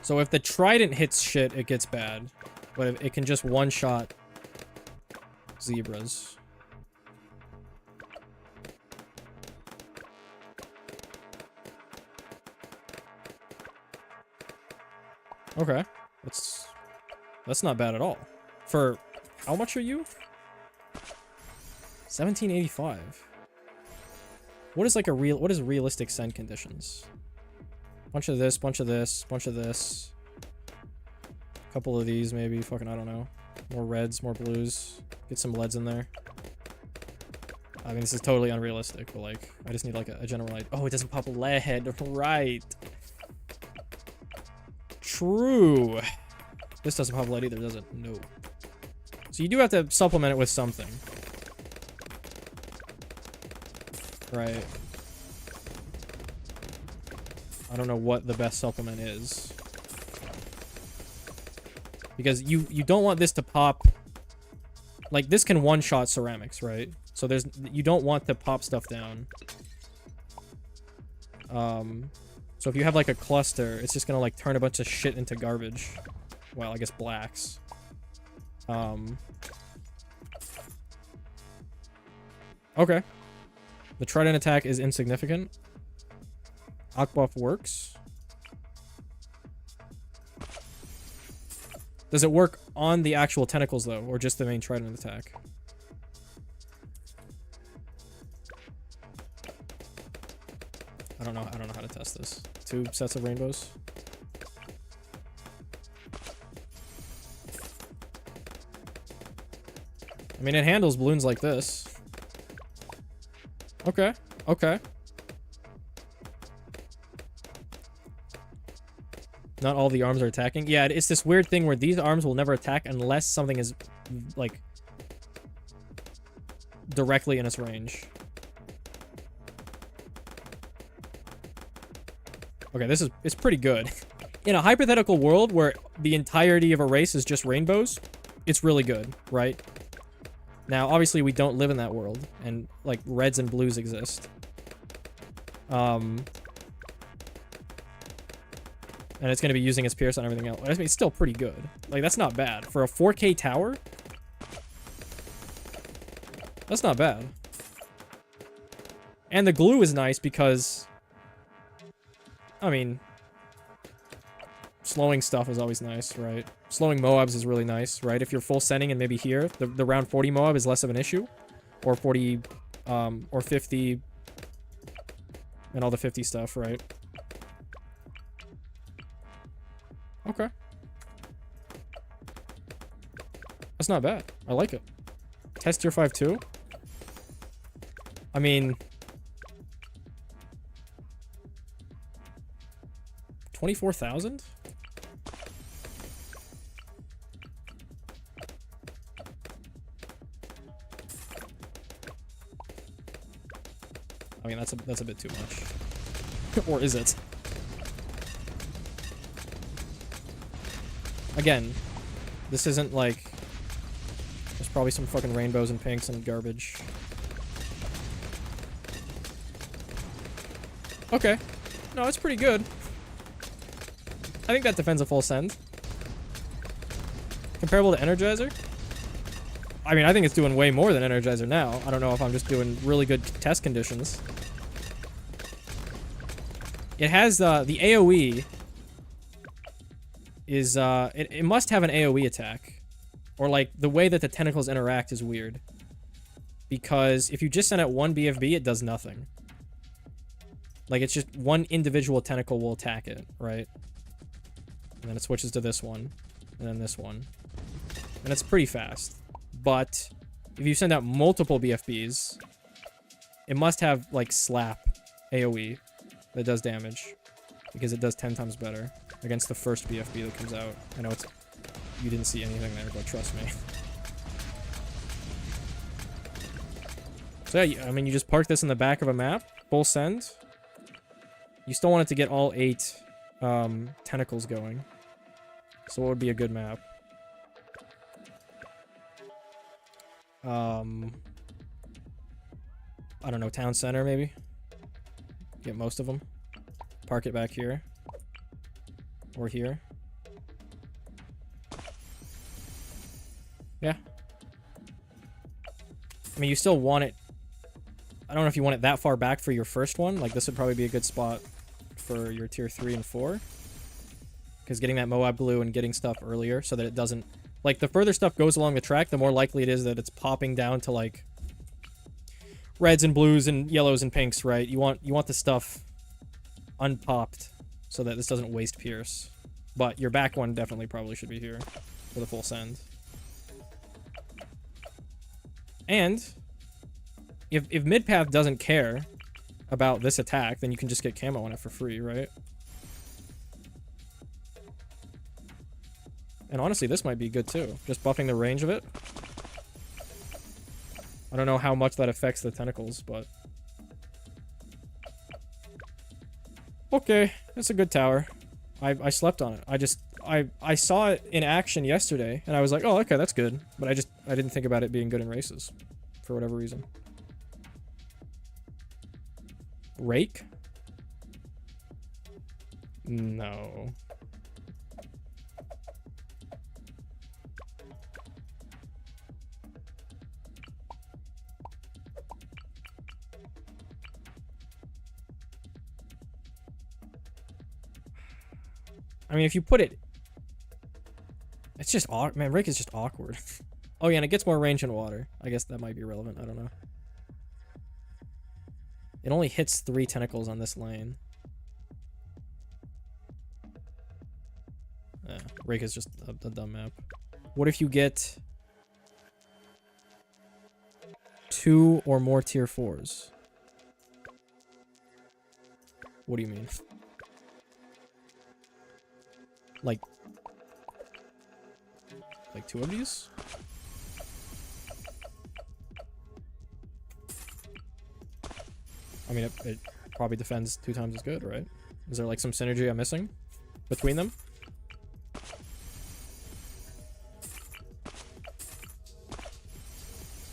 So if the trident hits shit, it gets bad. But if it can just one-shot zebras. Okay. That's not bad at all. For how much are you? 1785. What is like what is realistic send conditions? Bunch of this, bunch of this, bunch of this. Couple of these maybe, fucking I don't know. More reds, more blues. Get some leads in there. I mean, this is totally unrealistic, but like, I just need like a general idea. Oh, it doesn't pop lead, right. True. This doesn't pop lead either, does it? No. So you do have to supplement it with something. Right. I don't know what the best supplement is. Because you don't want this to pop... Like, this can one-shot ceramics, right? So you don't want to pop stuff down. So if you have, like, a cluster, it's just gonna, like, turn a bunch of shit into garbage. Well, I guess blacks. Okay. The trident attack is insignificant. Aquabuff works. Does it work on the actual tentacles, though, or just the main trident attack? I don't know how to test this. 2 sets of rainbows. I mean, it handles balloons like this. Okay. Okay. Not all the arms are attacking. Yeah, it's this weird thing where these arms will never attack unless something is, like, directly in its range. Okay, it's pretty good. In a hypothetical world where the entirety of a race is just rainbows, it's really good, right? Now, obviously, we don't live in that world, and, like, reds and blues exist. And it's going to be using its Pierce on everything else. I mean, it's still pretty good. Like, that's not bad. For a 4K tower, that's not bad. And the glue is nice because, I mean, slowing stuff is always nice, right? Slowing Moabs is really nice, right? If you're full sending and maybe here, the round 40 Moab is less of an issue. Or 40, or 50, and all the 50 stuff, right? Okay. That's not bad. I like it. Test tier 5 too? I mean... 24,000? I mean, that's a bit too much. Or is it? Again, this isn't like... There's probably some fucking rainbows and pinks and garbage. Okay. No, it's pretty good. I think that defends a full send. Comparable to Energizer? I mean, I think it's doing way more than Energizer now. I don't know if I'm just doing really good test conditions. It has, the AoE is, it must have an AoE attack. Or, like, the way that the tentacles interact is weird. Because if you just send out one BFB, it does nothing. Like, it's just one individual tentacle will attack it, right? And then it switches to this one. And then this one. And it's pretty fast. But if you send out multiple BFBs, it must have, like, slap AoE that does damage. Because it does 10 times better against the first BFB that comes out. I know it's... You didn't see anything there, but trust me. So yeah, I mean, you just park this in the back of a map. Full send. You still want it to get all 8 tentacles going. So what would be a good map? I don't know, town center maybe? Get most of them. Park it back here. Or here. Yeah. I mean, you still want it... I don't know if you want it that far back for your first one. Like, this would probably be a good spot for your tier 3 and 4. Because getting that Moab glue and getting stuff earlier so that it doesn't... Like, the further stuff goes along the track, the more likely it is that it's popping down to, like, reds and blues and yellows and pinks, right? You want the stuff unpopped so that this doesn't waste Pierce. But your back one definitely probably should be here for the full send. And if mid-path doesn't care about this attack, then you can just get camo on it for free, right? And honestly, this might be good too. Just buffing the range of it. I don't know how much that affects the tentacles, but... Okay, it's a good tower. I slept on it. I saw it in action yesterday, and I was like, oh, okay, that's good. But I didn't think about it being good in races. For whatever reason. Rake? No. I mean, if you put it... It's just man, Rake is just awkward. Oh yeah, and it gets more range in water. I guess that might be relevant. I don't know. It only hits 3 tentacles on this lane. Rake is just a dumb map. What if you get 2 or more tier 4s? What do you mean? Like 2 of these? I mean, it probably defends 2 times as good, right? Is there like some synergy I'm missing between them?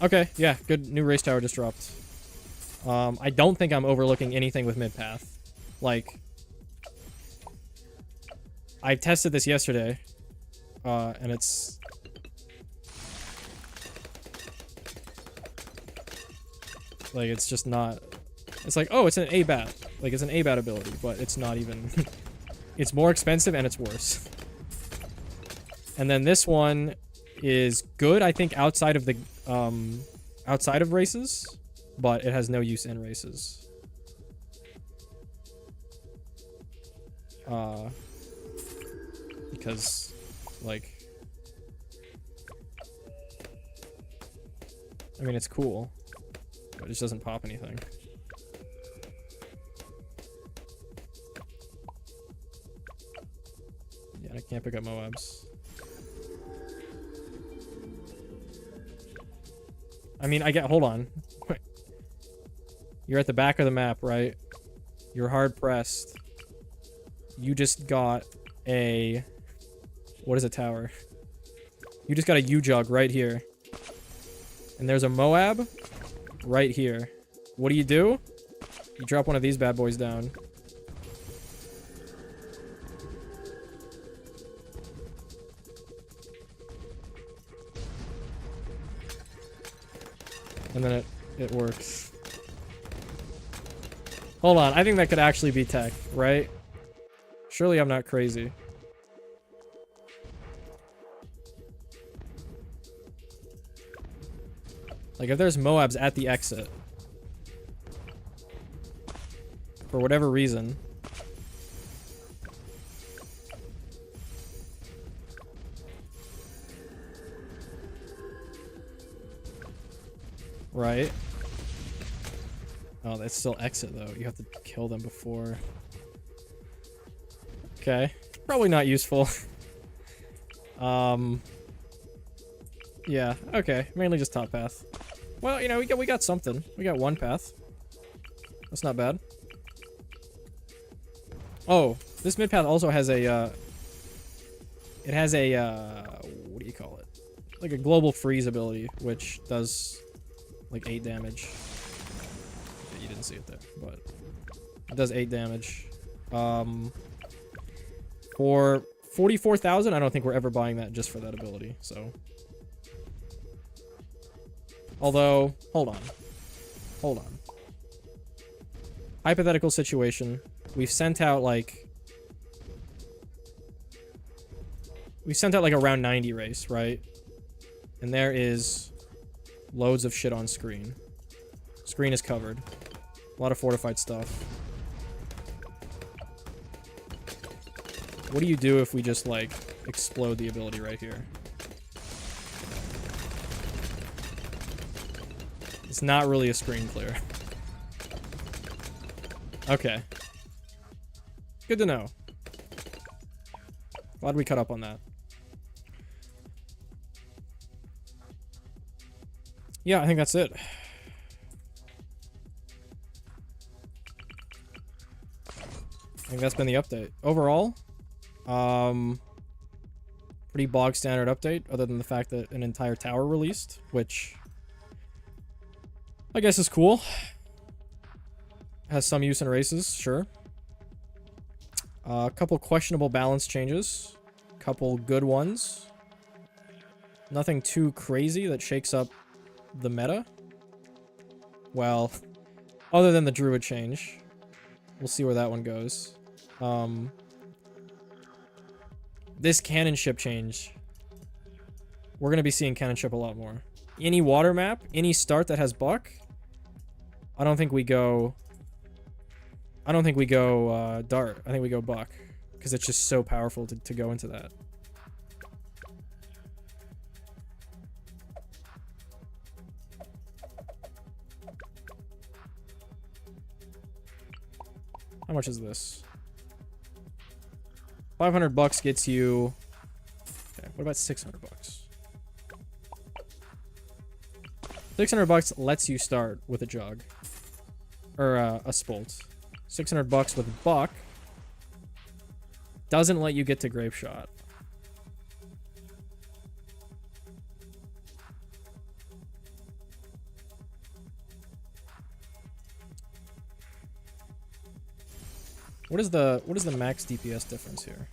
Okay, yeah, good. New race tower just dropped. I don't think I'm overlooking anything with mid path. Like, I tested this yesterday, and it's... Like, it's just not... It's like, oh, it's an A-bat. Like, it's an A-bat ability, but it's not even... It's more expensive, and it's worse. And then this one is good, I think, outside of the... outside of races, but it has no use in races. Because, like... I mean, it's cool. But it just doesn't pop anything. Yeah, I can't pick up Moabs. I mean, hold on. You're at the back of the map, right? You're hard pressed. You just got a... What is a tower? You just got a U-Jug right here. And there's a Moab right here. What do? You drop one of these bad boys down. And then it works. Hold on, I think that could actually be tech, right? Surely I'm not crazy. Like, if there's Moabs at the exit, for whatever reason, right? Oh, that's still exit, though. You have to kill them before. Okay. Probably not useful. Yeah, okay. Mainly just top path. Well, you know, we got something. We got one path. That's not bad. Oh, this mid path also has a, it has a, what do you call it? Like a global freeze ability, which does, like, 8 damage. Okay, you didn't see it there, but it does 8 damage. For 44,000, I don't think we're ever buying that just for that ability, so... Although, hold on. Hypothetical situation. We've sent out like a round 90 race, right? And there is loads of shit on screen. Screen is covered. A lot of fortified stuff. What do you do if we just, like, explode the ability right here? It's not really a screen clear. Okay. Good to know. Glad we cut up on that. Yeah, I think that's it. I think that's been the update. Overall, pretty bog standard update, other than the fact that an entire tower released, which I guess is cool. Has some use in races, sure. A couple questionable balance changes. Couple good ones. Nothing too crazy that shakes up the meta. Well, other than the druid change. We'll see where that one goes. This cannon ship change we're going to be seeing cannon ship a lot more. Any water map, any start that has buck, I don't think we go dart. I think we go buck because it's just so powerful to go into that. How much is this? 500 bucks gets you... Okay, what about 600 bucks? 600 bucks lets you start with a jug. Or a spolt. 600 bucks with buck doesn't let you get to grape shot. What is the max DPS difference here?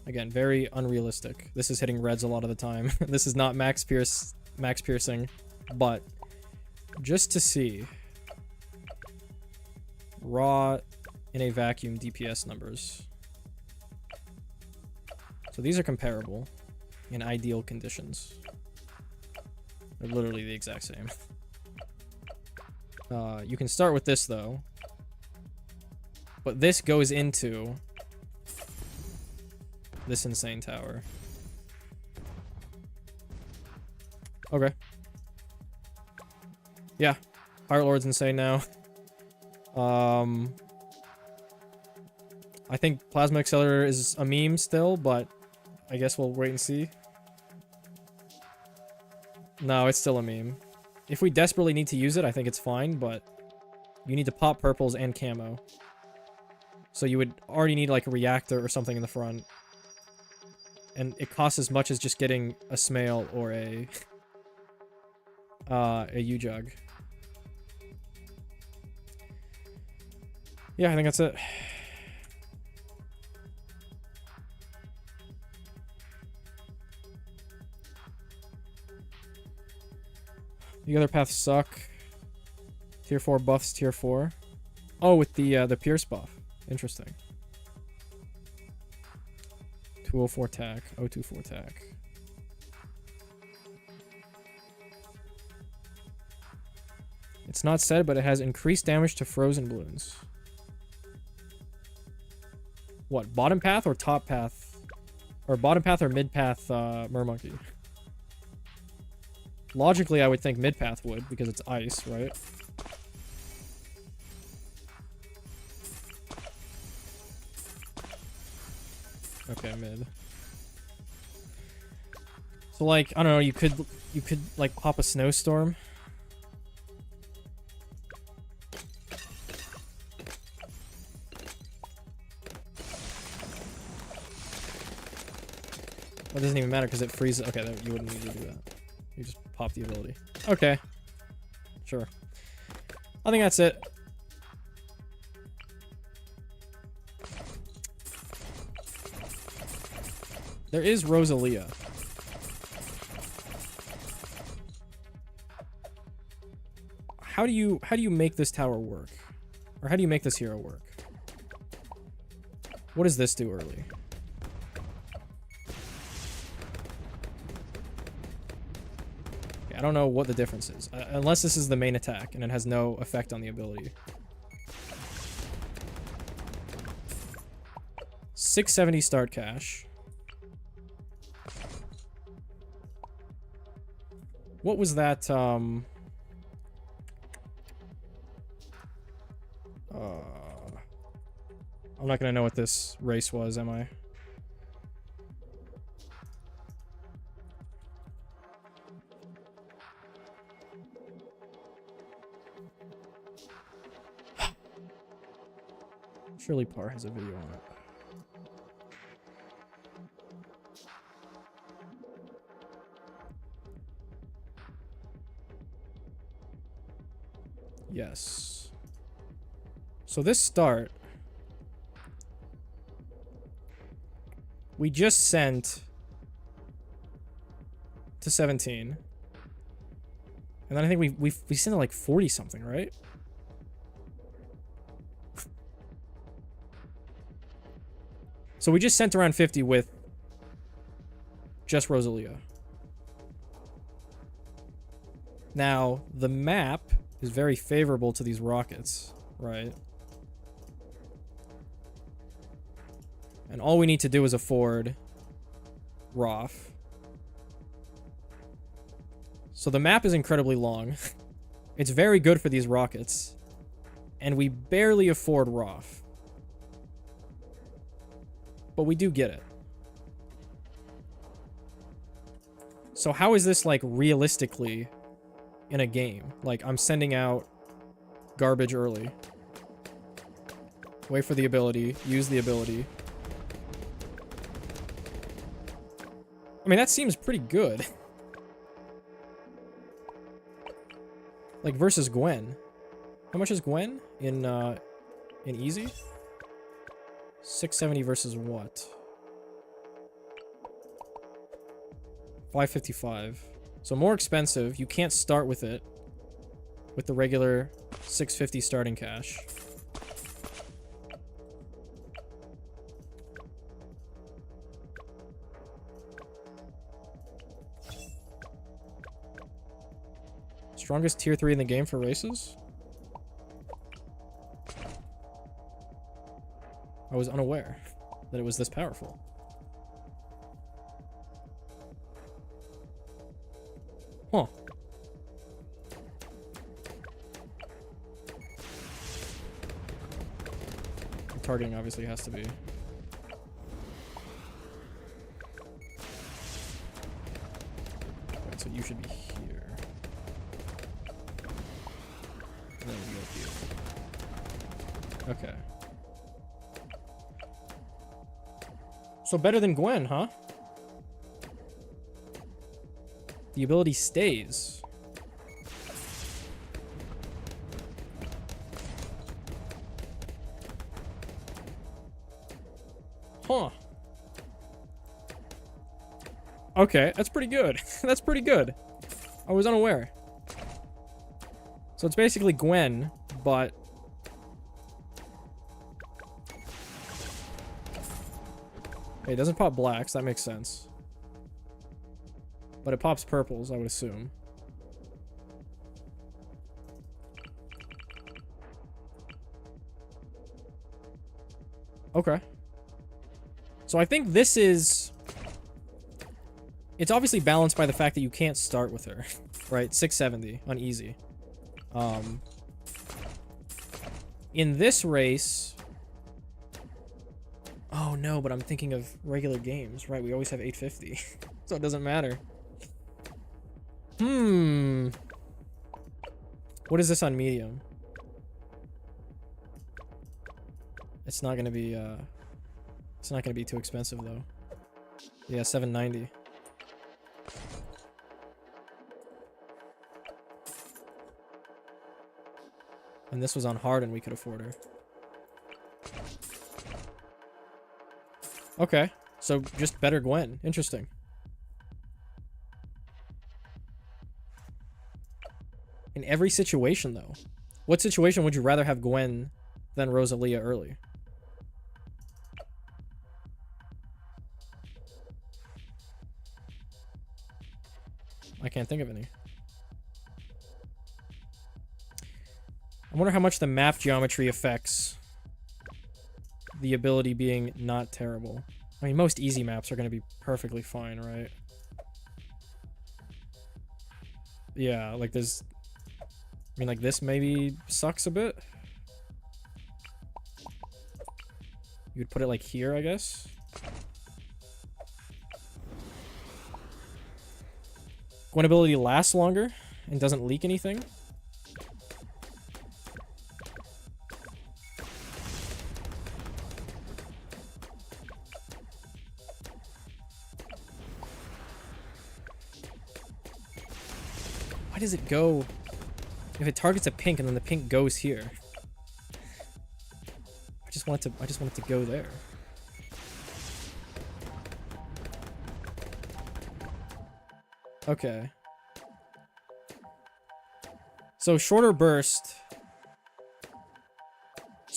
Again, very unrealistic. This is hitting reds a lot of the time. This is not max piercing, but just to see raw in a vacuum DPS numbers. So these are comparable in ideal conditions. They're literally the exact same. You can start with this though, but this goes into this insane tower. Okay. Yeah, Pirate Lord's insane now. I think Plasma Accelerator is a meme still, but I guess we'll wait and see. No, it's still a meme. If we desperately need to use it, I think it's fine, but you need to pop purples and camo. So you would already need like a reactor or something in the front. And it costs as much as just getting a Smail or a U-Jug. Yeah, I think that's it. The other paths suck. Tier 4 buffs, tier 4. Oh, with the Pierce buff. Interesting. 204 tack, 024 tack. It's not said, but it has increased damage to frozen balloons. What, bottom path or top path? Or bottom path or mid path Mermonkey? Logically, I would think mid path would, because it's ice, right? Okay, mid. So like, I don't know, you could like pop a snowstorm. Well, it doesn't even matter because it freezes. Okay, you wouldn't need to do that. You just pop the ability. Okay. Sure. I think that's it. There is Rosalia. How do you make this tower work? Or how do you make this hero work? What does this do early? Okay, I don't know what the difference is. Unless this is the main attack and it has no effect on the ability. 670 start cash. What was that, I'm not gonna know what this race was, am I? Surely Par has a video on it. Yes. So this start, we just sent to 17. And then I think we sent it like 40 something, right? So we just sent around 50 with just Rosalia. Now, the map is very favorable to these rockets, right? And all we need to do is afford Roth. So the map is incredibly long. It's very good for these rockets. And we barely afford Roth. But we do get it. So how is this, like, realistically in a game? Like, I'm sending out garbage early. Wait for the ability. Use the ability. I mean, that seems pretty good. Like, versus Gwen. How much is Gwen in easy? 670 versus what? 555. So more expensive. You can't start with it. With the regular 650 starting cash. Strongest tier 3 in the game for races? I was unaware that it was this powerful. Huh. The targeting obviously has to be. Wait, so you should be here. And then we go here. Okay. So better than Gwen, huh? The ability stays. Huh. Okay, that's pretty good. That's pretty good. I was unaware. So it's basically Gwen, but... Hey, it doesn't pop blacks, that makes sense. But it pops purples, I would assume. Okay. So I think this is... It's obviously balanced by the fact that you can't start with her. Right? 670 on easy. In this race... Oh no, but I'm thinking of regular games. Right, we always have 850. So it doesn't matter. What is this on medium? It's not gonna be it's not gonna be too expensive though. Yeah, 790. And this was on hard and we could afford her. Okay, so just better Gwen. Interesting. In every situation, though. What situation would you rather have Gwen than Rosalia early? I can't think of any. I wonder how much the map geometry affects the ability being not terrible. I mean, most easy maps are going to be perfectly fine, right? Yeah, like there's... I mean, like this maybe sucks a bit. You'd put it like here, I guess. Gwen ability lasts longer and doesn't leak anything. Why does it go... If it targets a pink and then the pink goes here. I just want it to go there. Okay. So shorter burst.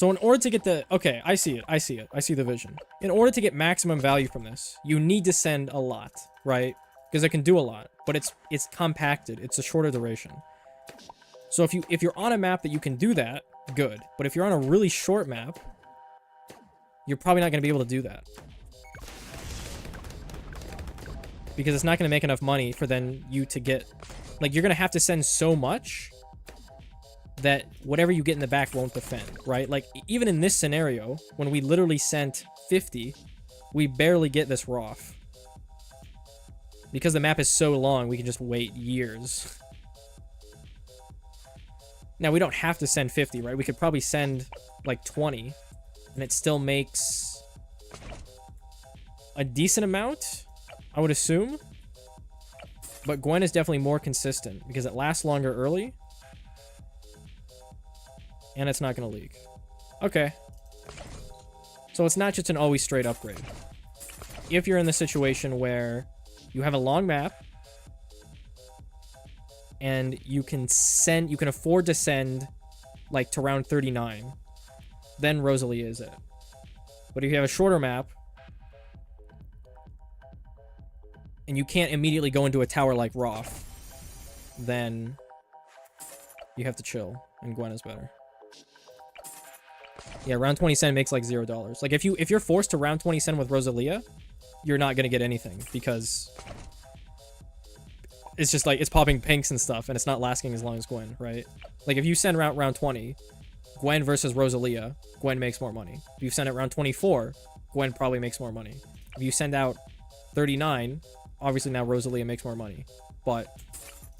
So in order to get the... Okay, I see it. I see it. I see the vision. In order to get maximum value from this, you need to send a lot, right? Because it can do a lot, but it's compacted. It's a shorter duration. So if you're on a map that you can do that, good. But if you're on a really short map, you're probably not going to be able to do that. Because it's not going to make enough money for then you to get... Like, you're going to have to send so much that whatever you get in the back won't defend, right? Like, even in this scenario, when we literally sent 50, we barely get this ROF. Because the map is so long, we can just wait years. Now, we don't have to send 50, right? We could probably send, like, 20, and it still makes a decent amount, I would assume. But Gwen is definitely more consistent, because it lasts longer early, and it's not going to leak. Okay. So it's not just an always straight upgrade. If you're in the situation where you have a long map, and you can afford to send, like, to round 39, then Rosalia is it. But if you have a shorter map, and you can't immediately go into a tower like ROF, then you have to chill, and Gwen is better. Yeah, round 20 Sen makes like $0. Like, if you're forced to round 20 Sen with Rosalia, you're not gonna get anything, because it's just like, it's popping pinks and stuff, and it's not lasting as long as Gwen, right? Like, if you send round 20, Gwen versus Rosalia, Gwen makes more money. If you send it round 24, Gwen probably makes more money. If you send out 39, obviously now Rosalia makes more money. But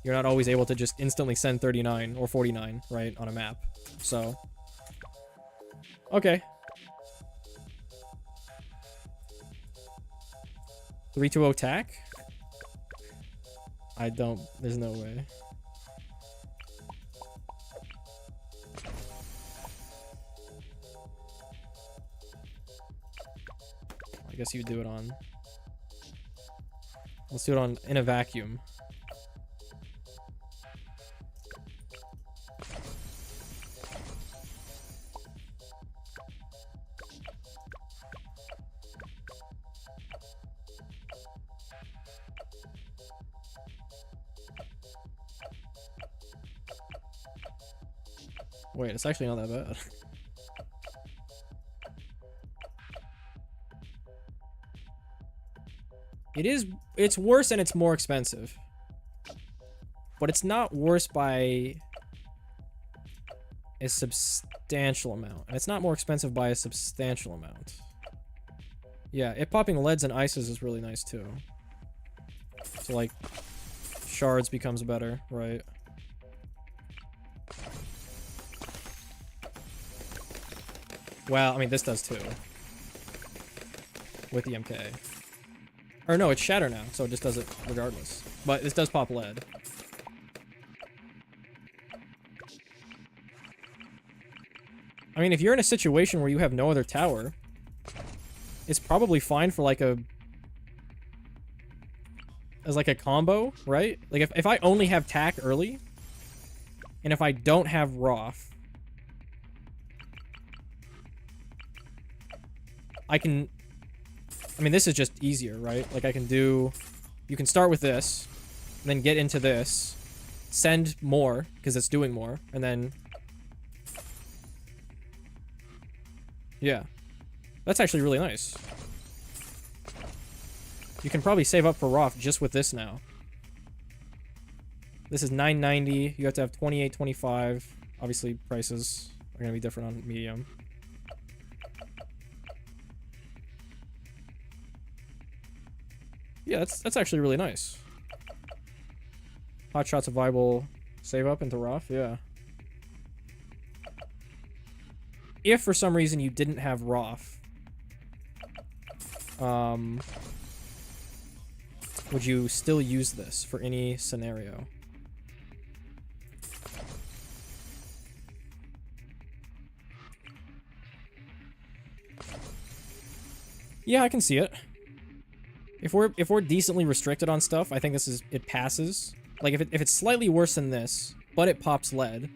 you're not always able to just instantly send 39 or 49, right, on a map. So, okay. 3-2-0 tack? There's no way. I guess you would do it on... Let's do it on in a vacuum. Wait, it's actually not that bad. It's worse and it's more expensive. But it's not worse by a substantial amount. And it's not more expensive by a substantial amount. Yeah, it popping leads and ices is really nice too. So like, shards becomes better, right? Well, I mean, this does too. With the MK. Or no, it's shatter now, so it just does it regardless. But this does pop lead. I mean, if you're in a situation where you have no other tower, it's probably fine for like as like a combo, right? Like if I only have tack early, and if I don't have ROF, I mean, this is just easier, right? Like, you can start with this, and then get into this, send more, because it's doing more, and then... Yeah. That's actually really nice. You can probably save up for ROF just with this now. This is $9.90. You have to have $28.25. Obviously, prices are going to be different on medium. Yeah, that's actually really nice. Hot Shot's a viable save up into ROF, yeah. If for some reason you didn't have ROF, would you still use this for any scenario? Yeah, I can see it. If we're decently restricted on stuff, I think it passes. Like if it's slightly worse than this, but it pops lead,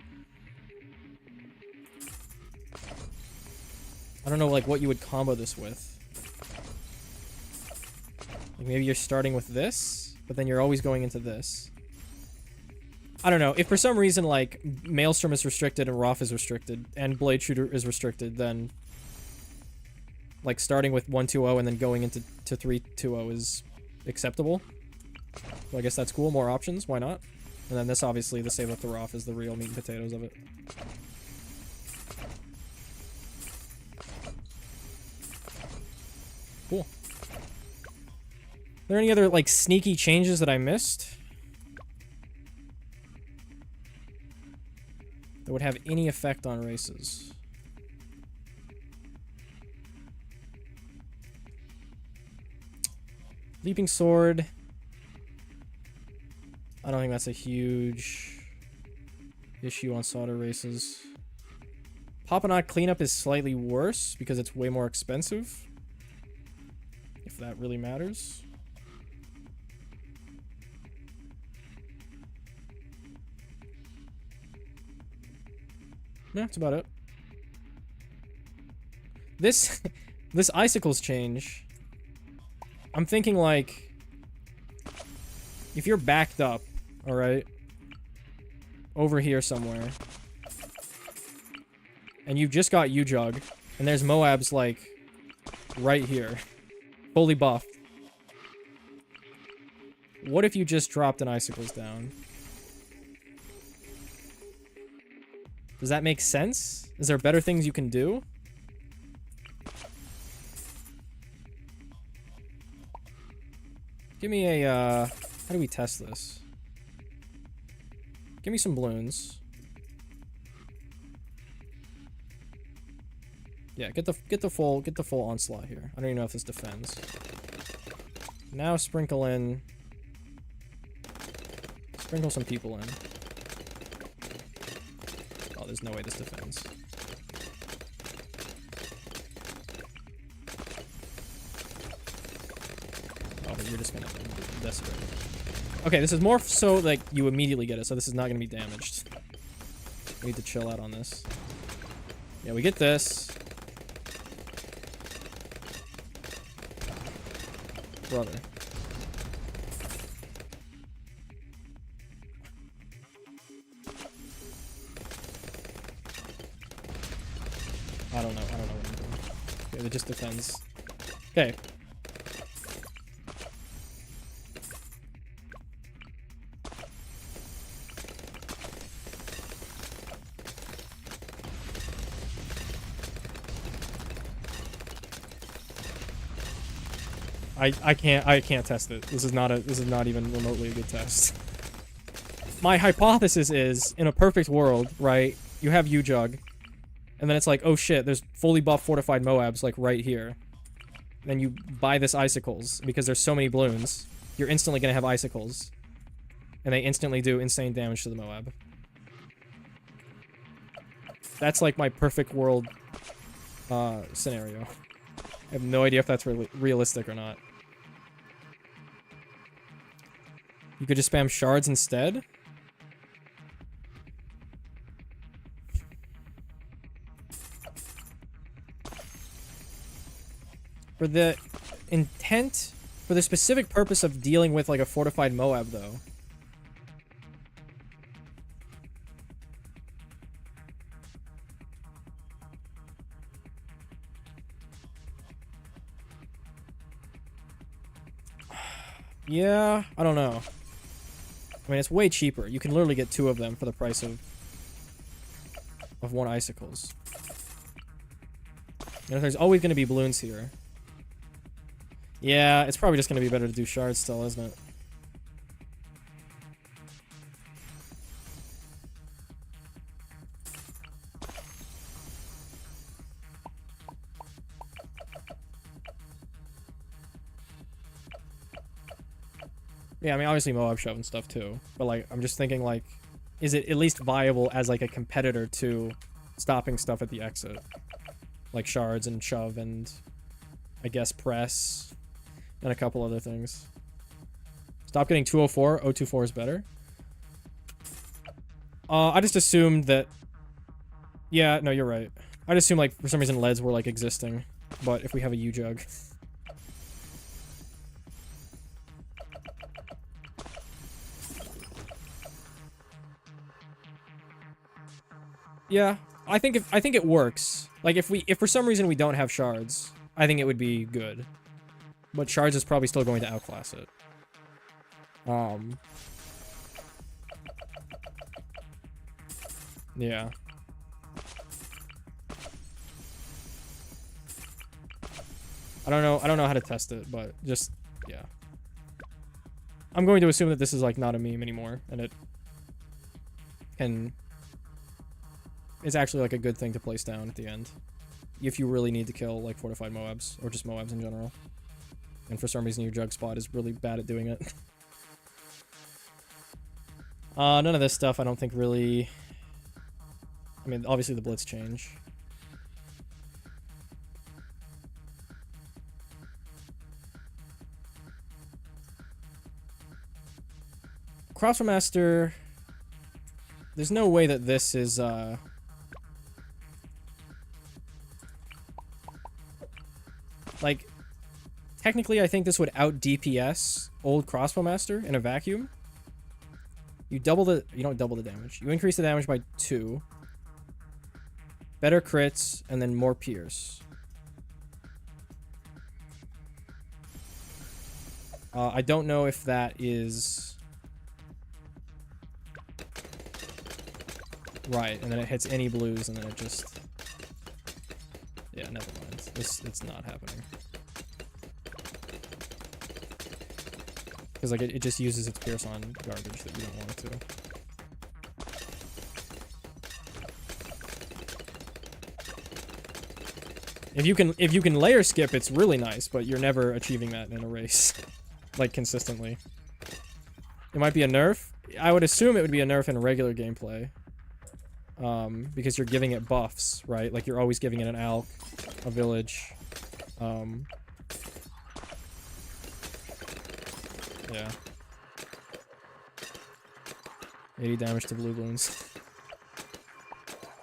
I don't know, like, what you would combo this with. Like, maybe you're starting with this, but then you're always going into this. I don't know. If for some reason, like, Maelstrom is restricted and Roth is restricted, and Blade Shooter is restricted, then, like, starting with 1-2-0 and then going into 3-2-0 is acceptable. So I guess that's cool. More options. Why not? And then this, obviously, the save up the Roth is the real meat and potatoes of it. Cool. Are there any other, like, sneaky changes that I missed that would have any effect on races? Leaping Sword. I don't think that's a huge issue on solder races. Papanot cleanup is slightly worse because it's way more expensive. If that really matters. No, that's about it. This icicles change. I'm thinking, like, if you're backed up, all right, over here somewhere, and you've just got U-Jug, and there's Moabs, like, right here, fully buffed. What if you just dropped an icicles down? Does that make sense? Is there better things you can do? Give me a, how do we test this? Give me some balloons. Yeah, get the full onslaught here. I don't even know if this defends. Now sprinkle some people in. Oh, there's no way this defends. Oh, you're just gonna desperate. Okay, this is more so like you immediately get it, so this is not gonna be damaged. We need to chill out on this. Yeah, we get this. Brother. I don't know what I'm doing. Okay, it just defends. Okay. I can't test it. This is not even remotely a good test. My hypothesis is, in a perfect world, right, you have U-Jug, and then it's like, oh shit, there's fully buffed fortified Moabs, like, right here. Then you buy this Icicles, because there's so many balloons, you're instantly gonna have Icicles. And they instantly do insane damage to the Moab. That's like my perfect world scenario. I have no idea if that's realistic or not. You could just spam shards instead? For the intent, for the specific purpose of dealing with like a fortified Moab though. Yeah, I don't know. I mean, it's way cheaper. You can literally get 2 of them for the price of 1 Icicles. You know, there's always going to be balloons here. Yeah, it's probably just going to be better to do shards still, isn't it? Yeah, I mean, obviously Moab shove and stuff too. But, like, I'm just thinking, like, is it at least viable as, like, a competitor to stopping stuff at the exit? Like shards and shove and, I guess, press and a couple other things. Stop getting 204. 024 is better. I just assumed that... Yeah, no, you're right. I'd assume, like, for some reason leads were, like, existing. But if we have a U-jug... Yeah, I think it works. Like, if for some reason we don't have shards, I think it would be good. But shards is probably still going to outclass it. Yeah. I don't know how to test it, but just, yeah. I'm going to assume that this is, like, not a meme anymore, and it can... It's actually, like, a good thing to place down at the end. If you really need to kill, like, fortified Moabs, or just Moabs in general. And for some reason your jug spot is really bad at doing it. None of this stuff I don't think really... I mean, obviously the blitz change. Crossmaster... There's no way that this is, like, technically I think this would out DPS old Crossbowmaster in a vacuum. You don't double the damage. You increase the damage by 2. Better crits, and then more pierce. I don't know if that is... Right, and then it hits any blues, and then it just... Yeah, never mind. It's not happening. Because, like, it just uses its pierce on garbage that you don't want it to. If you can layer skip, it's really nice, but you're never achieving that in a race. Like, consistently. It might be a nerf. I would assume it would be a nerf in regular gameplay. Because you're giving it buffs, right? Like, you're always giving it an alch, a village. Yeah. 80 damage to blue balloons.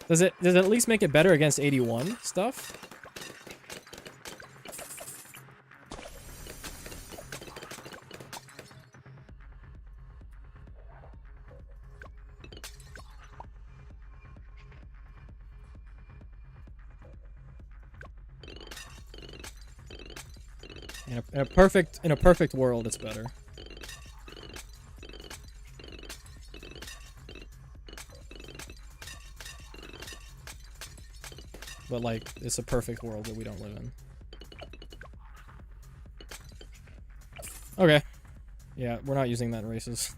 Does it at least make it better against 81 stuff? In a perfect world, it's better. But, like, it's a perfect world that we don't live in. Okay. Yeah, we're not using that in races.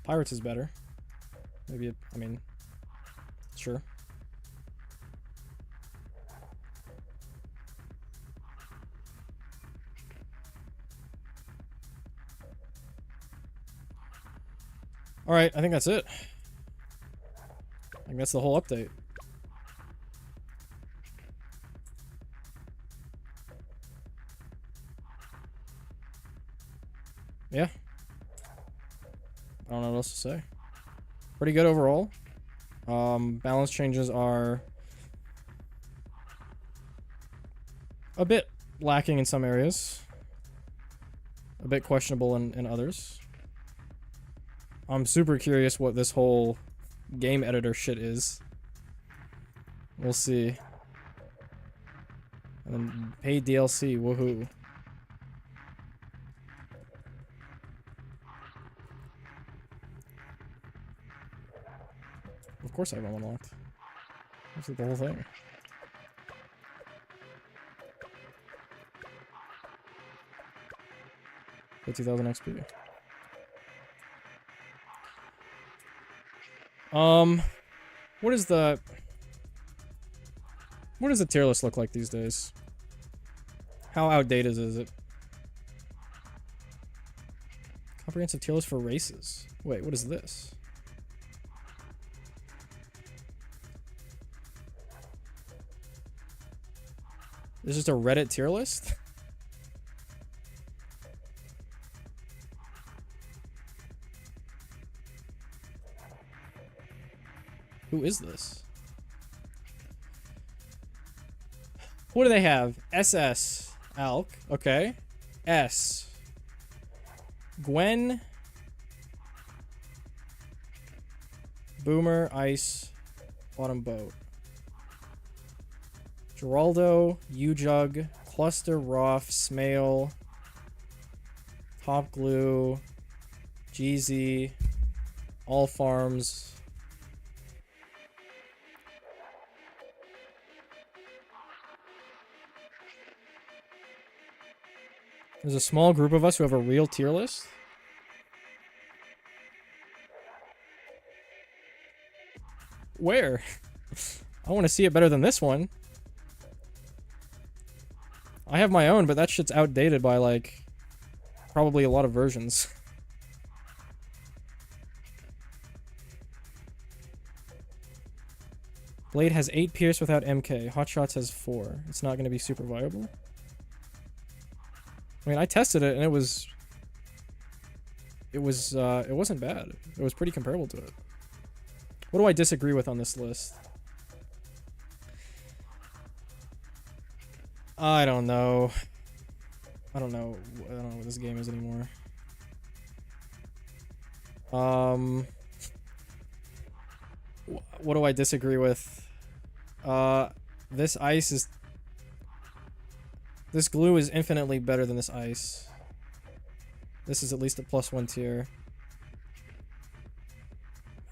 Pirates is better. Maybe, I mean, sure. Alright, I think that's it. I think that's the whole update. Yeah. I don't know what else to say. Pretty good overall. Balance changes are a bit lacking in some areas. A bit questionable in others. I'm super curious what this whole game editor shit is. We'll see. And then paid DLC, woohoo. Of course I have them unlocked. That's the whole thing. Get 2000 XP. What does the tier list look like these days? How outdated is it? Comprehensive tier list for races. Wait, what is this? This is just a Reddit tier list? Who is this? What do they have? SS. Alk. Okay. S. Gwen. Boomer. Ice. Bottom boat. Geraldo. U-Jug. Cluster. Roth. Smale. Top Glue. GZ. All Farms. There's a small group of us who have a real tier list. Where? I want to see it better than this one. I have my own, but that shit's outdated by, like, probably a lot of versions. Blade has 8 Pierce without MK. Hotshots has 4. It's not going to be super viable. I mean, I tested it and it wasn't bad. It was pretty comparable to it. What do I disagree with on this list? I don't know. I don't know what this game is anymore. What do I disagree with? This ice is... This glue is infinitely better than this ice. This is at least a +1 tier.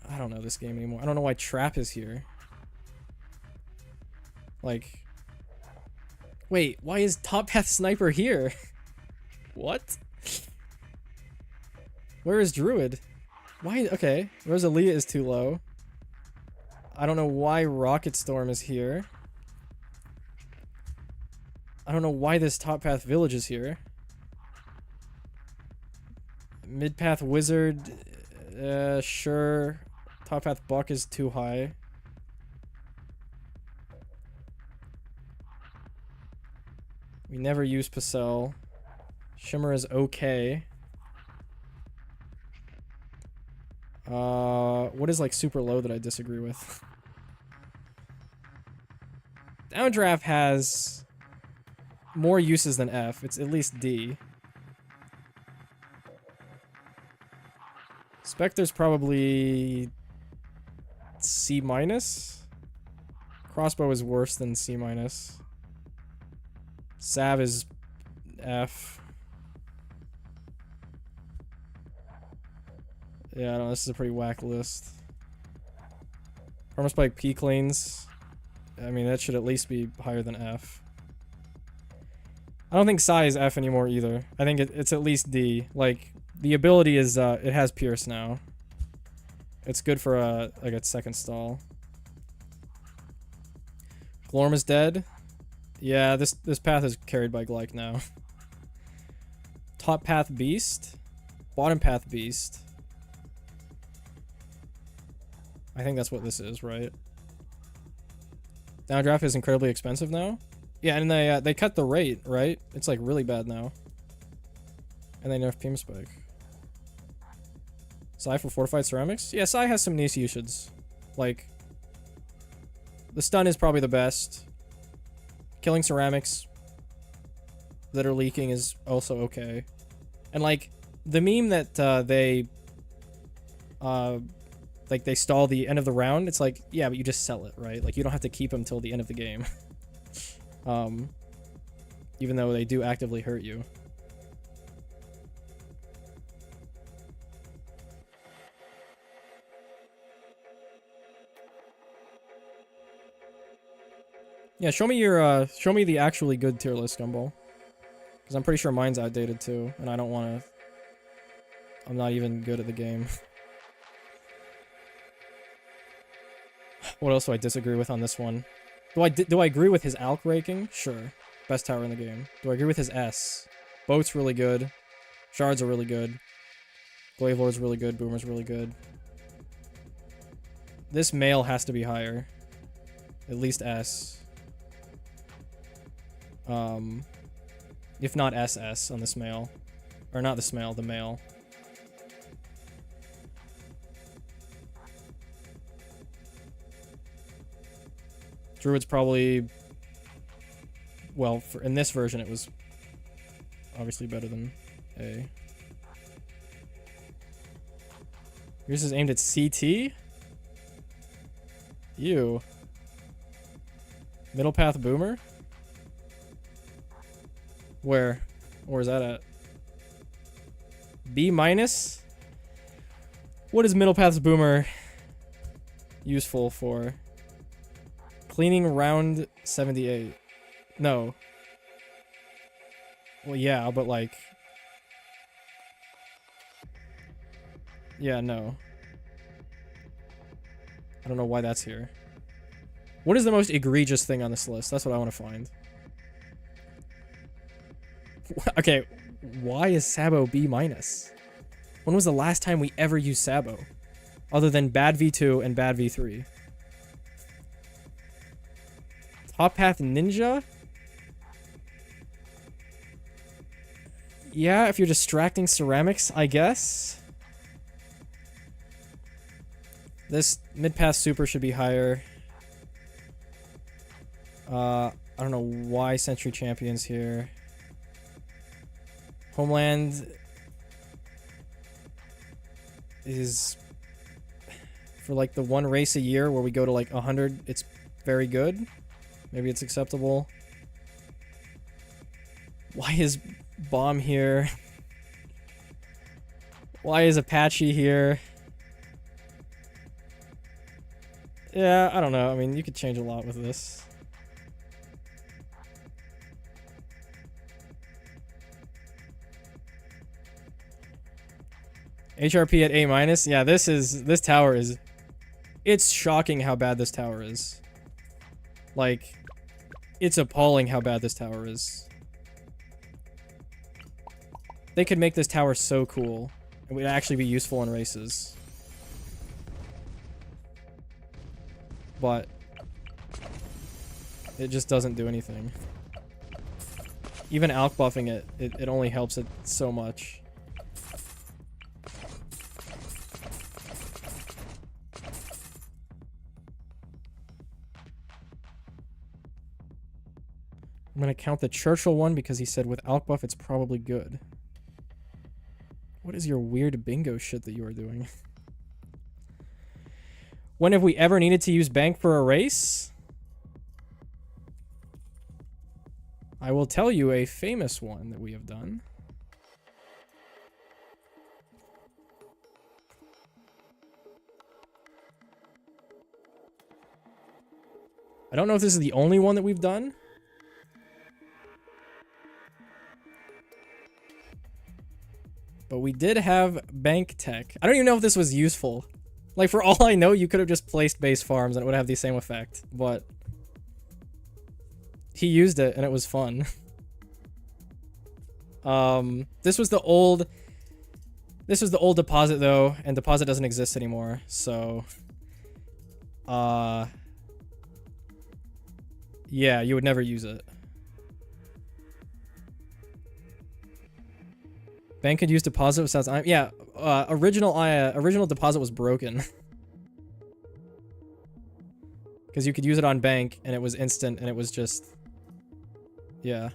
I don't know this game anymore. I don't know why Trap is here. Like... Wait, why is Top Path Sniper here? What? Where is Druid? Why? Okay, Rosalia is too low. I don't know why Rocket Storm is here. I don't know why this Top Path Village is here. Mid Path Wizard, sure. Top Path Buck is too high. We never use Pacel. Shimmer is okay. What is like super low that I disagree with? Downdraft has more uses than F. It's at least D. Spectre's probably C-. Crossbow is worse than C-. Sav is F. Yeah, no, this is a pretty whack list. Permaspike P cleans. I mean, that should at least be higher than F. I don't think Psy is F anymore either. I think it's at least D. Like, the ability is, it has Pierce now. It's good for, like a second stall. Glorm is dead. Yeah, this path is carried by Glyke now. Top path Beast. Bottom path Beast. I think that's what this is, right? Downdraft is incredibly expensive now. Yeah, and they cut the rate, right? It's like really bad now. And they nerfed Peamspike. Psy for Fortified Ceramics? Yeah, Psy has some nice usages. Like, the stun is probably the best. Killing ceramics that are leaking is also okay. And like, the meme that they stall the end of the round, it's like, yeah, but you just sell it, right? Like, you don't have to keep them till the end of the game. Even though they do actively hurt you. Yeah, show me your, show me the actually good tier list, Gumball. Because I'm pretty sure mine's outdated too, and I don't want to... I'm not even good at the game. What else do I disagree with on this one? Do I agree with his Alk raking? Sure. Best tower in the game. Do I agree with his S? Boat's really good. Shards are really good. Glaive Lord's really good. Boomer's really good. This male has to be higher. At least S. If not SS on this male. Or not this male, the male. Druid's probably... Well, in this version, it was obviously better than A. Yours is aimed at CT? You. Middle path boomer? Where? Where's that at? B minus? What is middle path's boomer useful for? Cleaning round 78. No. Well, yeah, but like... Yeah, no. I don't know why that's here. What is the most egregious thing on this list? That's what I want to find. Okay, why is Sabo B minus? When was the last time we ever used Sabo? Other than bad V2 and bad V3. Top path ninja? Yeah, if you're distracting ceramics, I guess. This mid-path super should be higher. I don't know why Century Champion's here. Homeland is for like the one race a year where we go to like 100. It's very good. Maybe it's acceptable. Why is Bomb here? Why is Apache here? Yeah, I don't know. I mean, you could change a lot with this. HRP at A minus. Yeah, this tower is... It's shocking how bad this tower is. Like, it's appalling how bad this tower is. They could make this tower so cool. It would actually be useful in races. But it just doesn't do anything. Even alk buffing it only helps it so much. I'm gonna count the Churchill one because he said with alk buff it's probably good. What is your weird bingo shit that you are doing? When have we ever needed to use bank for a race? I will tell you a famous one that we have done. I don't know if this is the only one that we've done. But we did have bank tech. I don't even know if this was useful. Like, for all I know, you could have just placed base farms and it would have the same effect. But he used it and it was fun. This was the old deposit though, and deposit doesn't exist anymore. So, yeah, you would never use it. Bank could use deposit without... Yeah, original deposit was broken. Because you could use it on bank, and it was instant, and it was just... Yeah.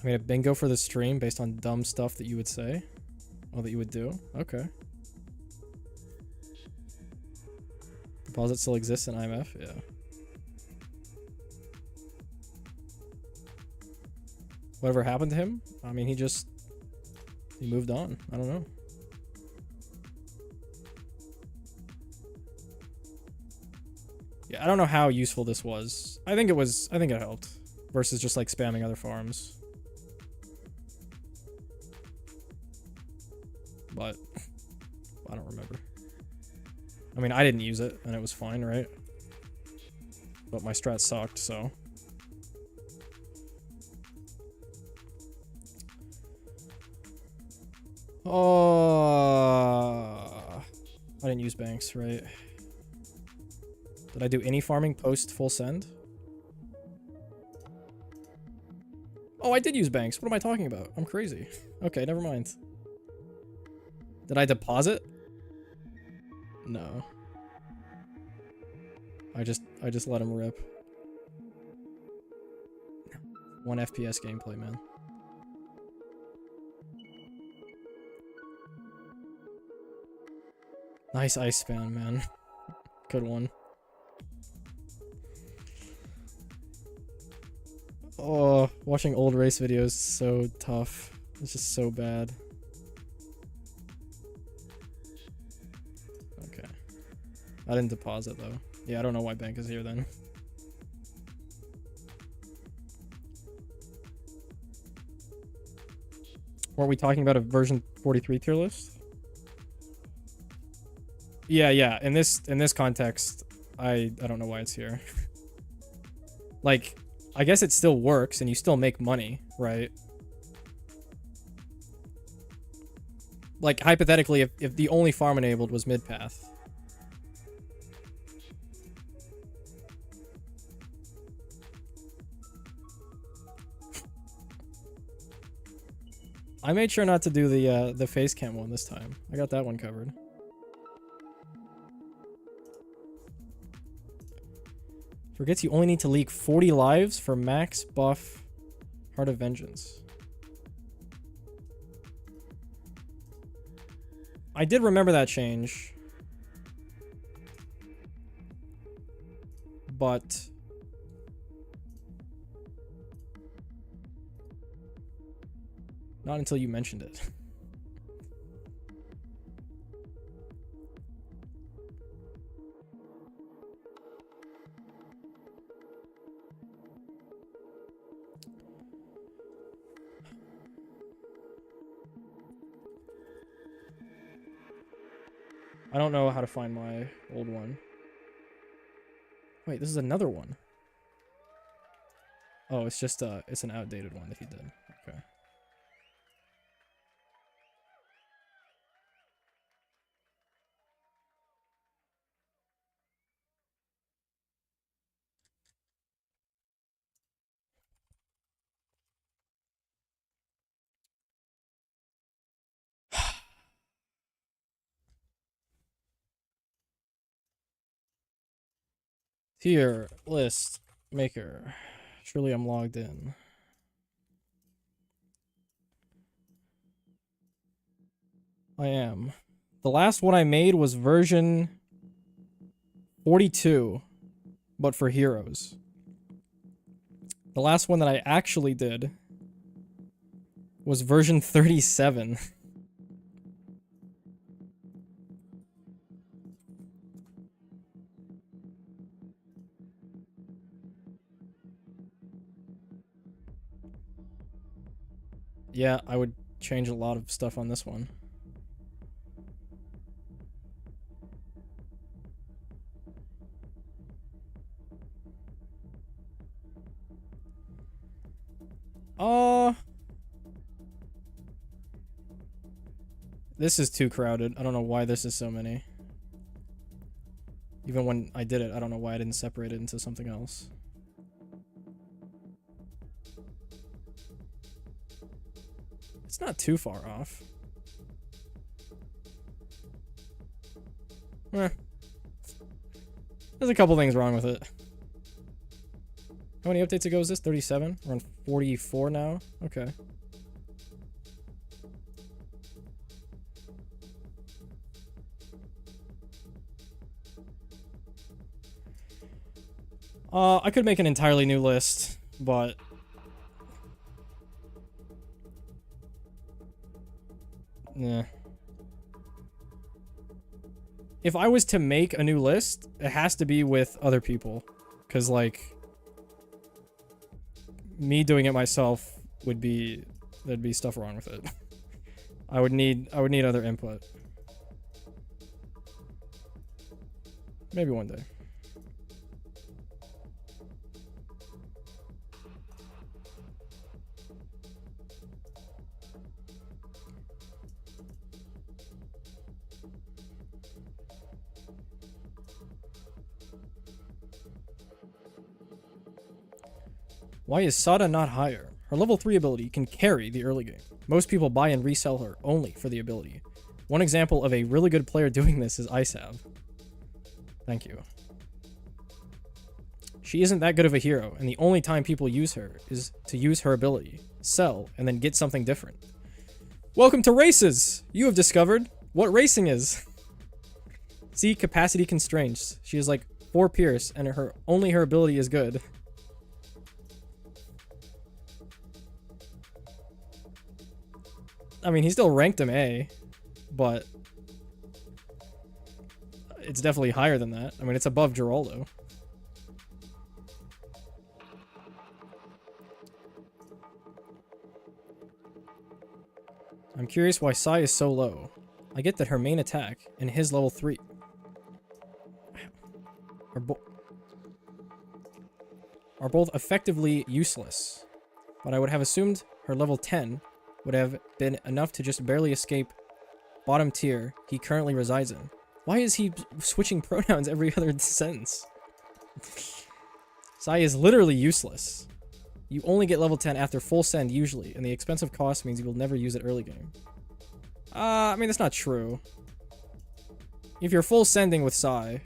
I made a bingo for the stream based on dumb stuff that you would say. Or that you would do. Okay. Deposit still exists in IMF? Yeah. Whatever happened to him? I mean, he moved on. I don't know. Yeah, I don't know how useful this was. I think it helped. Versus just like spamming other farms. But I don't remember. I mean, I didn't use it and it was fine, right? But my strat sucked, so. Oh, I didn't use banks, right? Did I do any farming post full send? Oh, I did use banks. What am I talking about? I'm crazy. Okay, never mind. Did I deposit? No. I just let him rip. 1 FPS gameplay, man. Nice ice span, man. Good one. Oh, watching old race videos is so tough. It's just so bad. Okay. I didn't deposit though. Yeah, I don't know why bank is here then. Weren't we talking about a version 43 tier list? Yeah. In this context, I don't know why it's here. Like, I guess it still works and you still make money, right? Like, hypothetically, if the only farm enabled was mid-path. I made sure not to do the face cam one this time. I got that one covered. Forgets you only need to leak 40 lives for max buff Heart of Vengeance. I did remember that change. But not until you mentioned it. I don't know how to find my old one. Wait, this is another one. Oh, it's just it's an outdated one that he did. Okay. Tier list maker. Surely I'm logged in. I am. The last one I made was version 42, but for heroes. The last one that I actually did was version 37. Yeah, I would change a lot of stuff on this one. This is too crowded. I don't know why this is so many. Even when I did it, I don't know why I didn't separate it into something else. It's not too far off. There's a couple things wrong with it. How many updates ago is this? 37? We're on 44 now? Okay. I could make an entirely new list, but yeah. If I was to make a new list, it has to be with other people, because like me doing it myself would be, there'd be stuff wrong with it. I would need other input. Maybe one day. Why is Sada not higher? Her level 3 ability can carry the early game. Most people buy and resell her only for the ability. One example of a really good player doing this is Icehav. Thank you. She isn't that good of a hero, and the only time people use her is to use her ability, sell, and then get something different. Welcome to races! You have discovered what racing is. See, capacity constraints. She is like 4 Pierce, and only her ability is good. I mean, he still ranked him A, but it's definitely higher than that. I mean, it's above Geraldo. I'm curious why Sai is so low. I get that her main attack and his level 3 are both effectively useless, but I would have assumed her level 10 would have been enough to just barely escape bottom tier he currently resides in. Why is he switching pronouns every other sentence? Sai is literally useless. You only get level 10 after full send usually, and the expensive cost means you will never use it early game. I mean, that's not true. If you're full sending with Sai,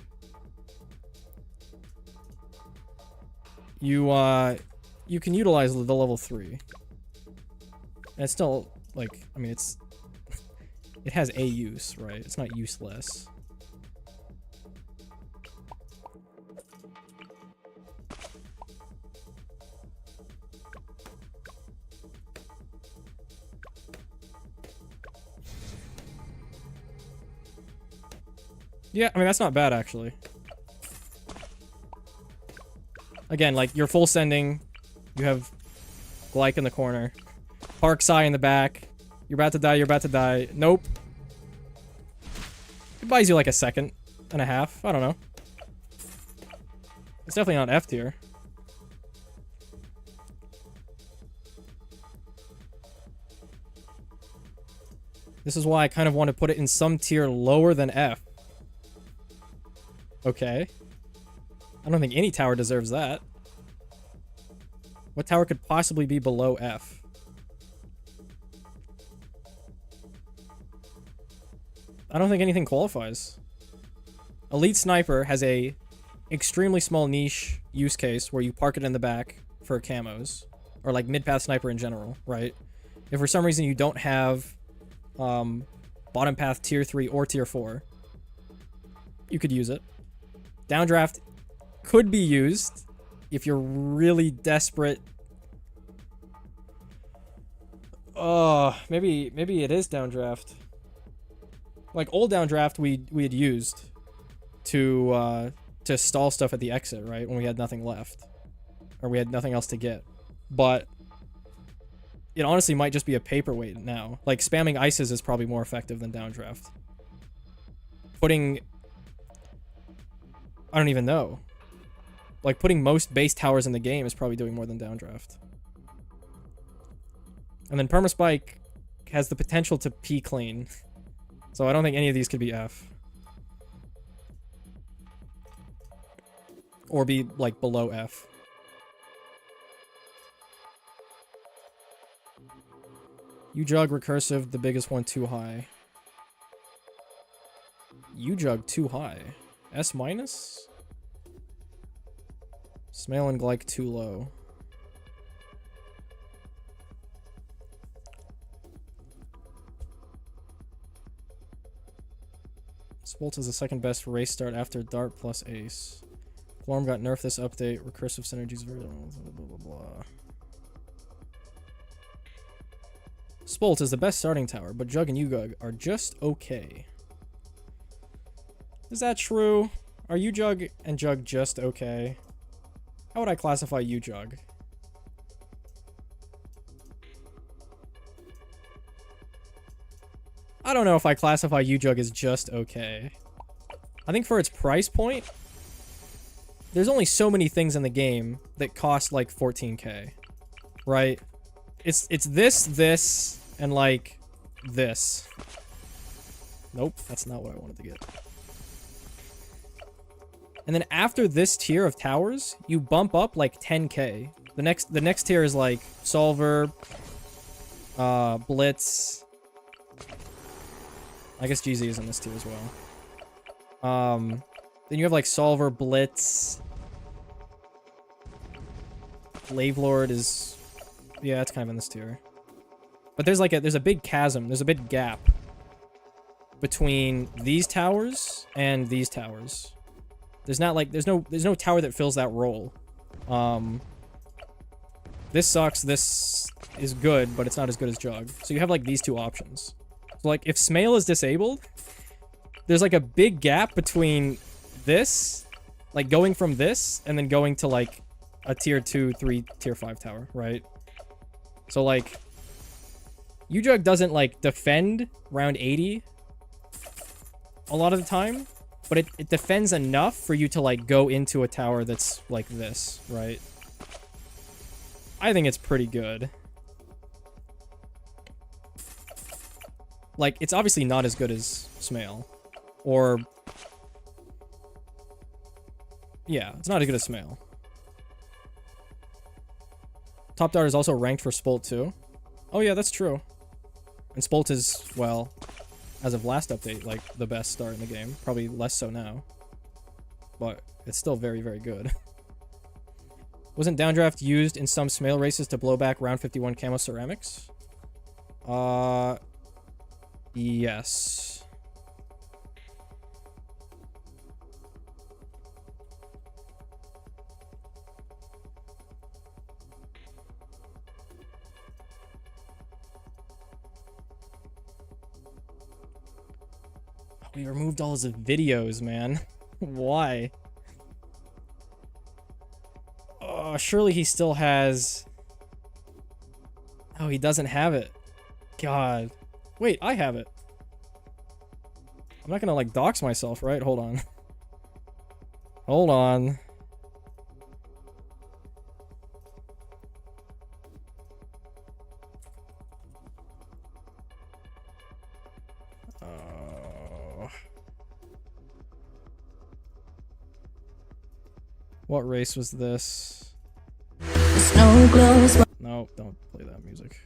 you can utilize the level 3. And it's still, like, I mean, it has a use, right? It's not useless. Yeah, I mean, that's not bad, actually. Again, like, you're full sending. You have Glyke in the corner. Park Sai in the back. You're about to die, you're about to die. Nope. It buys you like a second and a half. I don't know. It's definitely not F tier. This is why I kind of want to put it in some tier lower than F. Okay. I don't think any tower deserves that. What tower could possibly be below F? I don't think anything qualifies. Elite Sniper has a extremely small niche use case where you park it in the back for camos. Or like mid-path sniper in general, right? If for some reason you don't have bottom path tier 3 or tier 4, you could use it. Downdraft could be used if you're really desperate. Maybe it is downdraft. Like old downdraft we had used to stall stuff at the exit, right? When we had nothing left. Or we had nothing else to get. But it honestly might just be a paperweight now. Like spamming ices is probably more effective than downdraft. I don't even know. Like, putting most base towers in the game is probably doing more than downdraft. And then Permaspike has the potential to P clean. So I don't think any of these could be F. Or be, like, below F. You jug recursive, the biggest one too high. You jug too high. S minus? Smale and Glyke too low. Spolt is the second best race start after Dart plus Ace. Glorm got nerfed this update. Recursive synergies. Blah, blah, blah. Spolt is the best starting tower, but Jug and Ugug are just okay. Is that true? Are Ujug and Jug just okay? How would I classify Ujug? I don't know if I classify Ujug as just okay. I think for its price point, there's only so many things in the game that cost like 14k, right? It's this, and like this. Nope, that's not what I wanted to get. And then after this tier of towers, you bump up like 10k. The next tier is like Solver, Blitz. I guess GZ is in this tier as well. Then you have like Solver, Blitz. Lavelord is... Yeah, it's kind of in this tier. But there's like there's a big chasm. There's a big gap between these towers and these towers. There's not like... There's no tower that fills that role. This sucks. This is good, but it's not as good as Jug. So you have like these two options. So like if Smail is disabled, there's like a big gap between this, like going from this and then going to like a tier 2, 3, tier 5 tower, right? So like Ujug doesn't like defend round 80 a lot of the time, but it defends enough for you to like go into a tower that's like this, right? I think it's pretty good. Like, it's obviously not as good as Smail. Or... Yeah, it's not as good as Smail. Top Dart is also ranked for Spolt too. Oh yeah, that's true. And Spolt is, well, as of last update, like, the best start in the game. Probably less so now. But it's still very, very good. Wasn't Downdraft used in some Smail races to blow back round 51 camo ceramics? Yes. We removed all his videos, man. Why? Oh, surely he still has... Oh, he doesn't have it. God. Wait, I have it. I'm not gonna, like, dox myself, right? Hold on. Hold on. What race was this? No, don't play that music.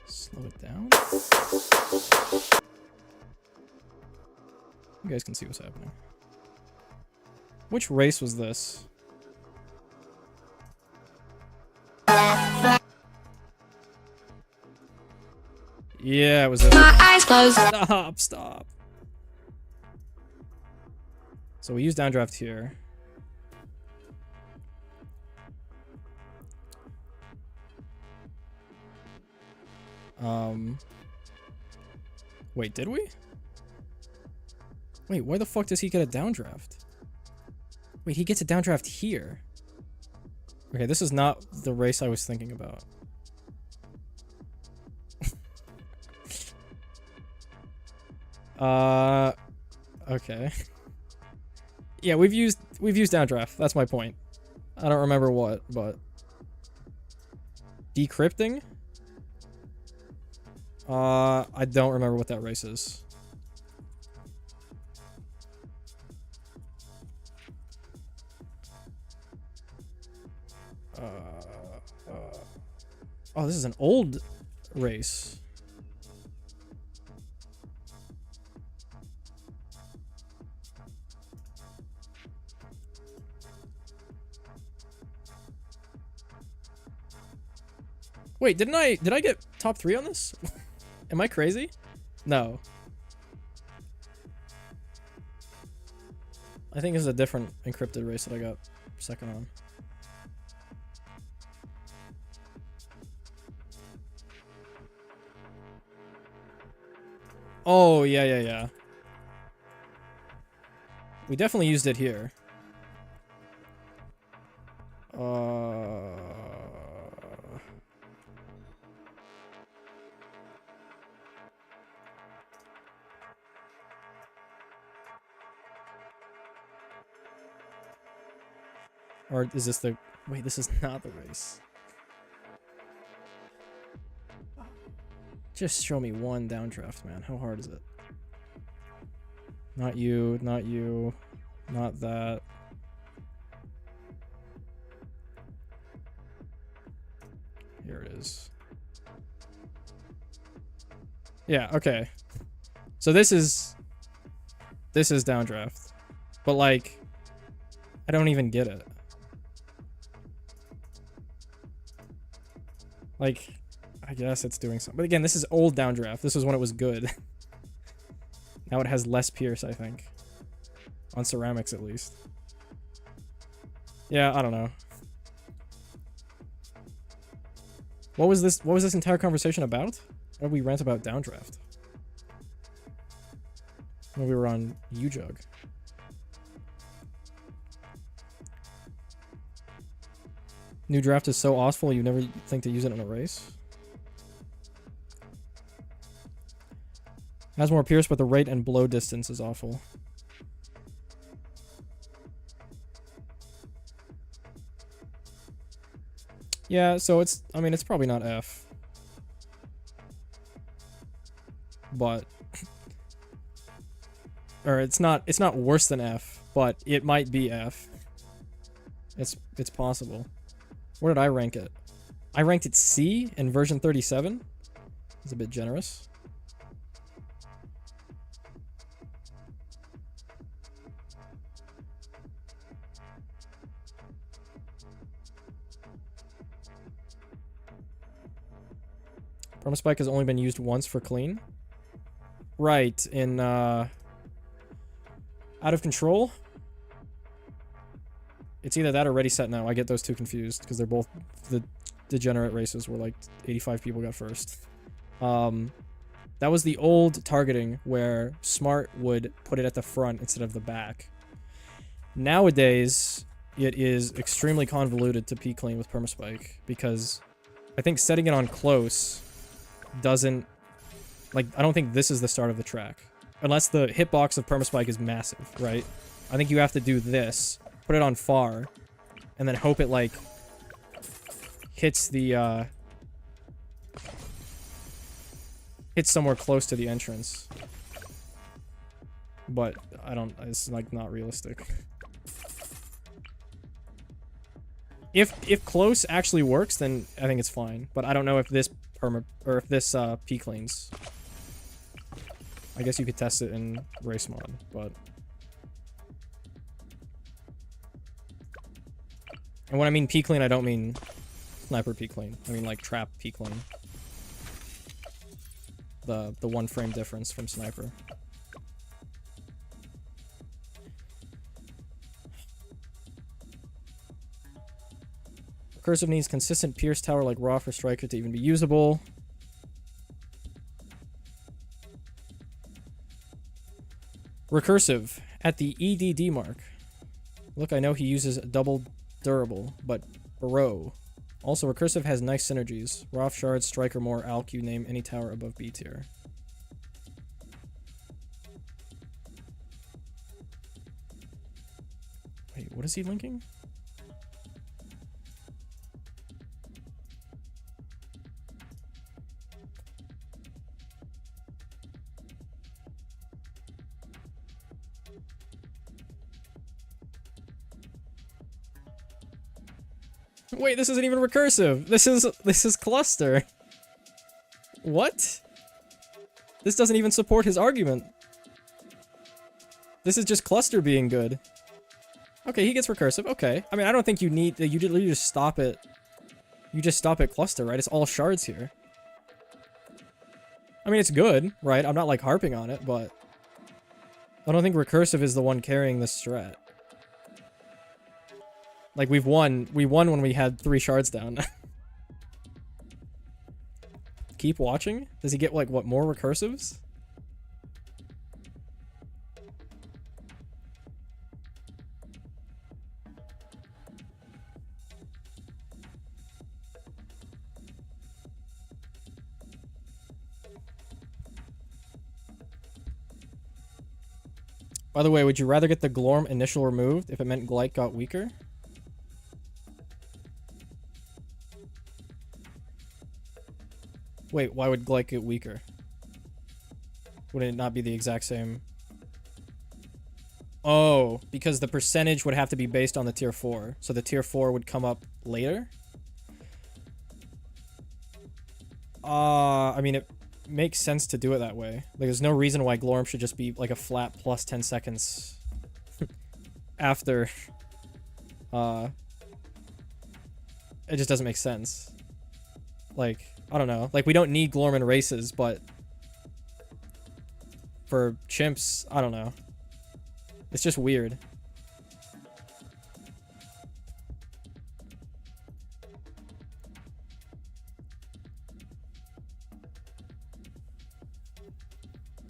Slow it down. You guys can see what's happening. Which race was this? Yeah, it was this. My eyes closed. Stop. So we use downdraft here. Wait, did we? Wait, where the fuck does he get a downdraft? Wait, he gets a downdraft here. Okay, this is not the race I was thinking about. Okay. Yeah, we've used downdraft. That's my point. I don't remember what, but decrypting? I don't remember what that race is. Oh, this is an old race. Wait, did I get top 3 on this? Am I crazy? No. I think this is a different encrypted race that I got second on. Oh, yeah. We definitely used it here. Or is this the... Wait, this is not the race. Just show me one downdraft, man. How hard is it? Not you, not you, not that. Here it is. Yeah, okay. So this is downdraft. But like, I don't even get it. Like, I guess it's doing something. But again, this is old downdraft. This is when it was good. Now it has less pierce, I think. On ceramics, at least. Yeah, I don't know. What was this entire conversation about? Why did we rant about downdraft? When we were on U-Jug. New draft is so awful you never think to use it in a race. Has more pierce, but the rate and blow distance is awful. Yeah, so it's, I mean, it's probably not F. But or it's not worse than F, but it might be F. It's possible. Where did I rank it? I ranked it C in version 37. It's a bit generous. Permaspike has only been used once for clean. Right, in Out of Control. It's either that or Ready Set Now. I get those two confused because they're both the degenerate races where like 85 people got first. That was the old targeting where Smart would put it at the front instead of the back. Nowadays, it is extremely convoluted to P-Clean with Permaspike because I think setting it on close doesn't... Like, I don't think this is the start of the track. Unless the hitbox of Permaspike is massive, right? I think you have to do this, put it on far, and then hope it, like, hits the, hits somewhere close to the entrance. But, it's, like, not realistic. If close actually works, then I think it's fine. But I don't know if this P-Cleans. I guess you could test it in race mod, but... And when I mean P-Clean, I don't mean sniper P-Clean. I mean like trap P-Clean. The one frame difference from sniper. Recursive needs consistent pierce tower like raw for striker to even be usable. Recursive at the EDD mark. Look, I know he uses double durable, but bro. Also, Recursive has nice synergies. Roth Shards, Striker More, Alq, you name any tower above B tier. Wait, what is he linking? Wait, this isn't even recursive. This is cluster. What? This doesn't even support his argument. This is just cluster being good. Okay, he gets recursive. Okay. I mean, I don't think you need you just stop it. You just stop at cluster, right? It's all shards here. I mean, it's good, right? I'm not like harping on it, but I don't think recursive is the one carrying this strat. Like, we won when we had 3 shards down. Keep watching? Does he get, like, what, more recursives? By the way, would you rather get the Glorm initial removed if it meant Glyke got weaker? Wait, why would Glyke get weaker? Wouldn't it not be the exact same? Oh, because the percentage would have to be based on the tier 4. So the tier 4 would come up later? I mean, makes sense to do it that way. Like, there's no reason why Glorm should just be like a flat plus 10 seconds after. It just doesn't make sense. Like, I don't know. Like, we don't need Glorm in races, but for chimps, I don't know. It's just weird.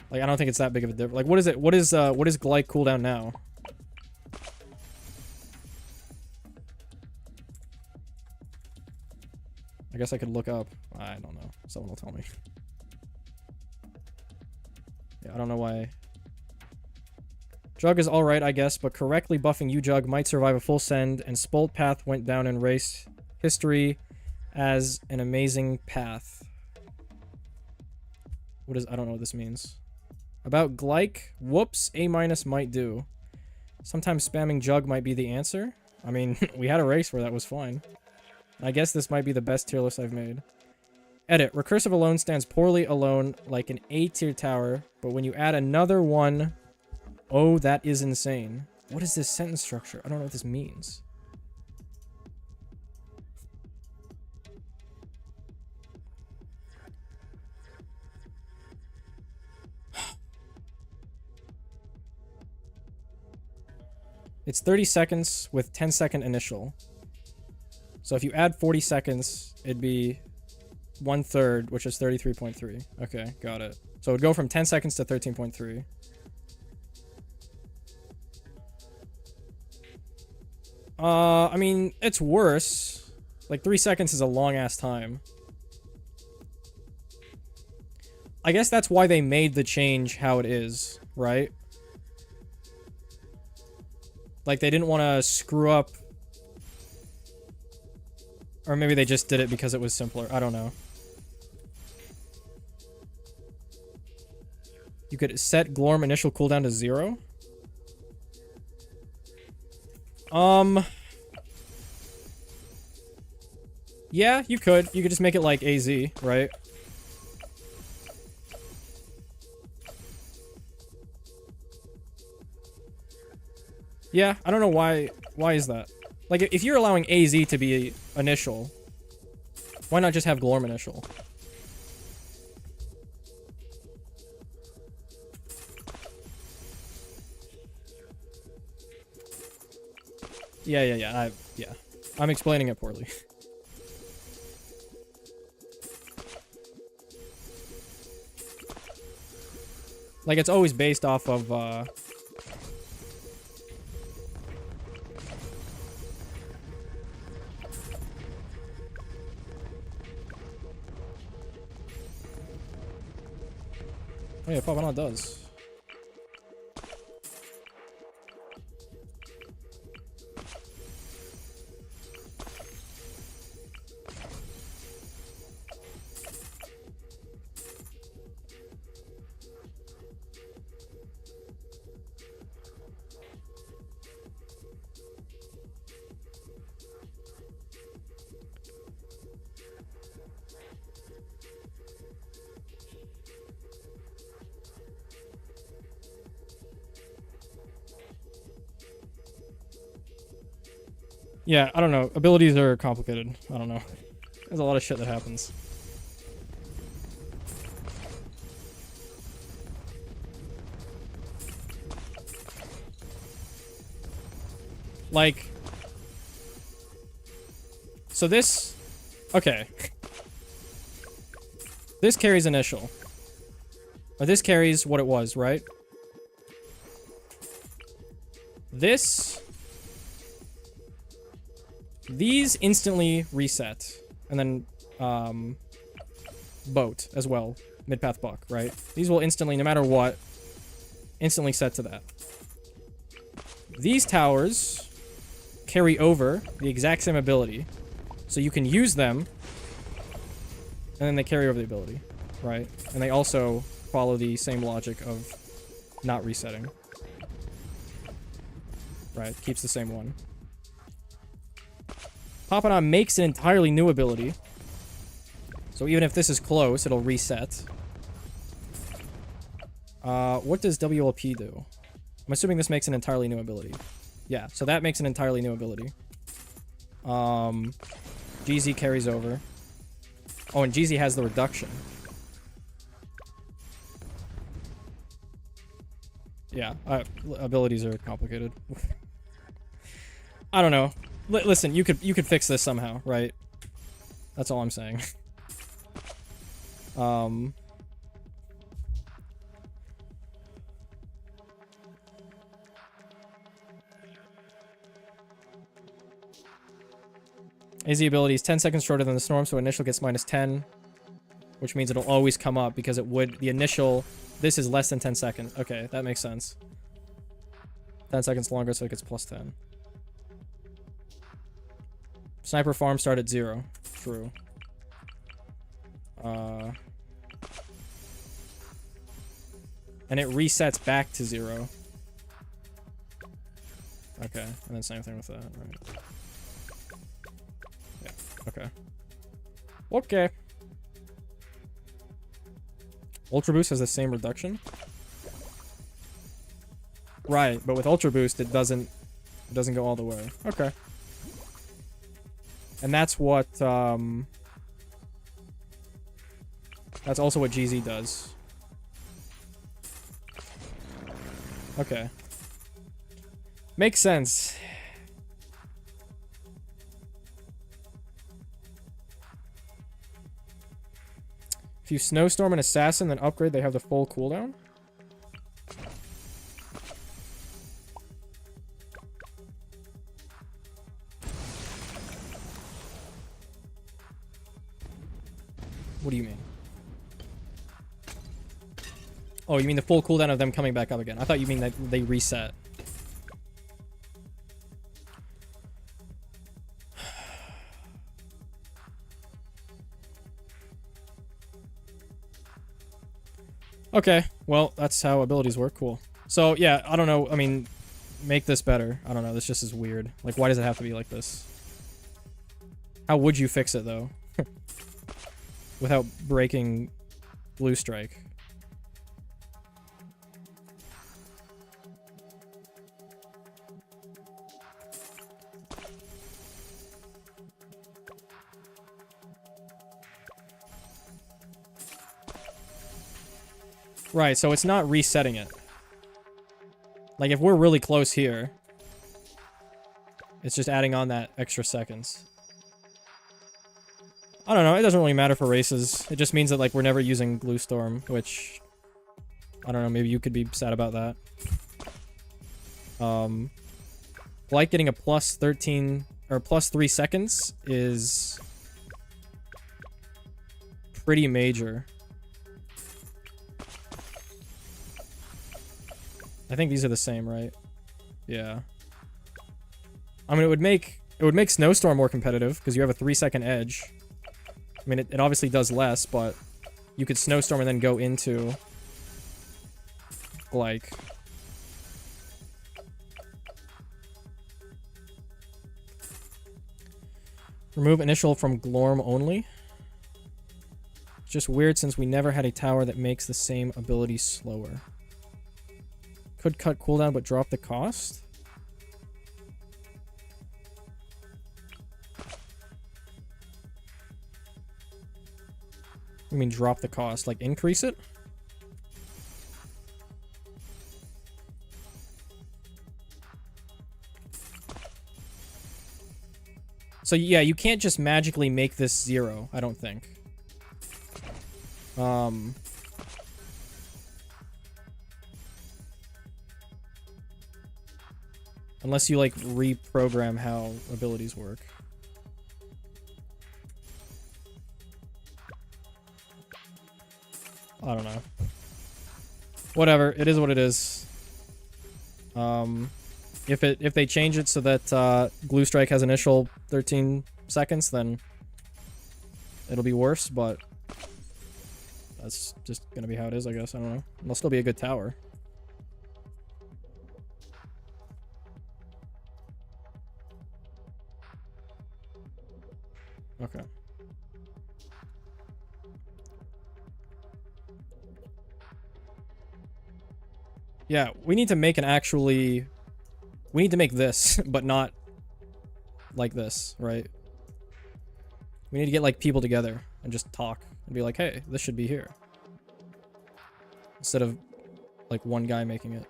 Like, I don't think it's that big of a difference. Like, what is it? What is Glyke cooldown now? I guess I could look up. I don't know. Someone will tell me. Yeah, I don't know why. Jug is alright, I guess, but correctly buffing you, Jug, might survive a full send, and Spolt Path went down in race history as an amazing path. I don't know what this means. About Glyke, whoops, A- might do. Sometimes spamming Jug might be the answer. I mean, we had a race where that was fine. I guess this might be the best tier list I've made. Edit. Recursive alone stands poorly alone like an A tier tower, but when you add another one... Oh, that is insane. What is this sentence structure? I don't know what this means. It's 30 seconds with 10-second initial. So if you add 40 seconds, it'd be 1/3, which is 33.3. Okay, got it. So it would go from 10 seconds to 13.3. I mean, it's worse. Like, 3 seconds is a long-ass time. I guess that's why they made the change how it is, right? Like, they didn't want to screw up. Or maybe they just did it because it was simpler. I don't know. You could set Glorm initial cooldown to 0. Yeah, you could. You could just make it like AZ, right? Yeah, I don't know why. Why is that? Like, if you're allowing AZ to be initial, why not just have Glorm initial? Yeah. I'm explaining it poorly. Like, it's always based off of, Oh yeah, Papa does. Yeah, I don't know. Abilities are complicated. I don't know. There's a lot of shit that happens. Like... So this... Okay. This carries initial. Or this carries what it was, right? This... These instantly reset. And then, boat as well. Mid-path buck, right? These will instantly, no matter what, instantly set to that. These towers carry over the exact same ability. So you can use them, and then they carry over the ability, right? And they also follow the same logic of not resetting. Right, keeps the same one. Papana makes an entirely new ability. So even if this is close, it'll reset. What does WLP do? I'm assuming this makes an entirely new ability. Yeah, so that makes an entirely new ability. GZ carries over. Oh, and GZ has the reduction. Yeah, abilities are complicated. I don't know. Listen, you could fix this somehow, right? That's all I'm saying. AZ ability is 10 seconds shorter than the storm, so initial gets -10, which means it'll always come up because it would the initial. This is less than 10 seconds. Okay, that makes sense. 10 seconds longer, so it gets +10. Sniper farm start at 0. True. And it resets back to 0. Okay, and then same thing with that, right? Yeah, okay. Okay. Ultra Boost has the same reduction? Right, but with Ultra Boost, it doesn't go all the way. Okay. And that's what, that's also what GZ does. Okay. Makes sense. If you Snowstorm an Assassin, then upgrade, they have the full cooldown? What do you mean? Oh, you mean the full cooldown of them coming back up again? I thought you mean that they reset. Okay, well, that's how abilities work. Cool. So, yeah, I don't know. I mean, make this better. I don't know. This just is weird. Like, why does it have to be like this? How would you fix it, though? Without breaking Blue Strike. Right, so it's not resetting it. Like, if we're really close here, it's just adding on that extra seconds. I don't know, it doesn't really matter for races. It just means that, like, we're never using Blue Storm, which... I don't know, maybe you could be sad about that. Like getting a +13... or +3 seconds is... pretty major. I think these are the same, right? Yeah. I mean, it would make Snowstorm more competitive because you have a 3-second edge. I mean, it obviously does less, but you could Snowstorm and then go into like remove initial from Glorm only. It's just weird since we never had a tower that makes the same ability slower. Could cut cooldown but drop the cost? I mean drop the cost, like increase it? So yeah, you can't just magically make this 0, I don't think. Unless you, like, reprogram how abilities work. I don't know. Whatever, it is what it is. If they change it so that Glue Strike has initial 13 seconds, then it'll be worse, but that's just gonna be how it is, I guess. I don't know. It'll still be a good tower. Okay. Yeah, we need to make an actually... We need to make this, but not like this, right? We need to get, like, people together and just talk and be like, hey, this should be here. Instead of, like, one guy making it.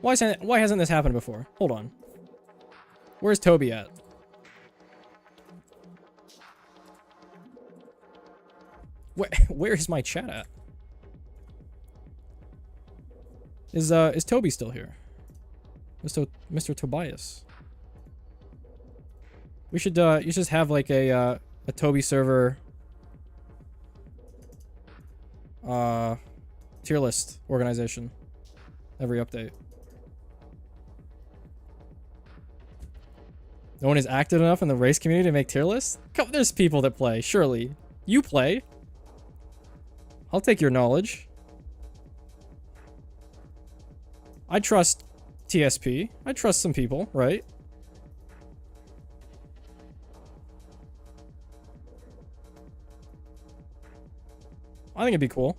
Why hasn't this happened before? Hold on. Where's Toby at? Where is my chat at? Is Toby still here? Mr. Tobias. We should you just have like a Toby server tier list organization every update. No one is active enough in the race community to make tier lists? Come, there's people that play, surely. You play. I'll take your knowledge. I trust TSP. I trust some people, right? I think it'd be cool.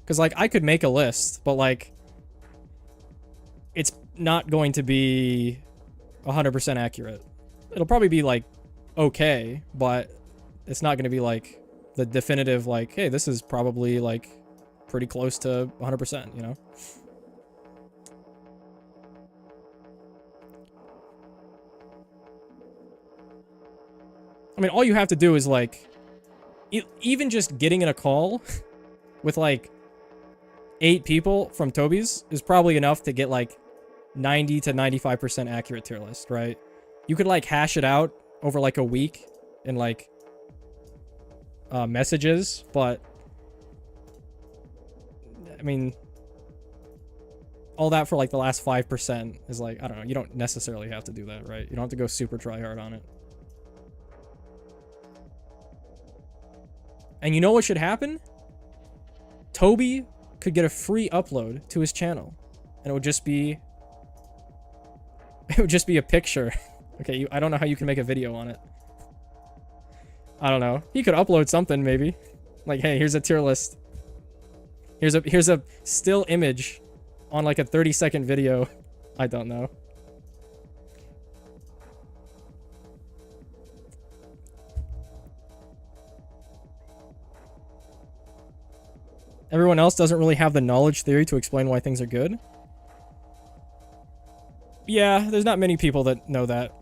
Because, like, I could make a list, but, like, it's not going to be 100% accurate. It'll probably be, like, okay, but it's not going to be, like, the definitive, like, hey, this is probably, like, pretty close to 100%, you know? I mean, all you have to do is, like, even just getting in a call with, like, 8 people from Toby's is probably enough to get, like, 90 to 95% accurate tier list, right? You could, like, hash it out over, like, a week in, like, messages, but, I mean, all that for, like, the last 5% is, like, I don't know, you don't necessarily have to do that, right? You don't have to go super try hard on it. And you know what should happen? Toby could get a free upload to his channel. And it would just be... It would just be a picture. Okay, I don't know how you can make a video on it. I don't know. He could upload something, maybe. Like, hey, here's a tier list. Here's a still image on, like, a 30-second video. I don't know. Everyone else doesn't really have the knowledge theory to explain why things are good. Yeah, there's not many people that know that.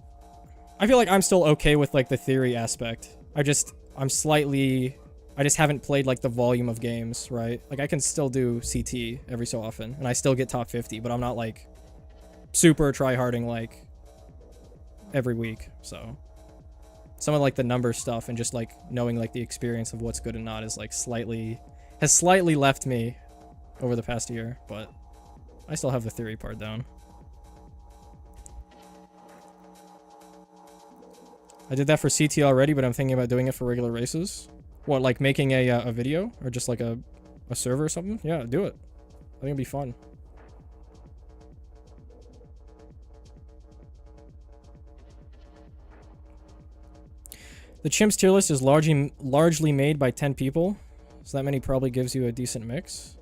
I feel like I'm still okay with, like, the theory aspect. I just haven't played, like, the volume of games, right? Like, I can still do CT every so often, and I still get top 50, but I'm not, like, super try-harding, like, every week, so. Some of, like, the number stuff and just, like, knowing, like, the experience of what's good and not is, like, has slightly left me over the past year, but I still have the theory part down. I did that for CT already, but I'm thinking about doing it for regular races. What, like making a video? Or just like a server or something? Yeah, do it. I think it'd be fun. The Chimps tier list is largely made by 10 people. So that many probably gives you a decent mix.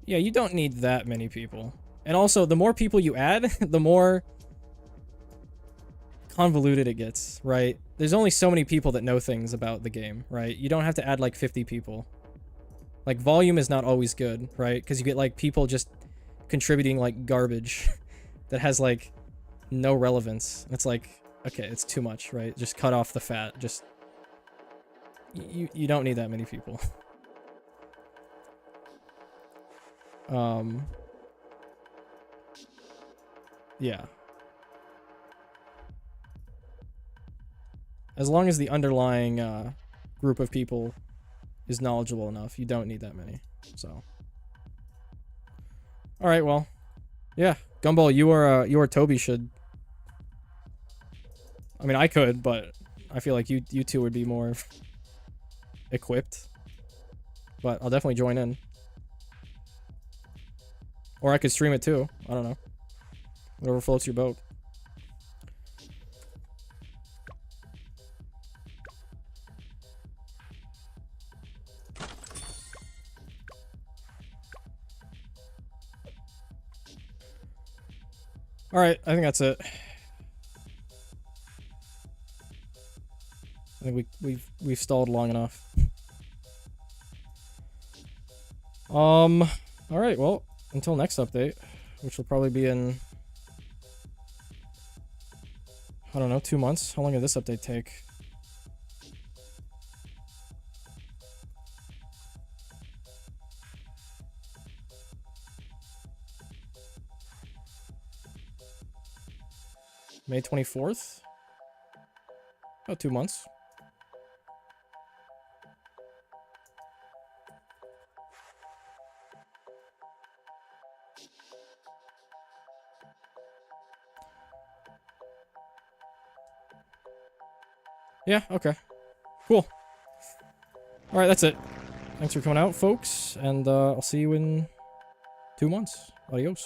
Yeah, you don't need that many people. And also, the more people you add, the more convoluted it gets, right? There's only so many people that know things about the game, right? You don't have to add like 50 people. Like, volume is not always good, right? Because you get like people just contributing like garbage that has like no relevance. It's like, okay, it's too much, right? Just cut off the fat. Just... You don't need that many people. Yeah. As long as the underlying group of people is knowledgeable enough, you don't need that many. So. All right, well, yeah, Gumball, you or Toby should. I mean, I could, but I feel like you two would be more equipped. But I'll definitely join in. Or I could stream it too. I don't know. Whatever floats your boat. All right, I think that's it. I think we've stalled long enough. All right, well, until next update, which will probably be in, I don't know, 2 months. How long did this update take? May 24th? About 2 months. Yeah, okay. Cool. Alright, that's it. Thanks for coming out, folks, and I'll see you in 2 months. Adios.